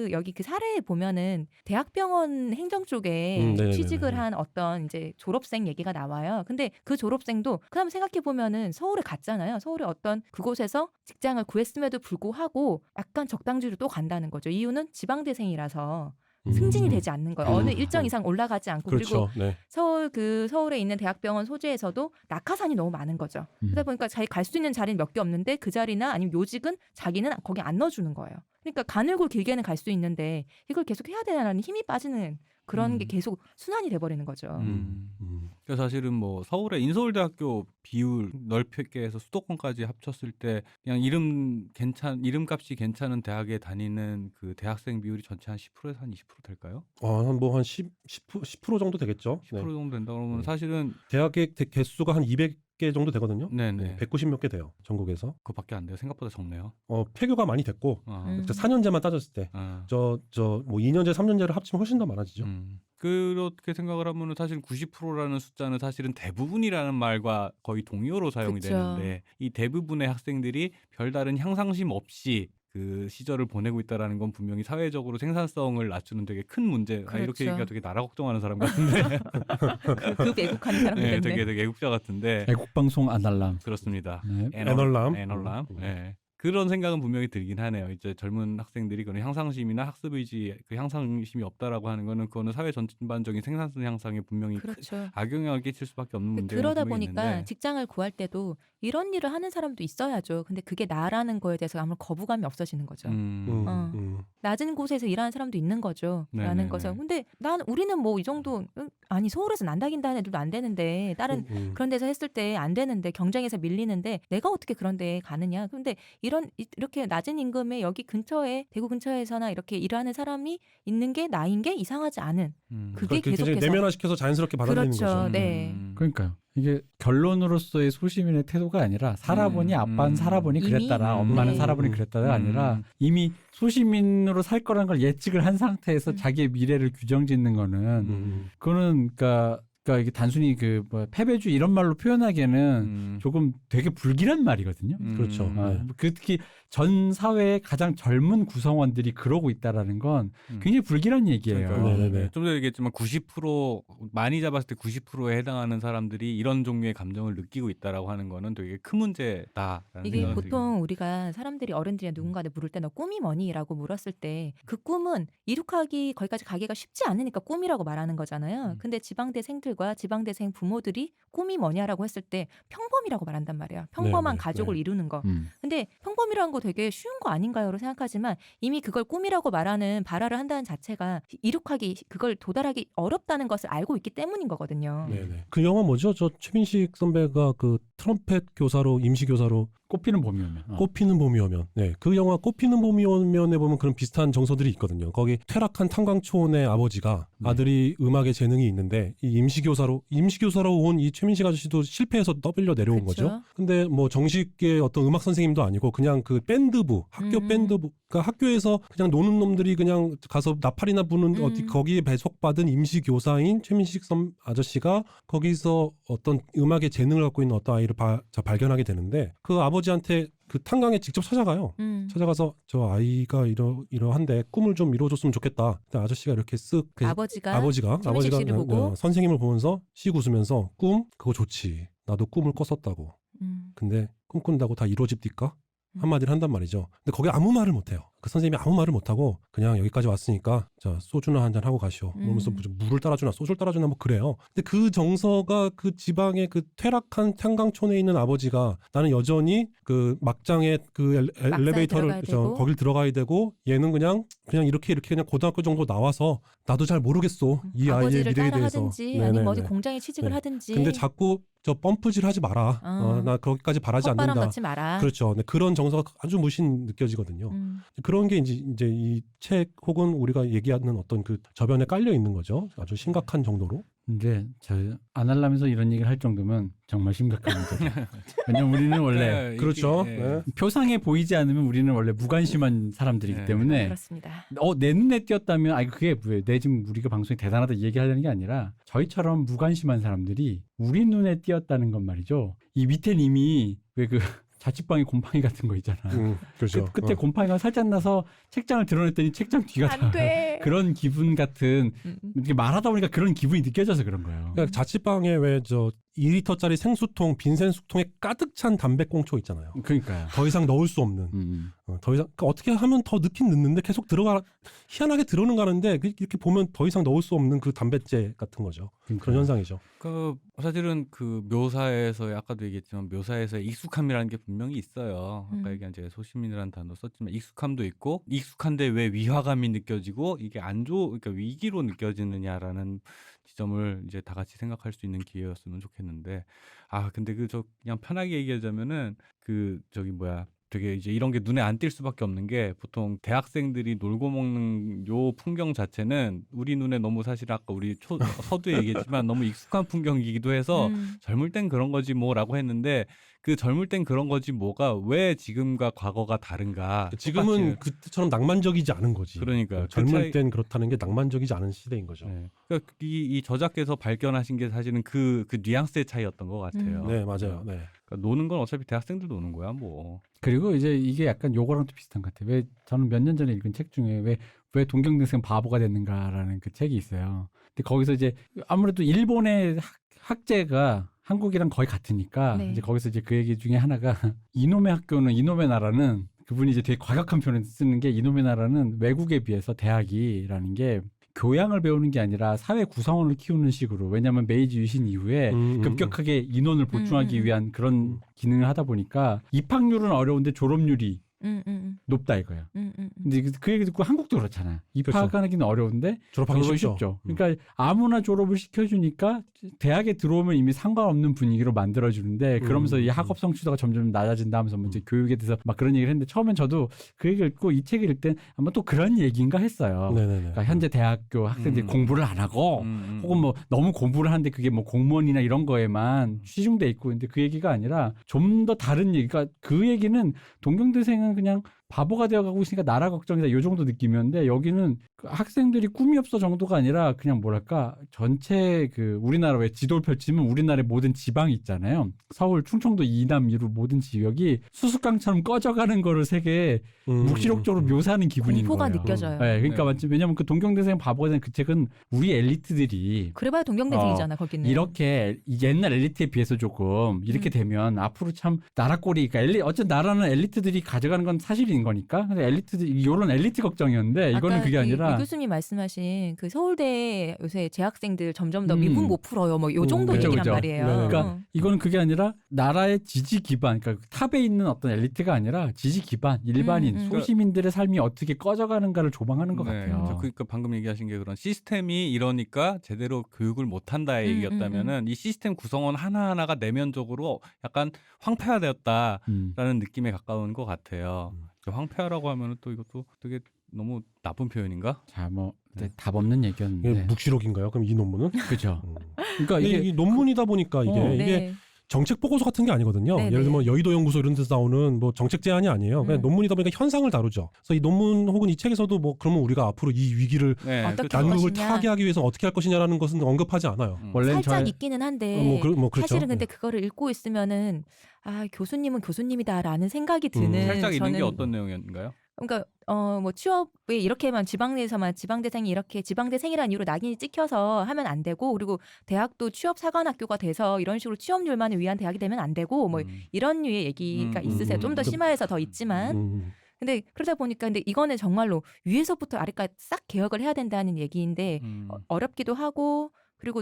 여기 그 사례에 보면은 대학병원 행정 쪽에 네네네네. 취직을 한 어떤 이제 졸업생 얘기가 나와요. 근데 그 졸업생도 그다음 생각해 보면은 서울에 갔잖아요. 서울에 어떤 그곳에서 직장을 구했음에도 불구하고 약간 적당주로 또 간다는 거죠. 이유는 지방대생이라서 승진이 되지 않는 거예요. 어느 일정 이상 올라가지 않고 그렇죠. 그리고 네. 서울에 있는 대학병원 소재에서도 낙하산이 너무 많은 거죠. 그러다 보니까 자기 갈 수 있는 자리는 몇 개 없는데 그 자리나 아니면 요직은 자기는 거기 안 넣어주는 거예요. 그러니까 가늘고 길게는 갈 수 있는데 이걸 계속 해야 되나라는 힘이 빠지는 그런 게 계속 순환이 돼버리는 거죠. 그래서 사실은 뭐 서울의 인서울대학교 비율 넓게 해서 수도권까지 합쳤을 때 그냥 이름값이 괜찮은 대학에 다니는 그 대학생 비율이 전체 한 10%에서 한 20% 될까요? 한 10% 정도 되겠죠. 10% 정도 된다 그러면 사실은 대학의 개수가 한 200개 정도 되거든요. 네네. 190 몇 개 돼요. 전국에서. 그거밖에 안 돼요. 생각보다 적네요. 폐교가 많이 됐고 아. 4년제만 따졌을 때 아. 뭐 2년제, 3년제를 합치면 훨씬 더 많아지죠. 그렇게 생각을 하면은 사실 90%라는 숫자는 사실은 대부분이라는 말과 거의 동의어로 사용이 그쵸. 되는데 이 대부분의 학생들이 별다른 향상심 없이 그 시절을 보내고 있다라는 건 분명히 사회적으로 생산성을 낮추는 되게 큰 문제. 이렇게 그렇죠. 얘기가 되게 나라 걱정하는 사람 같은데. 그 애국하는 사람 네, 됐네. 되게 애국자 같은데. 애국방송 아날람. 그렇습니다. 네. 애널람. 네. 그런 생각은 분명히 들긴 하네요. 이제 젊은 학생들이 그런 향상심이나 학습 의지, 그 향상심이 없다라고 하는 거는 그거는 사회 전반적인 생산성 향상에 분명히 그렇죠. 악영향을 끼칠 수밖에 없는 문제가 그러다 분명히 보니까 있는데. 직장을 구할 때도 이런 일을 하는 사람도 있어야죠. 근데 그게 나라는 거에 대해서 아무 거부감이 없어지는 거죠. 낮은 곳에서 일하는 사람도 있는 거죠. 라는 네네네. 것은. 근데 우리는 뭐 이 정도 아니 서울에서 난다긴다 하는 애들도 안 되는데 다른 그런 데서 했을 때 안 되는데 경쟁에서 밀리는데 내가 어떻게 그런 데에 가느냐. 근데 이렇게 낮은 임금에 여기 근처에 대구 근처에서나 이렇게 일하는 사람이 있는 게 나인 게 이상하지 않은 그게 계속해서 내면화시켜서 자연스럽게 받아들이는 그렇죠. 거죠. 네. 그러니까요. 이게 결론으로서의 소시민의 태도가 아니라 살아보니 아빠는 살아보니 이미? 그랬다라 엄마는 네. 살아보니 그랬다가 아니라 이미 소시민으로 살 거라는 걸 예측을 한 상태에서 자기의 미래를 규정짓는 거는 그거는 그러니까 이게 단순히 패배주의 이런 말로 표현하기에는 조금 되게 불길한 말이거든요. 그렇죠. 네. 특히 전 사회의 가장 젊은 구성원들이 그러고 있다라는 건 굉장히 불길한 얘기예요. 네네네. 좀 전에 얘기했지만 90% 많이 잡았을 때 90%에 해당하는 사람들이 이런 종류의 감정을 느끼고 있다라고 하는 거는 되게 큰 문제다라는 이게 생각이 보통 우리가 사람들이 어른들이 누군가한테 물을 때 너 꿈이 뭐니?라고 물었을 때 그 꿈은 이룩하기 거기까지 가기가 쉽지 않으니까 꿈이라고 말하는 거잖아요. 근데 지방대생들과 지방대생 부모들이 꿈이 뭐냐라고 했을 때 평범이라고 말한단 말이에요. 평범한 네네, 가족을 네. 이루는 거. 근데 평범이라는 거 되게 쉬운 거 아닌가요로 생각하지만 이미 그걸 꿈이라고 말하는 발화를 한다는 자체가 이룩하기 그걸 도달하기 어렵다는 것을 알고 있기 때문인 거거든요. 네네. 그 영화 뭐죠? 저 최민식 선배가 그 트럼펫 교사로 임시 교사로 꽃피는 봄이 오면. 꽃피는 봄이 오면. 네. 그 영화 꽃피는 봄이 오면에 보면 그런 비슷한 정서들이 있거든요. 거기 퇴락한 탄광촌의 아버지가 아들이 음악에 재능이 있는데 이 임시교사로 온 이 최민식 아저씨도 실패해서 떠밀려 내려온 그쵸. 거죠. 근데 뭐 정식의 어떤 음악 선생님도 아니고 그냥 그 밴드부, 학교 밴드부, 그러니까 학교에서 그냥 노는 놈들이 그냥 가서 나팔이나 부는 어디 거기에 배속받은 임시교사인 최민식 아저씨가 거기서 어떤 음악에 재능을 갖고 있는 어떤 아이를 발견하게 되는데 그 아버지한테 그 탄광에 직접 찾아가요. 찾아가서 저 아이가 이러한데 꿈을 좀 이뤄줬으면 좋겠다. 근데 아저씨가 이렇게 쓱 아버지가 아버지가 씨를 보고 선생님을 보면서 씩 웃으면서 꿈 그거 좋지. 나도 꿈을 꿨었다고. 근데 꿈꾼다고 다 이루어집니까? 한마디를 한단 말이죠. 근데 거기 아무 말을 못해요. 그 선생님이 아무 말을 못하고 그냥 여기까지 왔으니까 자 소주나 한잔 하고 가시오. 그러면서 물을 따라주나 소주를 따라주나 뭐 그래요. 근데 그 정서가 그 지방의 그 퇴락한 탄광촌에 있는 아버지가 나는 여전히 그 막장에 그 엘리베이터를 거길 들어가야 되고 얘는 그냥 이렇게 그냥 고등학교 정도 나와서 나도 잘 모르겠어 이 아이의 아버지를 미래에 대해서. 따라하든지 아니면 어디 공장에 취직을 네. 하든지. 근데 자꾸 저 펌프질 하지 마라. 나 거기까지 바라지 헛바람 않는다. 넣지 마라. 그렇죠. 네, 그런 정서가 아주 무신 느껴지거든요. 그런 게 이제 이 책 혹은 우리가 얘기하는 어떤 그 저변에 깔려 있는 거죠. 아주 심각한 정도로. 근데 저 안 하려면서 이런 얘기를 할 정도면 정말 심각한 문제죠. 왜냐면 우리는 원래 네, 그렇죠. 이게, 네. 표상에 보이지 않으면 우리는 원래 무관심한 사람들이기 네. 때문에 그렇습니다. 내 눈에 띄었다면 아니 그게 왜 내 지금 우리가 방송이 대단하다 이 얘기하려는 게 아니라 저희처럼 무관심한 사람들이 우리 눈에 띄었다는 건 말이죠. 이 밑엔 이미 왜 그 자취방에 곰팡이 같은 거 있잖아. 그렇죠. 그때 곰팡이가 살짝 나서 책장을 드러냈더니 책장 뒤가 다 안 돼. 그런 기분 같은 이렇게 말하다 보니까 그런 기분이 느껴져서 그런 거예요. 그러니까 자취방에 왜 저 2리터짜리 생수통, 빈 생수통에 가득 찬 담배꽁초 있잖아요. 그러니까요. 더 이상 넣을 수 없는. 더 이상 그러니까 어떻게 하면 더 넣긴 넣는데 계속 희한하게 들어는 가는데 이렇게 보면 더 이상 넣을 수 없는 그 담뱃재 같은 거죠. 그런 현상이죠. 그 사실은 그 묘사에서 아까도 얘기했지만 묘사에서의 익숙함이라는 게 분명히 있어요. 아까 얘기한 제가 소시민이라는 단어 썼지만 익숙함도 있고 익숙한데 왜 위화감이 느껴지고 이게 그러니까 위기로 느껴지느냐라는 지점을 이제 다 같이 생각할 수 있는 기회였으면 좋겠는데 근데 그냥 편하게 얘기하자면은 되게 이제 이런 게 눈에 안 띌 수밖에 없는 게 보통 대학생들이 놀고 먹는 요 풍경 자체는 우리 눈에 너무 사실 아까 우리 서두에 얘기했지만 너무 익숙한 풍경이기도 해서 젊을 땐 그런 거지 뭐라고 했는데 그 젊을 땐 그런 거지 뭐가 왜 지금과 과거가 다른가. 지금은 그때처럼 낭만적이지 않은 거지. 그러니까요. 젊을 땐 그렇다는 게 낭만적이지 않은 시대인 거죠. 네. 그러니까 이 저자께서 발견하신 게 사실은 그 뉘앙스의 차이였던 것 같아요. 네, 맞아요. 네. 그러니까 노는 건 어차피 대학생들 노는 거야 뭐. 그리고 이제 이게 약간 요거랑 또 비슷한 것 같아요. 왜 저는 몇 년 전에 읽은 책 중에 왜 동경대생 바보가 됐는가라는 그 책이 있어요. 근데 거기서 이제 아무래도 일본의 학제가 한국이랑 거의 같으니까 네. 이제 거기서 이제 그 얘기 중에 하나가 이놈의 학교는 이놈의 나라는 그분이 이제 되게 과격한 표현을 쓰는 게 이놈의 나라는 외국에 비해서 대학이라는 게 교양을 배우는 게 아니라 사회 구성원을 키우는 식으로 왜냐하면 메이지 유신 이후에 급격하게 인원을 보충하기 위한 그런 기능을 하다 보니까 입학률은 어려운데 졸업률이 높다 이거야. 근데 그 얘기 듣고 한국도 그렇잖아. 입학하기는 어려운데 졸업하기 졸업이 쉽죠. 그러니까 아무나 졸업을 시켜주니까 대학에 들어오면 이미 상관없는 분위기로 만들어주는데 그러면서 이 학업 성취도가 점점 낮아진다 하면서 이제 교육에 대해서 막 그런 얘기를 했는데 처음엔 저도 그 얘기를 읽고 이 책을 읽을 땐 아마 또 그런 얘기인가 했어요. 그러니까 현재 대학교 학생들이 공부를 안 하고 혹은 뭐 너무 공부를 하는데 그게 뭐 공무원이나 이런 거에만 치중돼 있고 근데 그 얘기가 아니라 좀 더 다른 얘기가 그 얘기는 동경대생은 그냥 바보가 되어가고 있으니까 나라 걱정이다 이 정도 느낌이었는데 여기는 그 학생들이 꿈이 없어 정도가 아니라 그냥 뭐랄까 전체 그 우리나라 왜 지도를 펼치면 우리나라의 모든 지방이 있잖아요. 서울, 충청도, 이남, 이루 모든 지역이 수수깡처럼 꺼져가는 거를 세계 묵시록적으로 묘사하는 기분인 공포가 거예요. 느껴져요. 네, 그러니까 네. 맞지. 왜냐하면 그 동경대생 바보가 된 그 책은 우리 엘리트들이 그래봐야 동경대생이잖아 거기는. 이렇게 옛날 엘리트에 비해서 조금 이렇게 되면 앞으로 참 나라 꼴이 그러니까 어쨌든 나라는 엘리트들이 가져가는 건 사실인 거니까. 근데 엘리트들 이런 엘리트 걱정이었는데 이거는 그게 아니라 이 교수님 말씀하신 그 서울대 요새 재학생들 점점 더 미분 못 풀어요. 뭐 요 정도 그죠, 얘기란 그죠. 말이에요. 네. 그러니까 이거는 그게 아니라 나라의 지지 기반, 그러니까 탑에 있는 어떤 엘리트가 아니라 지지 기반, 일반인, 소시민들의 삶이 어떻게 꺼져가는가를 조망하는 것 같아요. 그러니까 방금 얘기하신 게 그런 시스템이 이러니까 제대로 교육을 못한다의 얘기였다면은 이 시스템 구성원 하나하나가 내면적으로 약간 황폐화되었다라는 느낌에 가까운 것 같아요. 황폐화라고 하면은 또 이것도 되게 너무 나쁜 표현인가? 자, 뭐 답 없는 얘기였는데. 이게 묵시록인가요? 그럼 이 논문은? 그죠. 그러니까 이게 이게 논문이다 보니까 이게 네. 정책 보고서 같은 게 아니거든요. 네네. 예를 들면 여의도 연구소 이런 데서 나오는 뭐 정책 제안이 아니에요. 그냥 논문이다 보니까 현상을 다루죠. 그래서 이 논문 혹은 이 책에서도 뭐 그러면 우리가 앞으로 이 위기를 어떻게 그렇죠. 난국을 것이냐. 타개하기 위해서 어떻게 할 것이냐라는 것은 언급하지 않아요. 원래는 살짝 있기는 한데 뭐 그렇죠. 사실은 근데 그거를 읽고 있으면은 교수님은 교수님이다라는 생각이 드는 살짝 있는 게 저는 어떤 내용인가요? 그러니까 뭐 취업에 이렇게만 지방내에서만 지방대생이 이렇게 지방대생이라는 이유로 낙인이 찍혀서 하면 안 되고 그리고 대학도 취업 사관학교가 돼서 이런 식으로 취업률만을 위한 대학이 되면 안 되고 뭐 이런 류의 얘기가 있으세요. 좀 더 심화해서 더 있지만 근데 그러다 보니까 근데 이거는 정말로 위에서부터 아래까지 싹 개혁을 해야 된다는 얘기인데 어렵기도 하고 그리고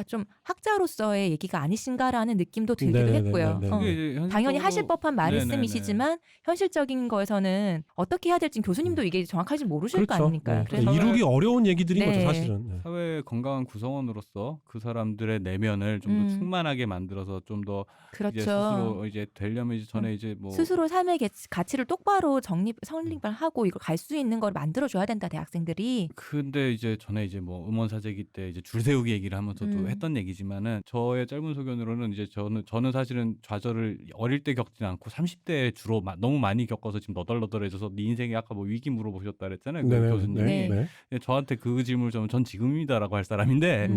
좀 학자로서의 얘기가 아니신가라는 느낌도 들기도 네네네네네. 했고요. 그게 이제 당연히 현실적으로- 하실 법한 네네네. 말씀이시지만 현실적인 거에서는 어떻게 해야 될지 교수님도 이게 정확하지 모르실 거 아닙니까? 네. 그래서 이루기 어려운 얘기들인 네. 거죠, 사실은. 네. 사회의 건강한 구성원으로서 그 사람들의 내면을 좀 더 충만하게 만들어서 좀 더 이제 그렇죠. 스스로 이제 되려면 이제 전에 이제 뭐 스스로 삶의 가치를 똑바로 성립하고 이걸 갈 수 있는 걸 만들어줘야 된다 대학생들이. 근데 이제 전에 이제 뭐 음원사재기 때 이제 줄 세우기 얘기를 하면서도 했던 얘기지만은 저의 짧은 소견으로는 이제 저는 사실은 좌절을 어릴 때 겪지는 않고 30대에 주로 너무 많이 겪어서 지금 너덜너덜해져서 네 인생에 아까 뭐 위기 물어보셨다 그랬잖아요. 그 네네. 교수님이. 네. 네. 저한테 그 질문을 좀 전 지금입니다라고 할 사람인데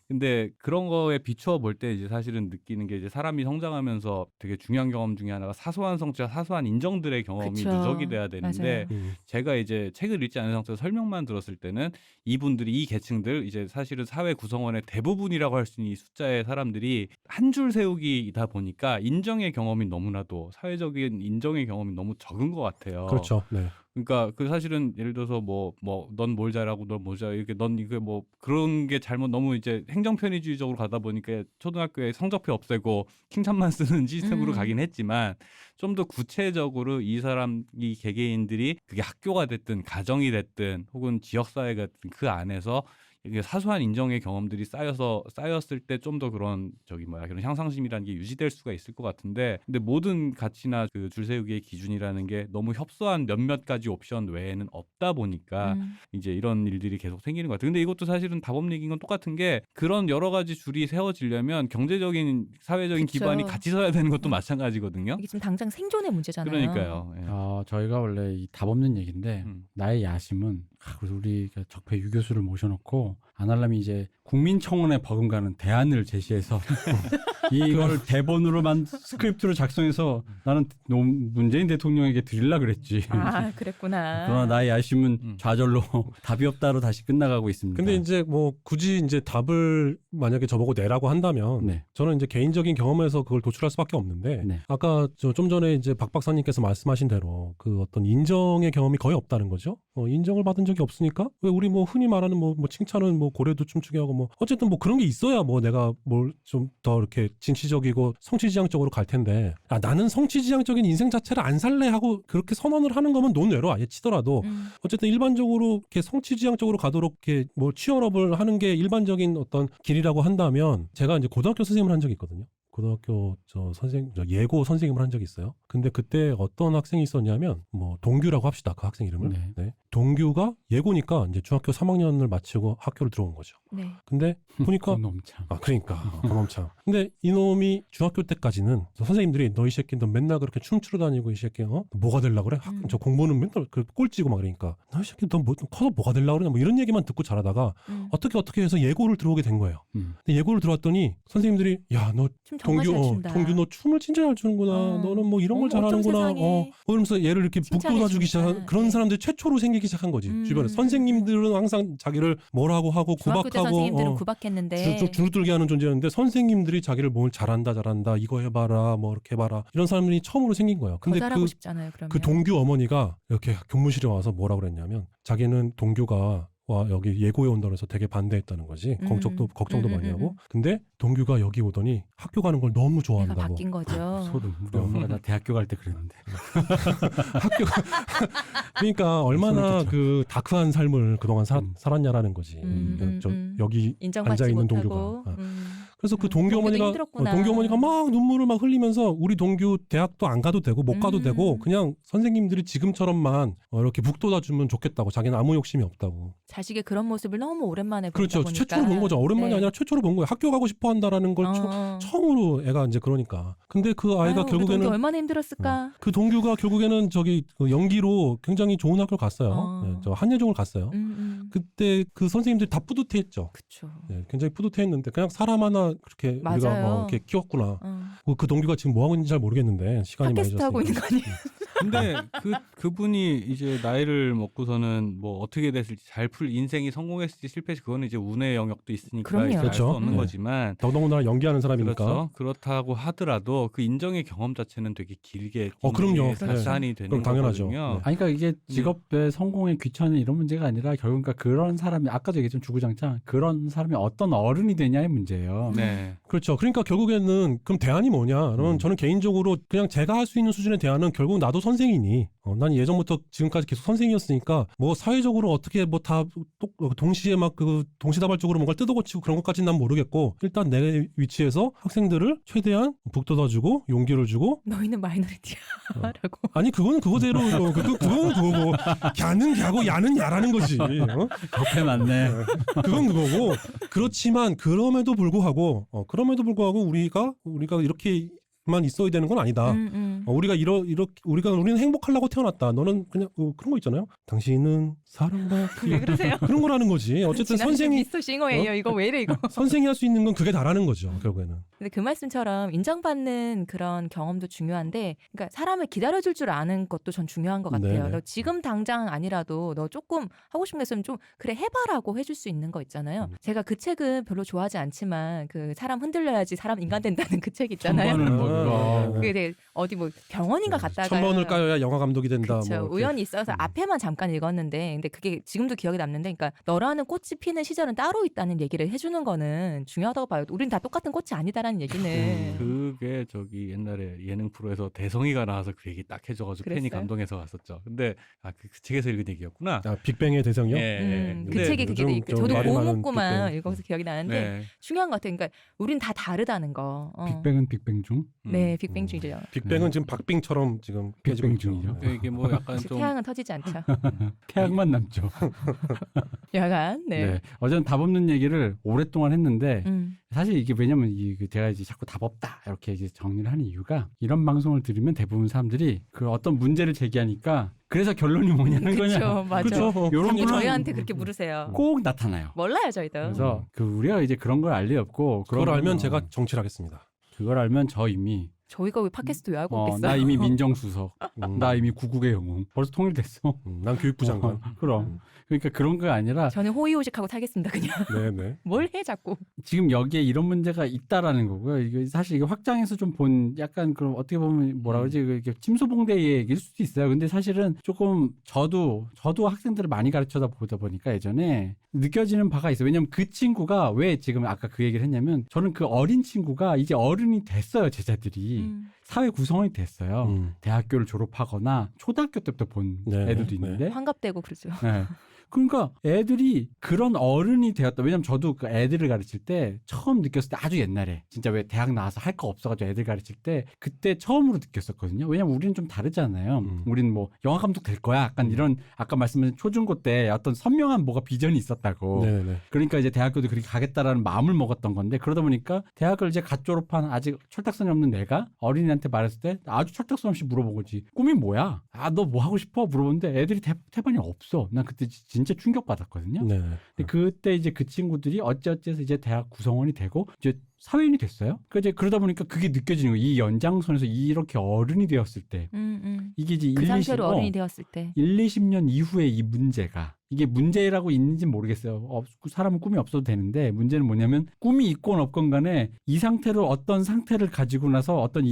근데 그런 거에 비추어 볼 때 이제 사실은 느끼는 게 이제 사람이 성장하면서 되게 중요한 경험 중에 하나가 사소한 성취와 사소한 인정들의 경험이 그쵸. 누적이 돼야 되는데 맞아요. 제가 이제 책을 읽지 않은 상태에서 설명만 들었을 때는 이분들이 이 계층들 이제 사실은 사회 구성원의 대부분이라고 할 수 있는 이 숫자의 사람들이 한 줄 세우기이다 보니까 인정의 경험이 너무나도 사회적인 인정의 경험이 너무 적은 것 같아요. 그렇죠. 네. 그러니까 그 사실은 예를 들어서 뭐 넌 뭘 잘하고 넌 뭘 잘 이렇게 넌 이게 뭐 그런 게 잘못 너무 이제 행정 편의주의적으로 가다 보니까 초등학교에 성적표 없애고 칭찬만 쓰는 시스템으로 가긴 했지만 좀 더 구체적으로 이 개개인들이 그게 학교가 됐든 가정이 됐든 혹은 지역사회가 됐든 그 안에서 이게 사소한 인정의 경험들이 쌓였을 때 좀 더 그런 그런 향상심이라는 게 유지될 수가 있을 것 같은데 근데 모든 가치나 그 줄 세우기의 기준이라는 게 너무 협소한 몇몇 가지 옵션 외에는 없다 보니까 이제 이런 일들이 계속 생기는 것 같아요. 근데 이것도 사실은 다법 얘기인 건 똑같은 게 그런 여러 가지 줄이 세워지려면 경제적인 사회적인 그쵸. 기반이 같이 서야 되는 것도 마찬가지거든요. 이게 지금 당장 생존의 문제잖아요. 그러니까요. 예. 저희가 원래 이 답 없는 얘기인데 나의 야심은 우리 적폐 유 교수를 모셔놓고 안 하려면 이제 국민청원에 버금가는 대안을 제시해서 이걸 대본으로만 스크립트로 작성해서 나는 문재인 대통령에게 드리려 그랬지. 아 그랬구나. 그러나 나의 야심은 좌절로 답이 없다로 다시 끝나가고 있습니다. 근데 이제 뭐 굳이 이제 답을 만약에 저보고 내라고 한다면 네. 저는 이제 개인적인 경험에서 그걸 도출할 수밖에 없는데 네. 아까 좀 전에 이제 박 박사님께서 말씀하신 대로 그 어떤 인정의 경험이 거의 없다는 거죠. 인정을 받은 적이 없으니까 왜 우리 뭐 흔히 말하는 뭐 칭찬은 뭐 고래도 춤추게 하고 뭐 어쨌든 뭐 그런 게 있어야 뭐 내가 뭘 좀 더 이렇게 진취적이고 성취지향적으로 갈 텐데 나는 성취지향적인 인생 자체를 안 살래 하고 그렇게 선언을 하는 거면 논외로 아예 치더라도 어쨌든 일반적으로 이렇게 성취지향적으로 가도록 이렇게 뭐 취업을 하는 게 일반적인 어떤 길이라고 한다면 제가 이제 고등학교 선생님을 한 적이 있거든요. 고등학교 예고 선생님을 한 적이 있어요. 근데 그때 어떤 학생이 있었냐면 뭐 동규라고 합시다. 그 학생 이름을. 네. 네. 동규가 예고니까 이제 중학교 3학년을 마치고 학교를 들어온 거죠. 네. 근데 보니까 그놈참. 그러니까 그놈참. 근데 이놈이 중학교 때까지는 선생님들이 너 이 새끼 너 맨날 그렇게 춤추러 다니고 이 새끼 뭐가 되려고 그래? 저 공부는 맨날 그 꼴찌고 막 그러니까 너 이 새끼 너 뭐 커서 뭐가 되려고 그러냐 뭐 이런 얘기만 듣고 자라다가 어떻게 해서 예고를 들어오게 된 거예요. 근데 예고를 들어왔더니 선생님들이 야 너 춤 정말 잘 춘다. 동규 너 춤을 진짜 잘 추는구나. 너는 뭐 이런 걸 어머, 어쩜 잘하는구나. 세상에. 그러면서 얘를 이렇게 북돋아주기 시작한 그런 네. 사람들이 최초로 생기기 시작한 거지. 주변에 선생님들은 항상 자기를 뭐라고 하고 중학교 때 선생님들은 구박하고 구박했는데 주눅들게 하는 존재였는데 선생님들이 자기를 뭘 잘한다 이거 해봐라 뭐 이렇게 해봐라 이런 사람들이 처음으로 생긴 거예요. 더 근데 잘하고 싶잖아요. 그러면. 그 동규 어머니가 이렇게 교무실에 와서 뭐라 그랬냐면 자기는 동규가 여기 예고에 온다고 해서 되게 반대했다는 거지. 걱정도 많이 하고. 근데 동규가 여기 오더니 학교 가는 걸 너무 내가 좋아한다고. 바뀐 거죠. 소름. 우리 엄마가 나 대학교 갈 때 그랬는데. 그러니까 얼마나 그 다크한 삶을 그동안 살았냐라는 거지. 여기 인정받지 앉아 있는 못하고. 동규가. 그래서 그 동규 동규도 어머니가 힘들었구나. 동규 어머니가 막 눈물을 막 흘리면서 우리 동규 대학도 안 가도 되고 못 가도 되고 그냥 선생님들이 지금처럼만 이렇게 북돋아주면 좋겠다고. 자기는 아무 욕심이 없다고. 자식의 그런 모습을 너무 오랜만에 보다 그렇죠. 보니까. 최초로 본 거죠. 오랜만이 네. 아니라 최초로 본 거예요. 학교 가고 싶어 한다라는 걸 처음으로 애가 이제 그러니까. 근데 그 아이가 아유, 우리 결국에는 동규 얼마나 힘들었을까. 그 동규가 결국에는 그 연기로 굉장히 좋은 학교를 갔어요. 네, 저 한예종을 갔어요. 그때 그 선생님들이 다 뿌듯해했죠. 그쵸. 네, 굉장히 뿌듯해했는데 그냥 사람 하나 그렇게 맞아요. 우리가 이렇게 키웠구나. 어. 그 동규가 지금 뭐 하고 있는지 잘 모르겠는데 시간이 많이 팟캐스트 하고 졌으니까. 있는 거 아니에요? 근데 그분이 이제 나이를 먹고서는 뭐 어떻게 됐을지 잘 풀 인생이 성공했을지 실패했을지 그거는 이제 운의 영역도 있으니까 그럼요. 알 수 그렇죠. 없는 네. 거지만 더더군다나 연기하는 사람이니까. 그렇죠. 그렇다고 하더라도 그 인정의 경험 자체는 되게 길게 그럼요. 발산이 되는 그럼 당연하죠. 거거든요. 네. 아니 그러니까 이게 직업의 성공에 귀천은 이런 문제가 아니라 결국 그러니까 그런 사람이 아까도 얘기했지만 주구장창 그런 사람이 어떤 어른이 되냐의 문제예요. 네. 그렇죠. 그러니까 결국에는 그럼 대안이 뭐냐? 그러면 저는 개인적으로 그냥 제가 할 수 있는 수준의 대안은 결국 나도 선생이니. 난 예전부터 지금까지 계속 선생이었으니까 뭐 사회적으로 어떻게 뭐 다 동시에 막 그 동시다발적으로 뭔가 뜯어고치고 그런 것까지는 난 모르겠고 일단 내 위치에서 학생들을 최대한 북돋아주고 용기를 주고 너희는 마이너리티야라고. 아니 그거는 그거대로 그거는 그거고 야는 야고 야는 야라는 거지. 옆에 맞네. 그건 그거고 그렇지만 그럼에도 불구하고 우리가 이렇게만 있어야 되는 건 아니다. 우리가 우리는 행복하려고 태어났다. 너는 그냥 그런 거 있잖아요. 당신은 사랑받기 왜 그러세요? 그런 거라는 거지. 어쨌든 선생이 미스터 싱어예요. 이거 왜 이래 이거. 선생이 할 수 있는 건 그게 다라는 거죠. 결국에는. 근데 그 말씀처럼 인정받는 그런 경험도 중요한데, 그러니까 사람을 기다려줄 줄 아는 것도 전 중요한 것 같아요. 네네. 너 지금 당장 아니라도 너 조금 하고 싶은 게 있으면 좀 그래 해봐라고 해줄 수 있는 거 있잖아요. 제가 그 책은 별로 좋아하지 않지만 그 사람 흔들려야지 사람 인간 된다는 그 책 있잖아요. 천번을 뭐 그거. 그게 되게 어디 뭐 병원인가 갔다가 1000번을 까여야 영화 감독이 된다. 그쵸. 뭐 우연히 있어서 앞에만 잠깐 읽었는데, 근데 그게 지금도 기억에 남는데, 그러니까 너라는 꽃이 피는 시절은 따로 있다는 얘기를 해주는 거는 중요하다고 봐요. 우린 다 똑같은 꽃이 아니다라는 얘기는. 그게 저기 옛날에 예능 프로에서 대성이가 나와서 그 얘기 딱 해줘가지고 팬이 그랬어요? 감동해서 갔었죠. 근데 그 책에서 읽은 얘기였구나. 빅뱅의 대성이요? 예. 그 근데 책이 그게 요즘 있고 좀 저도 말이 많은 고목고만 빅뱅. 읽어서 기억이 나는데 네. 중요한 것 같아요. 그러니까 우린 다 다르다는 거. 빅뱅은 빅뱅 중. 네, 빅뱅 중이죠. 빅뱅은 지금 박빙처럼 지금 깨지고 빅뱅 있죠. 중이죠. 네. 이게 뭐 약간 좀 태양은 터지지 않죠. 태양만 남죠. 여간 네. 네. 어제는 답 없는 얘기를 오랫동안 했는데 음. 사실 이게 왜냐면 제가 이제 자꾸 답 없다 이렇게 이제 정리를 하는 이유가 이런 방송을 들으면 대부분 사람들이 그 어떤 문제를 제기하니까 그래서 결론이 뭐냐는 거냐. 그렇죠, 맞아. 그렇죠. 요런 자꾸 거는 저희한테 그렇게 물으세요. 꼭 나타나요. 몰라요, 저희도. 그래서 그 우리가 이제 그런 걸 알 리 없고 그걸 알면 거는 제가 정치를 하겠습니다. 그걸 알면 저 이미 저희가 왜 팟캐스트 왜 하고 있겠어요? 나 이미 민정수석, 음, 나 이미 구국의 영웅 벌써 통일됐어. 난 교육부 장관. 그럼 그러니까 그런 거 아니라 저는 호의호식하고 살겠습니다, 그냥. 네네. 뭘 해 자꾸. 지금 여기에 이런 문제가 있다라는 거고요. 이게 사실 이게 확장해서 좀 본 약간 그럼 어떻게 보면 뭐라 그러지 이게 침소봉대의 얘기일 수도 있어요. 근데 사실은 조금 저도 학생들을 많이 가르쳐다 보다 보니까 예전에 느껴지는 바가 있어요. 왜냐면 그 친구가 왜 지금 아까 그 얘기를 했냐면 저는 그 어린 친구가 이제 어른이 됐어요. 제자들이 사회 구성원이 됐어요. 대학교를 졸업하거나 초등학교 때부터 본 네, 애들도 네. 있는데 환갑되고 그러죠. 네. 그러니까 애들이 그런 어른이 되었다. 왜냐면 저도 그 애들을 가르칠 때 처음 느꼈을 때 아주 옛날에 진짜 왜 대학 나와서 할 거 없어가지고 애들 가르칠 때 그때 처음으로 느꼈었거든요. 왜냐면 우리는 좀 다르잖아요. 우리는 뭐 영화 감독 될 거야. 약간 이런 아까 말씀하신 초중고 때 어떤 선명한 뭐가 비전이 있었다고. 네네. 그러니까 이제 대학교도 그렇게 가겠다라는 마음을 먹었던 건데 그러다 보니까 대학을 이제 갓 졸업한 아직 철딱선이 없는 내가 어린이한테 말했을 때 아주 철딱선 없이 물어본 거지. 꿈이 뭐야? 너 뭐 하고 싶어? 물어보는데 애들이 태반이 없어. 난 그때 진짜 충격받았거든요. 네. 근데 그때 이제 그 친구들이 어찌어찌해서 이제 대학 구성원이 되고 이제 사회인이 됐어요. 그러니까 이제 그러다 보니까 그게 느껴지는 거예요. 이 연장선에서 이렇게 어른이 되었을 때 이게 이제 그 1, 20, 상태로 어른이 되었을 때. 1, 20년 이후에 이 문제가 이게 문제라고 있는지 모르겠어요. 사람은 꿈이 없어도 되는데 문제는 뭐냐면 꿈이 있건 없건 간에 이 상태로 어떤 상태를 가지고 나서 어떤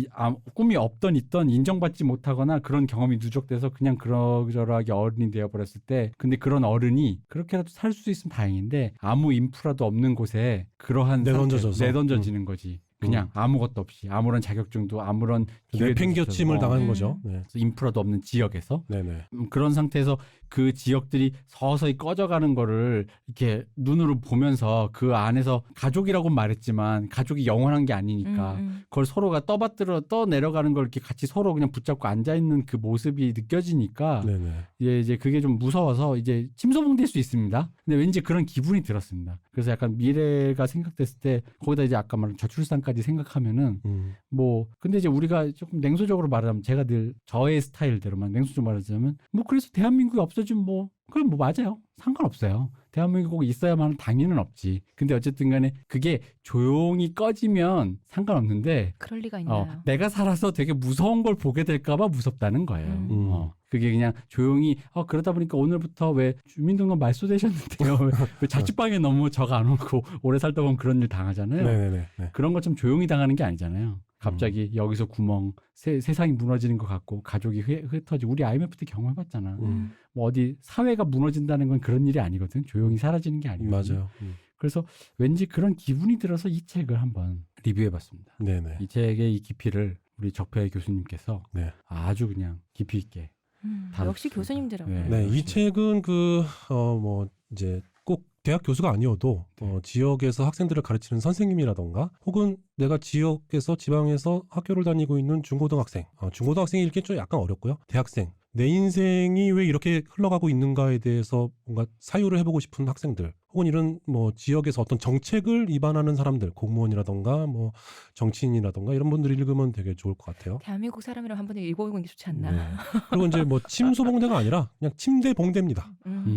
꿈이 없던 있던 인정받지 못하거나 그런 경험이 누적돼서 그냥 그러저러하게 어른이 되어버렸을 때 근데 그런 어른이 그렇게라도 살 수 있으면 다행인데 아무 인프라도 없는 곳에 그러한 내던져져서. 내던져지는 거지. 그냥 아무것도 없이 아무런 자격증도 아무런 기회도 내팽겨침을 없어서. 당하는 거죠. 네. 인프라도 없는 지역에서 네네. 그런 상태에서 그 지역들이 서서히 꺼져가는 거를 이렇게 눈으로 보면서 그 안에서 가족이라고 말했지만 가족이 영원한 게 아니니까 그걸 서로가 떠내려가는 걸 이렇게 같이 서로 그냥 붙잡고 앉아있는 그 모습이 느껴지니까 네네. 이제 그게 좀 무서워서 이제 침소봉될 수 있습니다. 근데 왠지 그런 기분이 들었습니다. 그래서 약간 미래가 생각됐을 때 거기다 이제 아까 말한 저출산까지 생각하면은 뭐 근데 이제 우리가 조금 냉소적으로 말하자면 제가 늘 저의 스타일대로만 냉소적으로 말하자면 뭐 그래서 대한민국이 없어지면 뭐 그럼 뭐 맞아요. 상관없어요. 대한민국에 꼭 있어야만 하는 당연은 없지. 근데 어쨌든 간에 그게 조용히 꺼지면 상관없는데 그럴 리가 있나요? 내가 살아서 되게 무서운 걸 보게 될까 봐 무섭다는 거예요. 그게 그냥 조용히 그러다 보니까 오늘부터 왜 주민등록 말소되셨는데요. 왜 자취방에 너무 적 안 오고 오래 살다 보면 그런 일 당하잖아요. 네네네. 네. 그런 것처럼 조용히 당하는 게 아니잖아요. 갑자기 여기서 구멍, 세상이 무너지는 것 같고 가족이 흩어지고 우리 IMF 때 경험해봤잖아. 뭐 어디 사회가 무너진다는 건 그런 일이 아니거든. 조용히 사라지는 게 아니거든. 맞아요. 그래서 왠지 그런 기분이 들어서 이 책을 한번 리뷰해봤습니다. 네네. 이 책의 이 깊이를 우리 적폐 교수님께서 네. 아주 그냥 깊이 있게 역시 다뤘습니다. 교수님들하고요. 네, 이 역시. 책은 뭐 이제 꼭 대학 교수가 아니어도 지역에서 학생들을 가르치는 선생님이라던가 혹은 내가 지역에서 지방에서 학교를 다니고 있는 중고등학생, 중고등학생이 읽기 좀 약간 어렵고요. 대학생, 내 인생이 왜 이렇게 흘러가고 있는가에 대해서 뭔가 사유를 해보고 싶은 학생들, 혹은 이런 뭐 지역에서 어떤 정책을 입안하는 사람들, 공무원이라던가 뭐 정치인이라던가 이런 분들이 읽으면 되게 좋을 것 같아요. 대한민국 사람이랑 한 번에 읽어보는 게 좋지 않나. 네. 그리고 이제 뭐 침소봉대가 아니라 그냥 침대봉대입니다.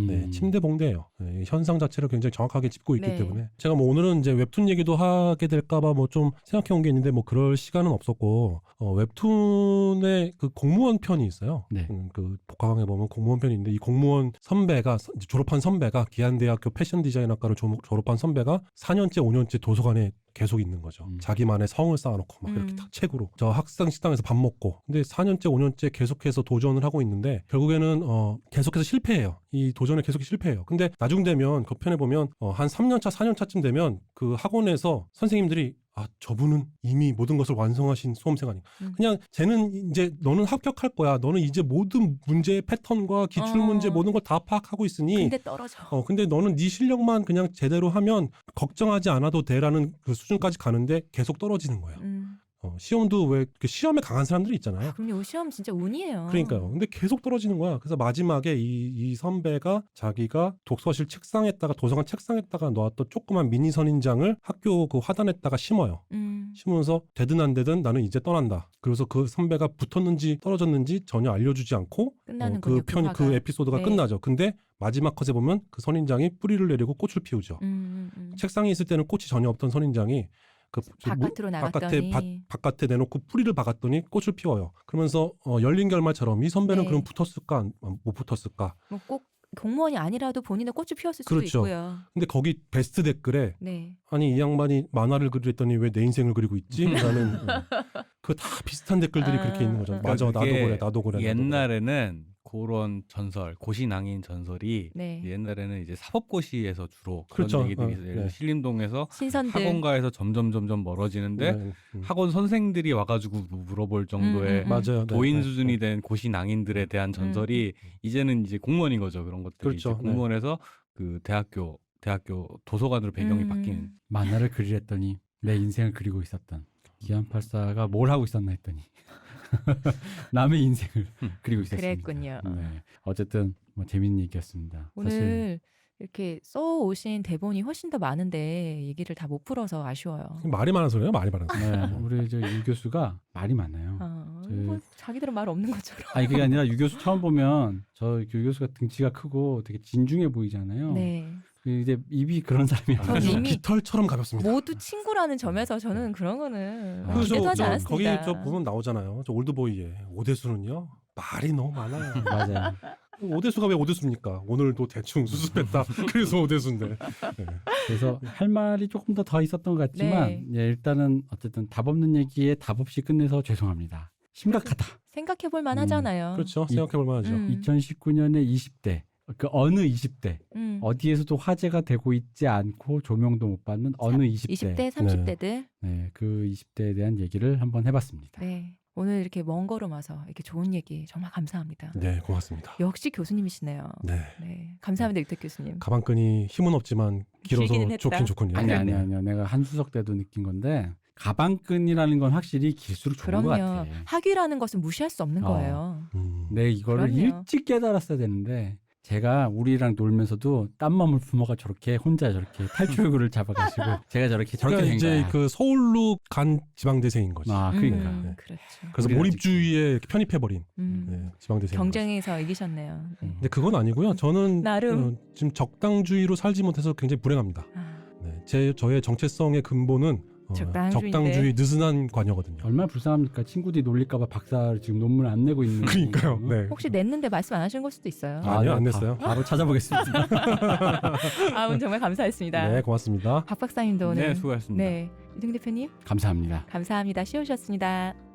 네, 침대봉대예요. 네, 현상 자체를 굉장히 정확하게 짚고 있기 네. 때문에 제가 뭐 오늘은 이제 웹툰 얘기도 하게 될까봐 뭐 좀 생각해 온 게 있는데 뭐 그럴 시간은 없었고 웹툰의 그 공무원 편이 있어요. 네. 그 복화강에 보면 공무원 편이 있는데 이 공무원 선배가 졸업한 선배가 기안대학교 패션 디자인학과를 졸업한 선배가 4년째 5년째 도서관에 계속 있는 거죠. 자기만의 성을 쌓아놓고 막 이렇게 다 책으로 저 학생 식당에서 밥 먹고 근데 4년째 5년째 계속해서 도전을 하고 있는데 결국에는 계속해서 실패해요. 이 도전을 계속 실패해요. 근데 나중 되면 그 편에 보면 한 3년차 4년차쯤 되면 그 학원에서 선생님들이 저분은 이미 모든 것을 완성하신 수험생 아닌가. 그냥 쟤는 이제 너는 합격할 거야. 너는 이제 모든 문제의 패턴과 기출문제 모든 걸 다 파악하고 있으니 근데 떨어져. 근데 너는 네 실력만 그냥 제대로 하면 걱정하지 않아도 돼라는 그 수준까지 가는데 계속 떨어지는 거예요. 시험도 왜 시험에 강한 사람들이 있잖아요. 그럼요. 시험 진짜 운이에요. 그러니까요. 근데 계속 떨어지는 거야. 그래서 마지막에 이 선배가 자기가 독서실 책상에다가 도서관 책상에다가 놓았던 조그만 미니 선인장을 학교 그 화단에다가 심어요. 심으면서 되든 안 되든 나는 이제 떠난다. 그래서 그 선배가 붙었는지 떨어졌는지 전혀 알려주지 않고 끝나는 그 편 그 에피소드가 네. 끝나죠. 근데 마지막 컷에 보면 그 선인장이 뿌리를 내리고 꽃을 피우죠. 책상에 있을 때는 꽃이 전혀 없던 선인장이 그 바깥으로 나갔더니 바깥에 내놓고 뿌리를 박았더니 꽃을 피워요. 그러면서 열린 결말처럼 이 선배는 네. 그럼 붙었을까 못 붙었을까? 뭐 꼭 공무원이 아니라도 본인은 꽃을 피웠을 수도 그렇죠. 있고요. 근데 거기 베스트 댓글에 네. 아니 이 양반이 만화를 그리랬더니 왜 내 인생을 그리고 있지? 라는 그 다 비슷한 댓글들이 그렇게 있는 거죠. 맞아, 나도 그래, 나도 그래. 옛날에는 그런 전설, 고시낭인 전설이 네. 옛날에는 이제 사법고시에서 주로 그렇죠. 그런 얘기들이 있어요. 네. 신림동에서 신선들. 학원가에서 점점 멀어지는데 네, 학원 선생들이 와가지고 물어볼 정도의 맞아요. 네, 도인 네, 수준이 네. 된 고시낭인들에 대한 전설이 이제는 이제 공무원인 거죠. 그런 것들이 그렇죠. 이제 공무원에서 그 대학교 도서관으로 배경이 바뀌는. 만화를 그리랬더니 내 인생을 그리고 있었던 기안84가 뭘 하고 있었나 했더니 남의 인생을 그리고 있었습니다. 그랬군요. 네. 어쨌든 뭐 재밌는 얘기였습니다. 오늘 사실 이렇게 써오신 대본이 훨씬 더 많은데 얘기를 다 못 풀어서 아쉬워요. 말이 많아서 그래요. 말이 많아서. 네, 우리 유 교수가 말이 많아요. 뭐 자기들은 말 없는 것처럼. 아니 그게 아니라 유 교수 처음 보면 유 교수가 등치가 크고 되게 진중해 보이잖아요. 네. 이제 입이 그런 사람이 저는 아니에요. 이미 깃털처럼 가볍습니다. 모두 친구라는 점에서 저는 그런 거는 아, 그래서 기대도 하지 않았습니다. 거기 저 보면 나오잖아요. 저 올드보이에 오대수는요 말이 너무 많아요. 맞아요. 오대수가 왜 오대수입니까? 오늘도 대충 수습했다. 그래서 오대수인데. 네. 그래서 할 말이 조금 더 있었던 것 같지만 네. 예, 일단은 어쨌든 답 없는 얘기에 답 없이 끝내서 죄송합니다. 심각하다. 생각해볼 만하잖아요. 그렇죠. 생각해볼 만하죠. 2019년에 20대 그 어느 20대 어디에서도 화제가 되고 있지 않고 조명도 못 받는 어느 20대 20대, 30대들. 네, 그 20대에 대한 얘기를 한번 해봤습니다. 네. 오늘 이렇게 먼 걸음 와서 이렇게 좋은 얘기 정말 감사합니다. 네, 고맙습니다. 역시 교수님이시네요. 네. 네. 감사합니다, 유택 교수님. 가방끈이 힘은 없지만 길어서 길기는 했다. 좋긴 좋군요. 아니요. 내가 한수석 때도 느낀 건데 가방끈이라는 건 확실히 길수록 좋은 것 그럼요. 같아. 학위라는 것은 무시할 수 없는 거예요. 내 이거를 그럼요. 일찍 깨달았어야 되는데 제가 우리랑 놀면서도 딴맘을 품어가 저렇게 혼자 저렇게 탈출구를 잡아가지고 제가 저렇게 그러니까 된 이제 거야. 그 서울로 간 지방대생인 거지. 그러니까 네. 그렇죠. 그래서 우리는 몰입주의에 편입해버린. 음. 네. 지방대생. 경쟁에서 이기셨네요. 네. 근데 그건 아니고요. 저는 나름. 지금 적당주의로 살지 못해서 굉장히 불행합니다. 아, 네, 저의 정체성의 근본은 적당주의인데. 적당주의 느슨한 관여거든요. 얼마나 불쌍합니까? 친구들이 놀릴까봐 박사를 지금 논문 안 내고 있는. 그러니까요. 네. 혹시 냈는데 말씀 안 하신 걸 수도 있어요. 아니요, 안 냈어요. 바로 찾아보겠습니다. 아, 오늘 정말 감사했습니다. 네, 고맙습니다. 박 박사님도 오늘 네, 수고하셨습니다. 네, 이등 대표님 감사합니다. 감사합니다. 쉬우셨습니다.